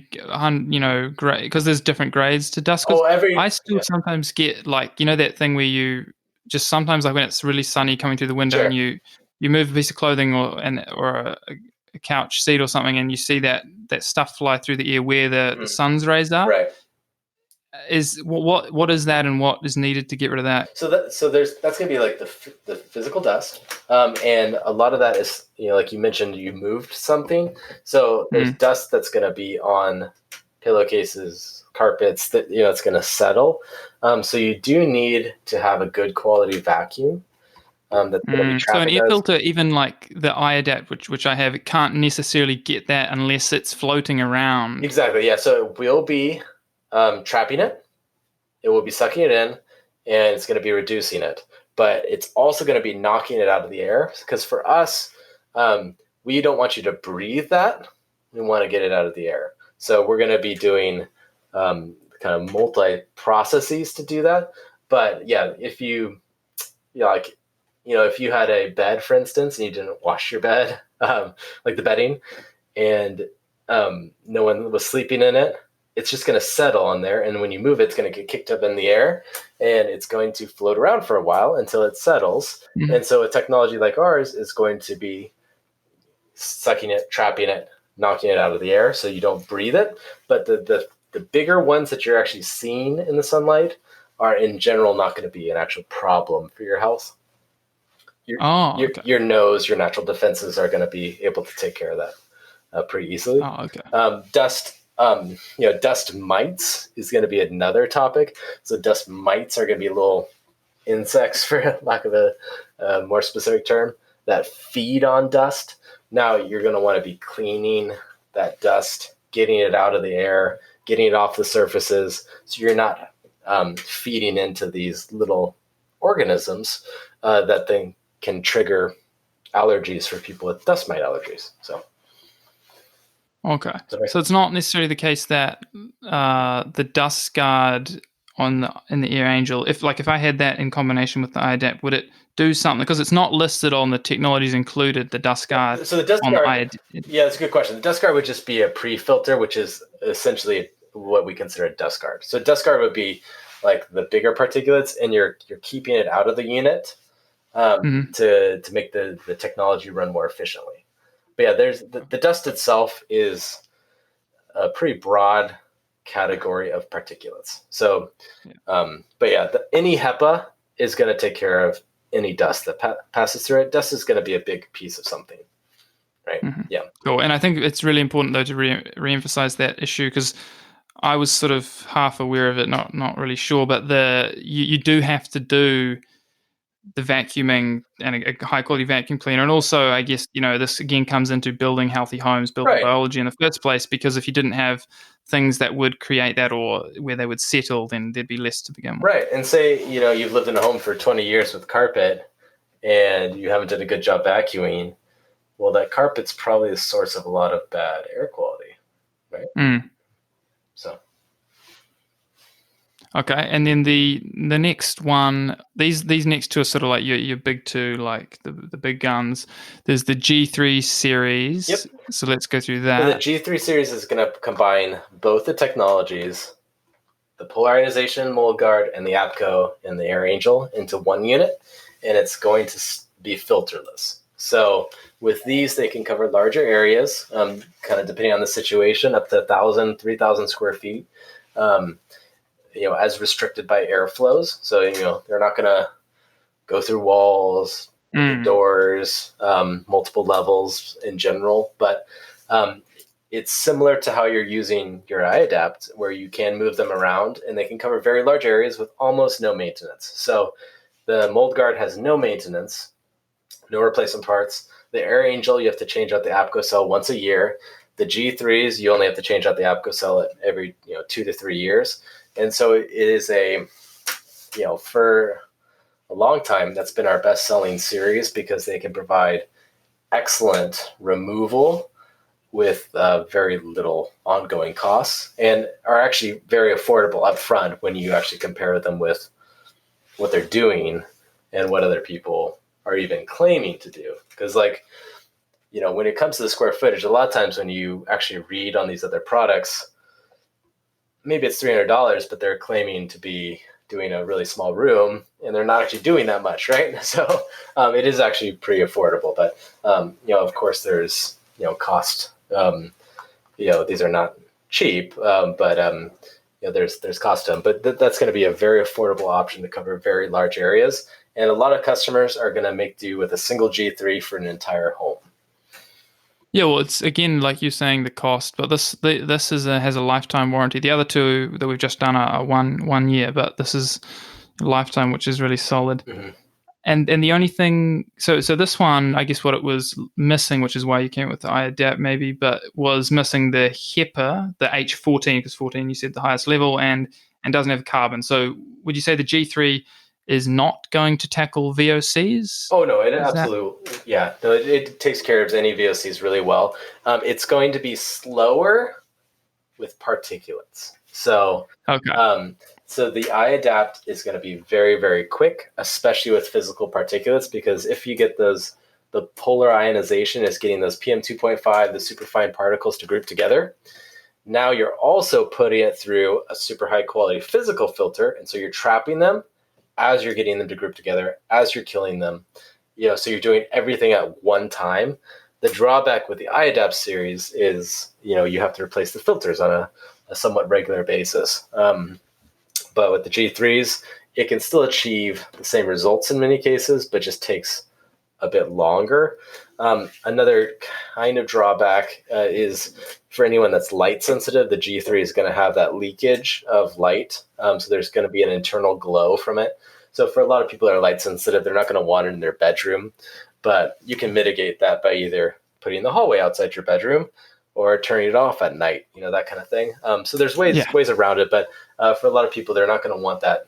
grade? Because there's different grades to dust. I still sometimes get that thing where you just sometimes when it's really sunny coming through the window and you move a piece of clothing or a couch seat or something, and you see that stuff fly through the air where the sun's raised up. Right. What is that, and what is needed to get rid of that? So that's going to be like the physical dust, and a lot of that is like you mentioned, you moved something. So there's dust that's going to be on pillowcases, carpets that it's going to settle. So you do need to have a good quality vacuum. That's going to be so an air filter, even like the iAdapt, which I have, it can't necessarily get that unless it's floating around. Exactly, yeah. So it will be trapping it. It will be sucking it in, and it's going to be reducing it. But it's also going to be knocking it out of the air, because for us, we don't want you to breathe that. We want to get it out of the air. So we're going to be doing kind of multi-processes to do that. But yeah, if if you had a bed, for instance, and you didn't wash your bed, like the bedding, and no one was sleeping in it, it's just going to settle on there. And when you move it, it's going to get kicked up in the air, and it's going to float around for a while until it settles. Mm-hmm. And so a technology like ours is going to be sucking it, trapping it, knocking it out of the air so you don't breathe it. But the bigger ones that you're actually seeing in the sunlight are in general not going to be an actual problem for your health. Your nose, your natural defenses are going to be able to take care of that pretty easily. Oh, okay. Dust, dust mites is going to be another topic. So dust mites are going to be little insects, for lack of a more specific term, that feed on dust. Now you're going to want to be cleaning that dust, getting it out of the air, getting it off the surfaces, so you're not feeding into these little organisms that then can trigger allergies for people with dust mite allergies. So, okay, so it's not necessarily the case that the dust guard in the Air Angel, if I had that in combination with the iAdapt, would it do something? Because it's not listed on the technologies included, the dust guard. So the dust guard, yeah, that's a good question. The dust guard would just be a pre-filter, which is essentially what we consider a dust guard. So dust guard would be like the bigger particulates, and you're keeping it out of the unit to make the technology run more efficiently. But yeah, there's the dust itself is a pretty broad category of particulates. So, but yeah, any HEPA is going to take care of any dust that passes through it. Dust is going to be a big piece of something, right? Mm-hmm. Yeah. Cool. And I think it's really important though to reemphasize that issue, because I was sort of half aware of it, not really sure, but you do have to do the vacuuming and a high quality vacuum cleaner. And also, I guess, this again comes into building healthy homes, building biology in the first place, because if you didn't have things that would create that or where they would settle, then there'd be less to begin with. Right. And say, you've lived in a home for 20 years with carpet and you haven't done a good job vacuuming. Well, that carpet's probably the source of a lot of bad air quality, right? So. Okay, and then the next one, these next two are sort of like your big two, like the big guns. There's the G3 series. Yep. So let's go through that. So the G3 series is going to combine both the technologies, the Polarization Mold Guard and the APCO and the Air Angel, into one unit, and it's going to be filterless. So with these, they can cover larger areas, kind of depending on the situation, up to 1,000, 3,000 square feet, as restricted by airflows. So, they're not going to go through walls, doors, multiple levels in general. But it's similar to how you're using your iAdapt, where you can move them around and they can cover very large areas with almost no maintenance. So the Mold Guard has no maintenance, no replacement parts. The Air Angel, you have to change out the APCO cell once a year. The G3s, you only have to change out the APCO cell every 2 to 3 years. And so it is for a long time, that's been our best-selling series because they can provide excellent removal with very little ongoing costs and are actually very affordable up front when you actually compare them with what they're doing and what other people are even claiming to do. Because when it comes to the square footage, a lot of times when you actually read on these other products, maybe it's $300, but they're claiming to be doing a really small room and they're not actually doing that much, right? So it is actually pretty affordable, but of course there's cost. These are not cheap, but there's cost to them. But that's going to be a very affordable option to cover very large areas. And a lot of customers are going to make do with a single G3 for an entire home. Yeah, well, it's again like you're saying the cost, but this has a lifetime warranty. The other two that we've just done are 1 year, but this is a lifetime, which is really solid. Mm-hmm. And the only thing, so this one, I guess what it was missing, which is why you came with the iAdapt maybe, but was missing the HEPA, the H14, because 14 you said the highest level, and doesn't have carbon. So would you say the G3 is not going to tackle VOCs? Oh, no, it takes care of any VOCs really well. It's going to be slower with particulates. So, okay. So the iAdapt is going to be very, very quick, especially with physical particulates, because if you get the polar ionization is getting those PM2.5, the superfine particles to group together. Now you're also putting it through a super high quality physical filter. And so you're trapping them as you're getting them to group together, as you're killing them. So you're doing everything at one time. The drawback with the iAdapt series is, you have to replace the filters on a somewhat regular basis. But with the G3s, it can still achieve the same results in many cases, but just takes a bit longer. Another kind of drawback is for anyone that's light sensitive, the G3 is going to have that leakage of light. So there's going to be an internal glow from it. So for a lot of people that are light sensitive, they're not going to want it in their bedroom, but you can mitigate that by either putting the hallway outside your bedroom or turning it off at night, that kind of thing. So there's ways around it, but for a lot of people, they're not going to want that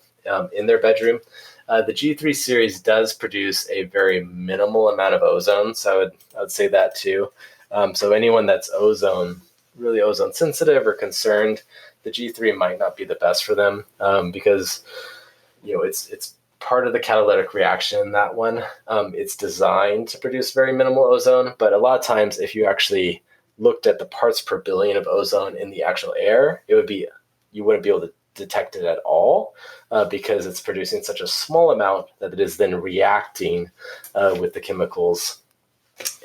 in their bedroom. The G3 series does produce a very minimal amount of ozone, so I would say that too. So anyone that's really ozone sensitive or concerned, the G3 might not be the best for them because it's part of the catalytic reaction in that one. It's designed to produce very minimal ozone, but a lot of times if you actually looked at the parts per billion of ozone in the actual air, you wouldn't be able to detect it at all because it's producing such a small amount that it is then reacting with the chemicals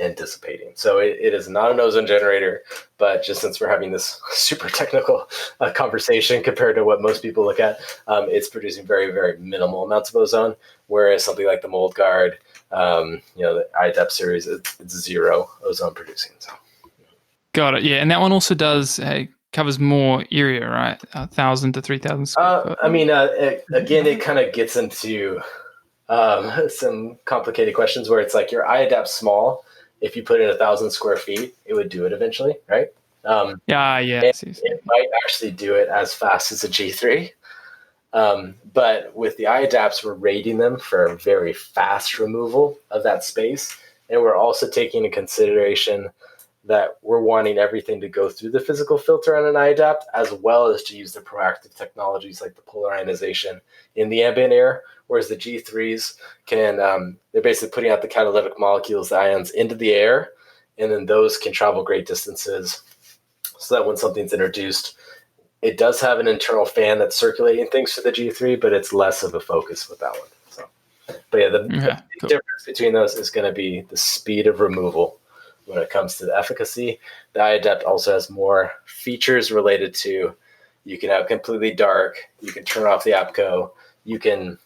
and dissipating. So it is not an ozone generator, but just since we're having this super technical conversation compared to what most people look at, it's producing very, very minimal amounts of ozone, whereas something like the Mold Guard, the iAdapt series, it's zero ozone producing. So. Got it. Yeah, and that one also covers more area, right? 1,000 to 3,000 square foot. Again, it kind of gets into some complicated questions where it's like your iAdapt small. If you put in 1,000 square feet, it would do it eventually, right? Yeah. It might actually do it as fast as a G3. But with the iAdapts, we're rating them for a very fast removal of that space. And we're also taking into consideration that we're wanting everything to go through the physical filter on an iAdapt, as well as to use the proactive technologies like the polar ionization in the ambient air, whereas the G3s they're basically putting out the catalytic molecules, the ions, into the air, and then those can travel great distances so that when something's introduced, it does have an internal fan that's circulating things for the G3, but it's less of a focus with that one. So, But yeah, the big cool. difference between those is going to be the speed of removal when it comes to the efficacy. The iAdapt also has more features related to, you can have completely dark, you can turn off the APCO, you can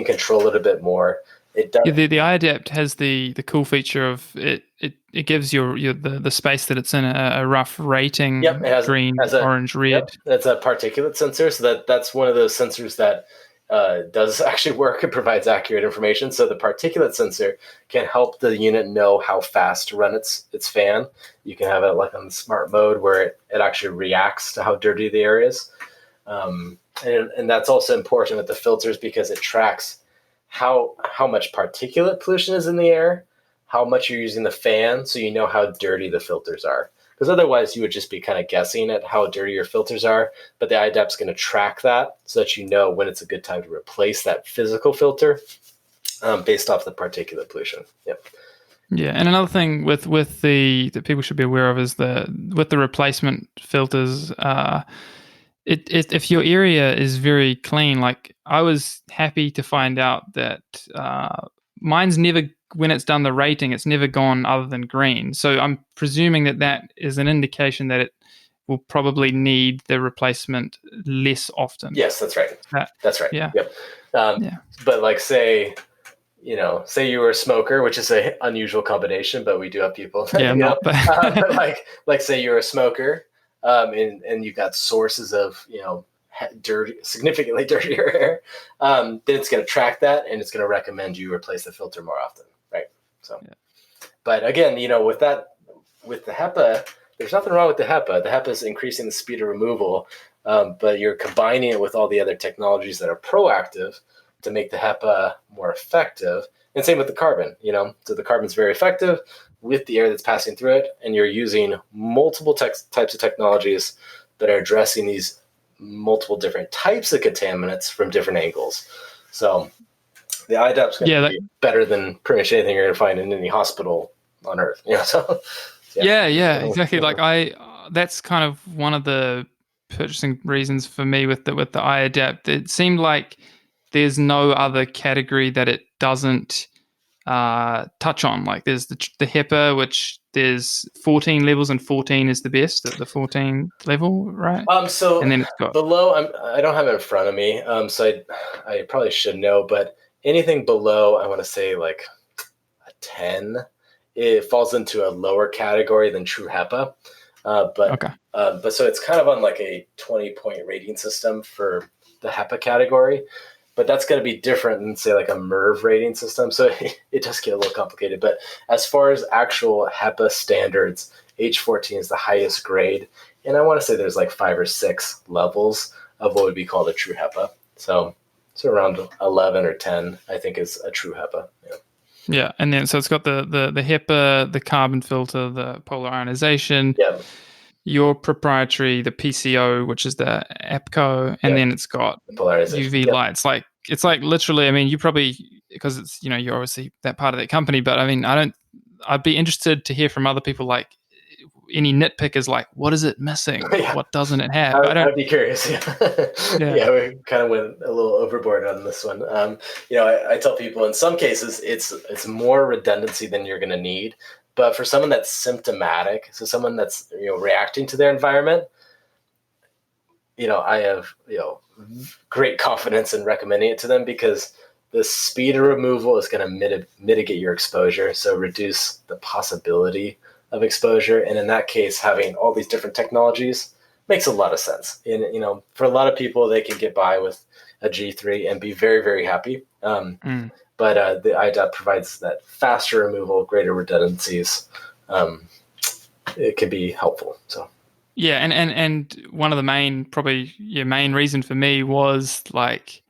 control it a bit more. It does. Yeah, the iAdapt has the cool feature of it gives the space that it's in a rough rating. Yep, it has green, orange, red. Yep, that's a particulate sensor. So that's one of those sensors that does actually work and provides accurate information. So the particulate sensor can help the unit know how fast to run its fan. You can have it like on the smart mode where it actually reacts to how dirty the area is. And that's also important with the filters because it tracks how much particulate pollution is in the air, how much you're using the fan, so you know how dirty the filters are. Because otherwise you would just be kind of guessing at how dirty your filters are, but the iAdapt's going to track that so that you know when it's a good time to replace that physical filter based off the particulate pollution. Yep. Yeah, and another thing with the that people should be aware of is with the replacement filters, if your area is very clean, like I was happy to find out that mine's never, when it's done the rating, it's never gone other than green. So I'm presuming that is an indication that it will probably need the replacement less often. Yes, that's right. That's right. Yeah. Yep. But like say you were a smoker, which is an unusual combination, but we do have people. Yeah, but like say you're a smoker, and you've got sources of significantly dirtier air, then it's going to track that and it's going to recommend you replace the filter more often, right? So, But again, with the HEPA, there's nothing wrong with the HEPA. The HEPA is increasing the speed of removal, but you're combining it with all the other technologies that are proactive to make the HEPA more effective. And same with the carbon, so the carbon's very effective with the air that's passing through it, and you're using multiple types of technologies that are addressing these multiple different types of contaminants from different angles. So the iAdapt's going to be better than pretty much anything you're going to find in any hospital on Earth. So exactly. Like that's kind of one of the purchasing reasons for me with the iAdapt. It seemed like there's no other category that it doesn't touch on. Like there's the HEPA, which there's 14 levels, and 14 is the best at the 14th level, right? So and then it's got below. I don't have it in front of me, so I probably should know. But anything below, I want to say like a 10, it falls into a lower category than true HEPA. But so it's kind of on like a 20-point rating system for the HEPA category. But that's going to be different than, say, like a Merv rating system. So it does get a little complicated. But as far as actual HEPA standards, H14 is the highest grade. And I want to say there's like 5 or 6 levels of what would be called a true HEPA. So around 11 or 10, I think, is a true HEPA. Yeah, and then so it's got the HEPA, the carbon filter, the polar ionization. Yeah. Your proprietary, the PCO, which is the APCO, and then it's got UV lights. Like it's like literally, I mean, you probably, because it's, you're obviously that part of that company, but I mean, I'd be interested to hear from other people, like any nitpickers, like what is it missing? What doesn't it have? I'd be curious. Yeah, we kind of went a little overboard on this one. I tell people in some cases it's more redundancy than you're going to need. But for someone that's symptomatic, so someone that's reacting to their environment, I have great confidence in recommending it to them because the speed of removal is going to mitigate your exposure, so reduce the possibility of exposure. And in that case, having all these different technologies makes a lot of sense. And for a lot of people, they can get by with a G3 and be very, very happy. But the iAdapt provides that faster removal, greater redundancies. It can be helpful. So yeah, and one of the main reason for me was like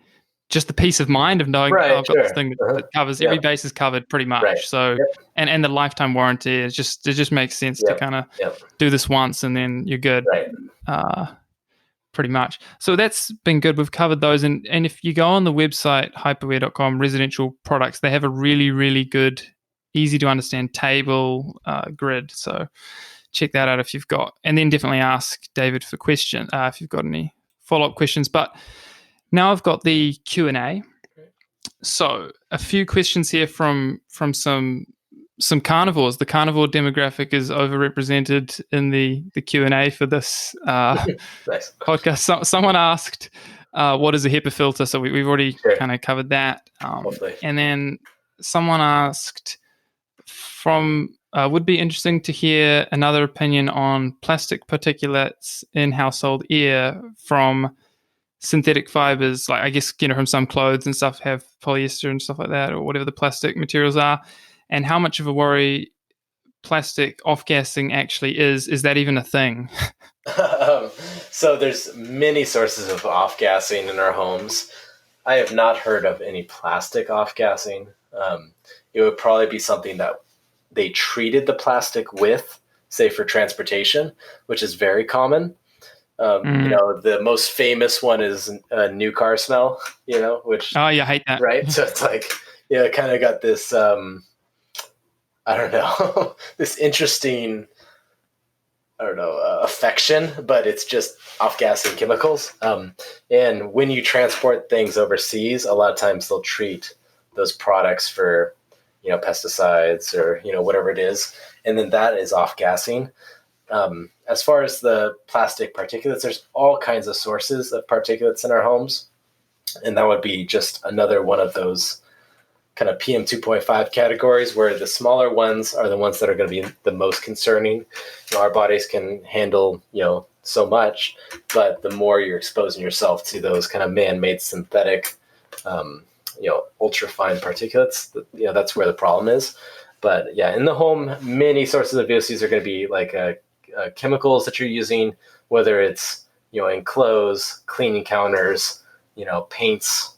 just the peace of mind of knowing I've got this thing that covers every base is covered pretty much. Right. So and the lifetime warranty it just makes sense to kind of do this once and then you're good. Right. Pretty much. So that's been good. We've covered those. And if you go on the website, hyperware.com, residential products, they have a really, really good, easy to understand table grid. So check that out if you've got. And then definitely ask David for questions if you've got any follow-up questions. But now I've got the Q&A. So a few questions here from some carnivores. The carnivore demographic is overrepresented in the Q&A for this Nice. podcast. Someone asked, what is a HEPA filter? So we've already kind of covered that. Hopefully. And then someone asked, would be interesting to hear another opinion on plastic particulates in household air from synthetic fibers, like I guess, from some clothes and stuff have polyester and stuff like that, or whatever the plastic materials are, and how much of a worry plastic off-gassing actually is. Is that even a thing? So there's many sources of off-gassing in our homes. I have not heard of any plastic off-gassing. It would probably be something that they treated the plastic with, say for transportation, which is very common. The most famous one is a new car smell, which... Oh, yeah, I hate that. Right? So it's like, it kind of got this, I don't know, this interesting, affection, but it's just off-gassing chemicals. And when you transport things overseas, a lot of times they'll treat those products for, pesticides or, whatever it is. And then that is off-gassing. As far as the plastic particulates, there's all kinds of sources of particulates in our homes. And that would be just another one of those kind of PM 2.5 categories, where the smaller ones are the ones that are going to be the most concerning. Our bodies can handle, so much, but the more you're exposing yourself to those kind of man-made synthetic, ultra-fine particulates, that's where the problem is. But yeah, in the home, many sources of VOCs are going to be like chemicals that you're using, whether it's, in clothes, cleaning counters, paints,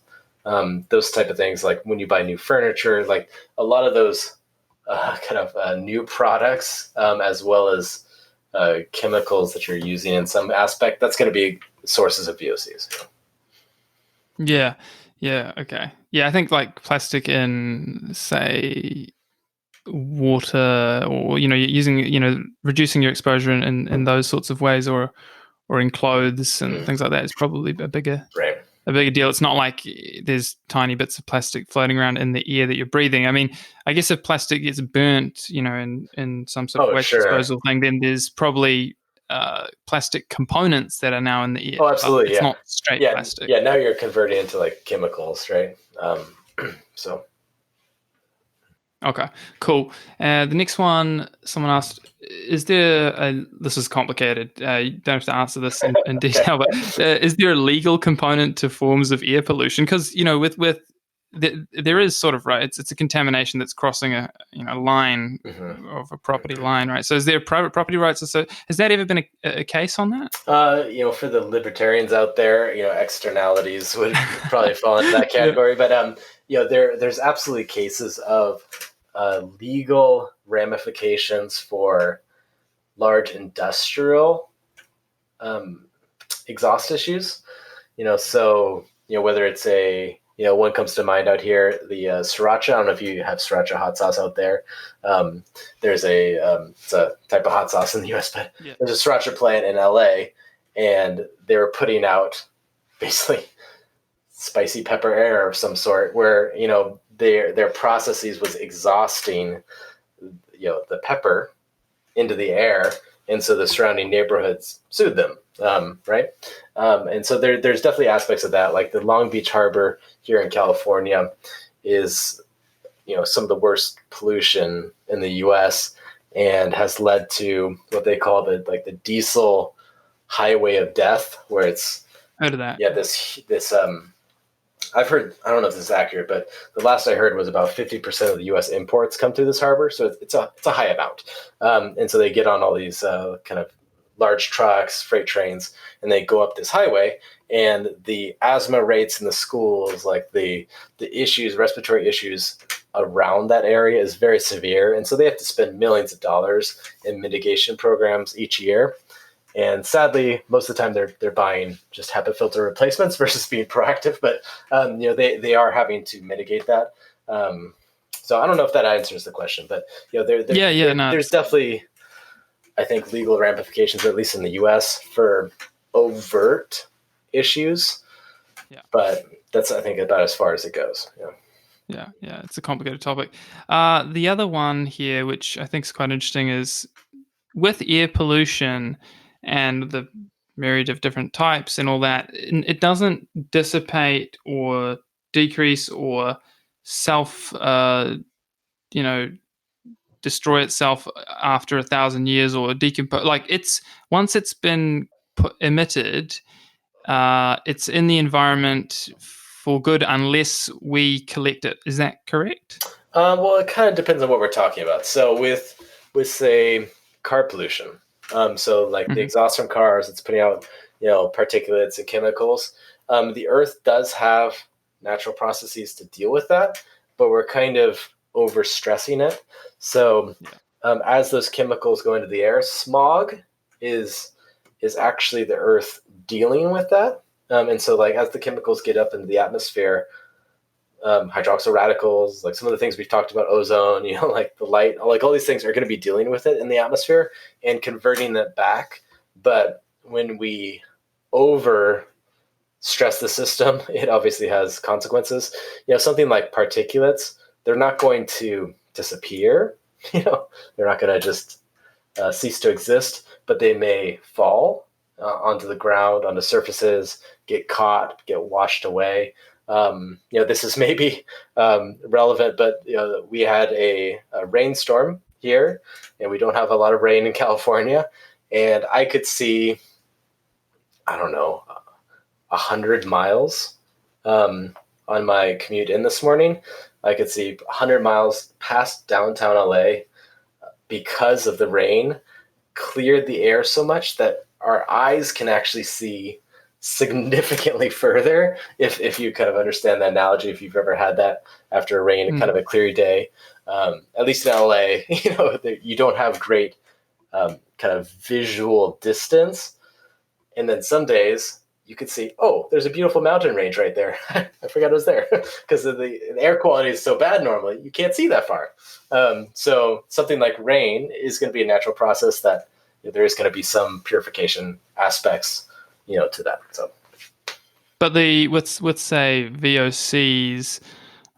those type of things. Like when you buy new furniture, like a lot of those new products, as well as chemicals that you're using in some aspect, that's going to be sources of VOCs. Yeah. Okay. Yeah, I think like plastic in, say, water, or using, reducing your exposure in those sorts of ways, or in clothes and things like that is probably a bigger deal. It's not like there's tiny bits of plastic floating around in the air that you're breathing. I mean, I guess if plastic gets burnt, in some sort of waste disposal thing, then there's probably plastic components that are now in the air. Oh, absolutely. It's not straight plastic. Yeah, now you're converting into like chemicals, right? So. Okay, cool. The next one, someone asked, this is complicated, you don't have to answer this in detail, but is there a legal component to forms of air pollution? Because, there is sort of, right, it's a contamination that's crossing a line of a property line, right? So is there private property rights? So has that ever been a case on that? For the libertarians out there, externalities would probably fall into that category. But, there's absolutely cases of legal ramifications for large industrial exhaust issues. So whether it's one comes to mind out here, the sriracha. I don't know if you have sriracha hot sauce out there. There's it's a type of hot sauce in the US, but there's a sriracha plant in LA, and they were putting out basically spicy pepper air of some sort, where their processes was exhausting the pepper into the air, and so the surrounding neighborhoods sued them, right? And so there's definitely aspects of that. Like the Long Beach Harbor here in California is some of the worst pollution in the U.S. and has led to what they call the diesel highway of death, where it's heard of that. Yeah, this I've heard, I don't know if this is accurate, but the last I heard was about 50% of the U.S. imports come through this harbor. So it's a high amount. And so they get on all these kind of large trucks, freight trains, and they go up this highway. And the asthma rates in the schools, like the issues, respiratory issues around that area is very severe. And so they have to spend millions of dollars in mitigation programs each year. And sadly, most of the time they're buying just HEPA filter replacements versus being proactive. But they are having to mitigate that. So I don't know if that answers the question, but there's definitely, I think, legal ramifications, at least in the U.S., for overt issues. Yeah. But that's, I think, about as far as it goes. Yeah, it's a complicated topic. The other one here, which I think is quite interesting, is with air pollution and the myriad of different types and all that, it doesn't dissipate or decrease or self, destroy itself after 1,000 years or decompose. Like once it's been emitted, it's in the environment for good unless we collect it. Is that correct? Well, it kind of depends on what we're talking about. So with say car pollution, so like the exhaust from cars, it's putting out particulates and chemicals. The Earth does have natural processes to deal with that, but we're kind of overstressing it. So as those chemicals go into the air, smog is actually the Earth dealing with that. And so like as the chemicals get up into the atmosphere, hydroxyl radicals, like some of the things we've talked about, ozone, like the light, like all these things are going to be dealing with it in the atmosphere and converting that back. But when we over stress the system, it obviously has consequences. Something like particulates, they're not going to disappear. They're not going to just cease to exist, but they may fall onto the ground, onto surfaces, get caught, get washed away. This is maybe relevant, but we had a rainstorm here, and we don't have a lot of rain in California. And I could see, I don't know, 100 miles on my commute in this morning. I could see 100 miles past downtown LA because of the rain cleared the air so much that our eyes can actually see significantly further, if you kind of understand that analogy, if you've ever had that after a rain, kind of a clear day. At least in LA, you don't have great kind of visual distance. And then some days you could see, oh, there's a beautiful mountain range right there. I forgot it was there because the air quality is so bad normally, you can't see that far. So something like rain is going to be a natural process that there is going to be some purification aspects to that. So, but with say VOCs,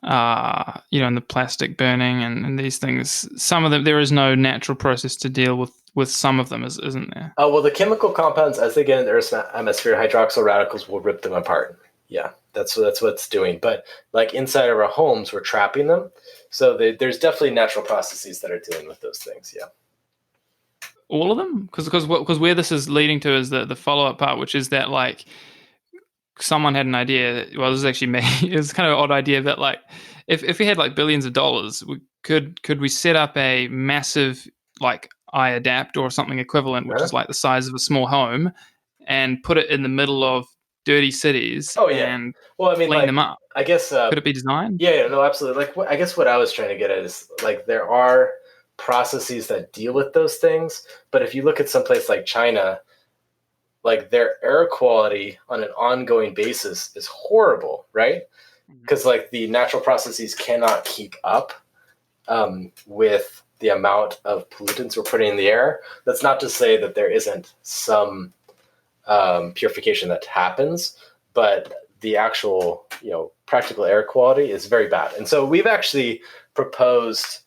and the plastic burning and these things, some of them, there is no natural process to deal with some of them, isn't there? Well, the chemical compounds, as they get in the Earth's atmosphere, hydroxyl radicals will rip them apart. Yeah, that's what it's doing. But like inside of our homes, we're trapping them. So there's definitely natural processes that are dealing with those things. Yeah. All of them? Because where this is leading to is the follow-up part, which is that like someone had an idea. Well, this is actually me. It's kind of an odd idea, but like if we had like billions of dollars, could we set up a massive like iAdapt or something equivalent, which is like the size of a small home, and put it in the middle of dirty cities and clean them up? I guess could it be designed? Yeah, no, absolutely. Like I guess what I was trying to get at is like there are processes that deal with those things, but if you look at someplace like China, like their air quality on an ongoing basis is horrible, right? Because like the natural processes cannot keep up with the amount of pollutants we're putting in the air. That's not to say that there isn't some purification that happens, but the actual practical air quality is very bad. And so we've actually proposed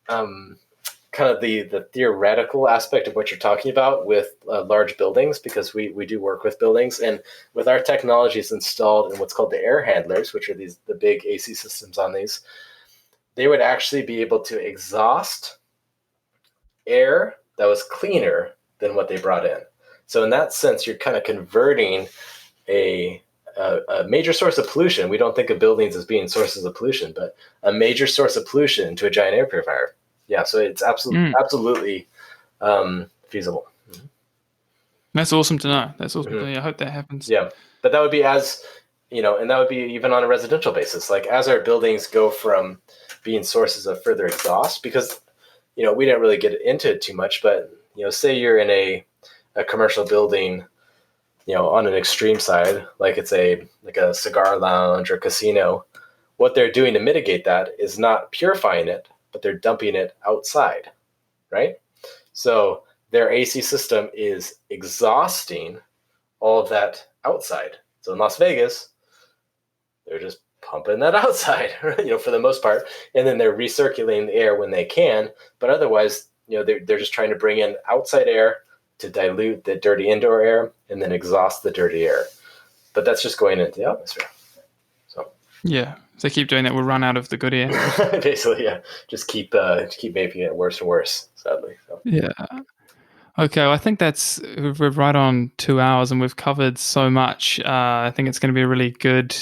kind of the theoretical aspect of what you're talking about with large buildings, because we do work with buildings, and with our technologies installed in what's called the air handlers, which are the big AC systems on these, they would actually be able to exhaust air that was cleaner than what they brought in. So in that sense, you're kind of converting a major source of pollution. We don't think of buildings as being sources of pollution, but a major source of pollution into a giant air purifier. Yeah, so it's absolutely feasible. Mm-hmm. That's awesome to know. That's awesome to know. I hope that happens. Yeah, but that would be and that would be even on a residential basis. Like as our buildings go from being sources of further exhaust, because we didn't really get into it too much, but say you're in a commercial building, on an extreme side, like it's like a cigar lounge or casino, what they're doing to mitigate that is not purifying it, but they're dumping it outside, right? So their AC system is exhausting all of that outside. So in Las Vegas, they're just pumping that outside, for the most part. And then they're recirculating the air when they can. But otherwise, they're just trying to bring in outside air to dilute the dirty indoor air and then exhaust the dirty air. But that's just going into the atmosphere. So yeah, if they keep doing that, we'll run out of the good air. Basically, yeah. Just keep making it worse and worse, sadly. So. Yeah. Okay, well, I think we're right on 2 hours, and we've covered so much. I think it's going to be a really good,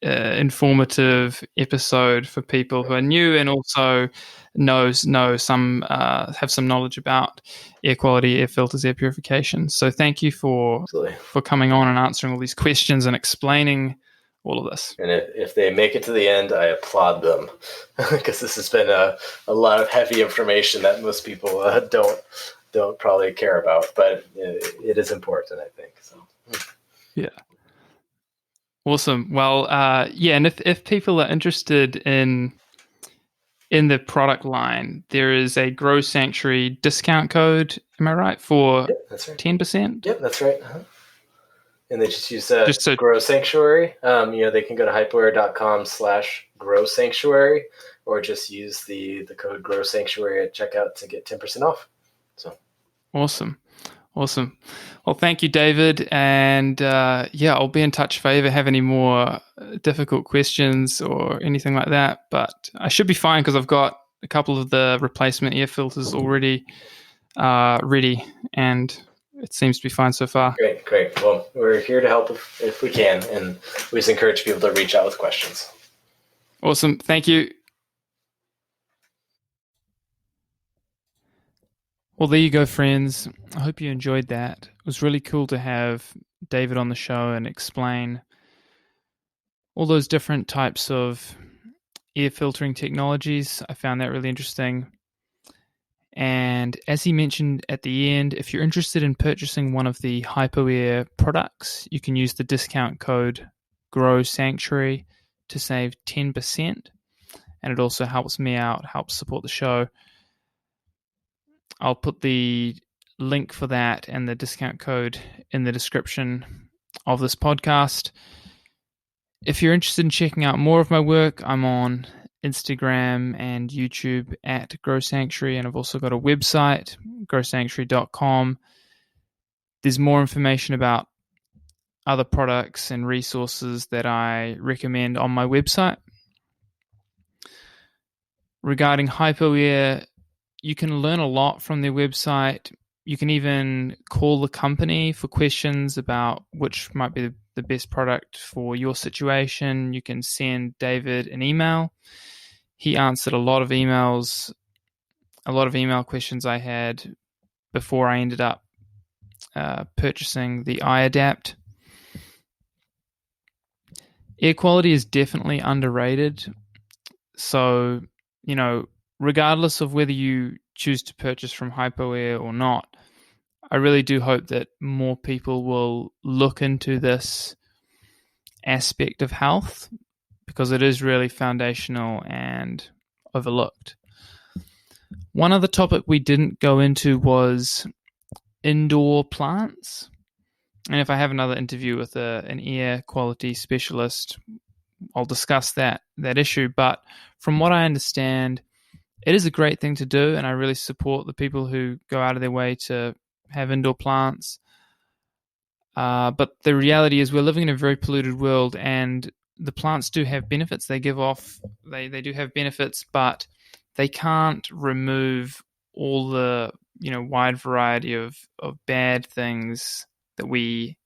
informative episode for people who are new and also have some knowledge about air quality, air filters, air purification. So thank you for coming on and answering all these questions and explaining all of this. And if they make it to the end, I applaud them because this has been a lot of heavy information that most people don't probably care about, but it is important, I think. So. Yeah. Awesome. Well, and if people are interested in the product line, there is a Grow Sanctuary discount code. Am I right? For that's right. 10%? Yep, that's right. Uh-huh. And they just use Grow Sanctuary. They can go to hypoair.com/Grow Sanctuary, or just use the code Grow Sanctuary at checkout to get 10% off. So awesome. Well, thank you, David. And I'll be in touch if I ever have any more difficult questions or anything like that. But I should be fine because I've got a couple of the replacement air filters already ready, and it seems to be fine so far. Great. Well, we're here to help if we can, and we just encourage people to reach out with questions. Awesome. Thank you. Well, there you go, friends. I hope you enjoyed that. It was really cool to have David on the show and explain all those different types of air filtering technologies. I found that really interesting. And as he mentioned at the end, if you're interested in purchasing one of the HypoAir products, you can use the discount code Grow Sanctuary to save 10%. And it also helps me out, helps support the show. I'll put the link for that and the discount code in the description of this podcast. If you're interested in checking out more of my work, I'm on Instagram and YouTube at Grow Sanctuary, and I've also got a website, growsanctuary.com. There's more information about other products and resources that I recommend on my website. Regarding HypoAir, you can learn a lot from their website. You can even call the company for questions about which might be the best product for your situation. You can send David an email. He answered a lot of email questions I had before I ended up purchasing the iAdapt. Air quality is definitely underrated. So, regardless of whether you choose to purchase from HypoAir or not, I really do hope that more people will look into this aspect of health because it is really foundational and overlooked. One other topic we didn't go into was indoor plants. And if I have another interview with an air quality specialist, I'll discuss that issue. But from what I understand, it is a great thing to do, and I really support the people who go out of their way to have indoor plants. But the reality is we're living in a very polluted world, and the plants do have benefits. They do have benefits, but they can't remove all the wide variety of bad things that we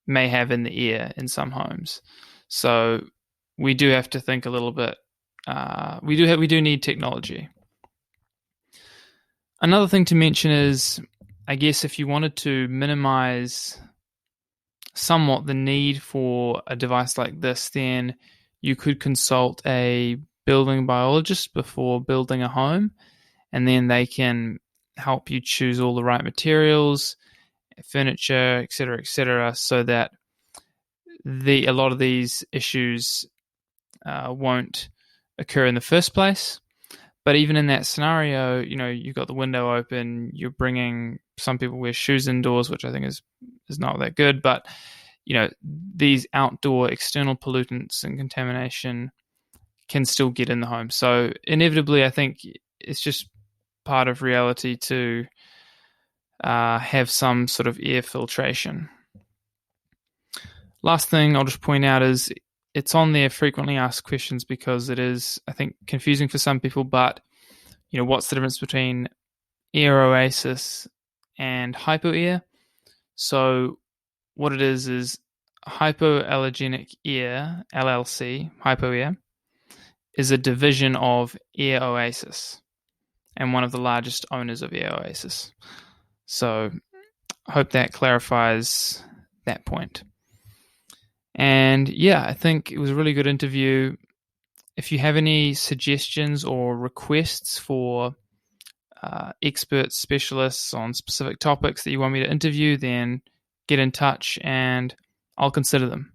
may have in the air in some homes. So we do have to think a little bit. We do need technology. Another thing to mention is, I guess, if you wanted to minimize somewhat the need for a device like this, then you could consult a building biologist before building a home, and then they can help you choose all the right materials, furniture, etc., so that a lot of these issues won't occur in the first place. But even in that scenario, you've got the window open, some people wear shoes indoors, which I think is not that good, but these outdoor external pollutants and contamination can still get in the home. So inevitably, I think it's just part of reality to have some sort of air filtration. Last thing I'll just point out is it's on their frequently asked questions because it is, I think, confusing for some people, but what's the difference between air oasis and hypoair? So what it is hypoallergenic air, LLC, hypoair, is a division of Air Oasis and one of the largest owners of Air Oasis. So I hope that clarifies that point. And yeah, I think it was a really good interview. If you have any suggestions or requests for expert specialists on specific topics that you want me to interview, then get in touch and I'll consider them.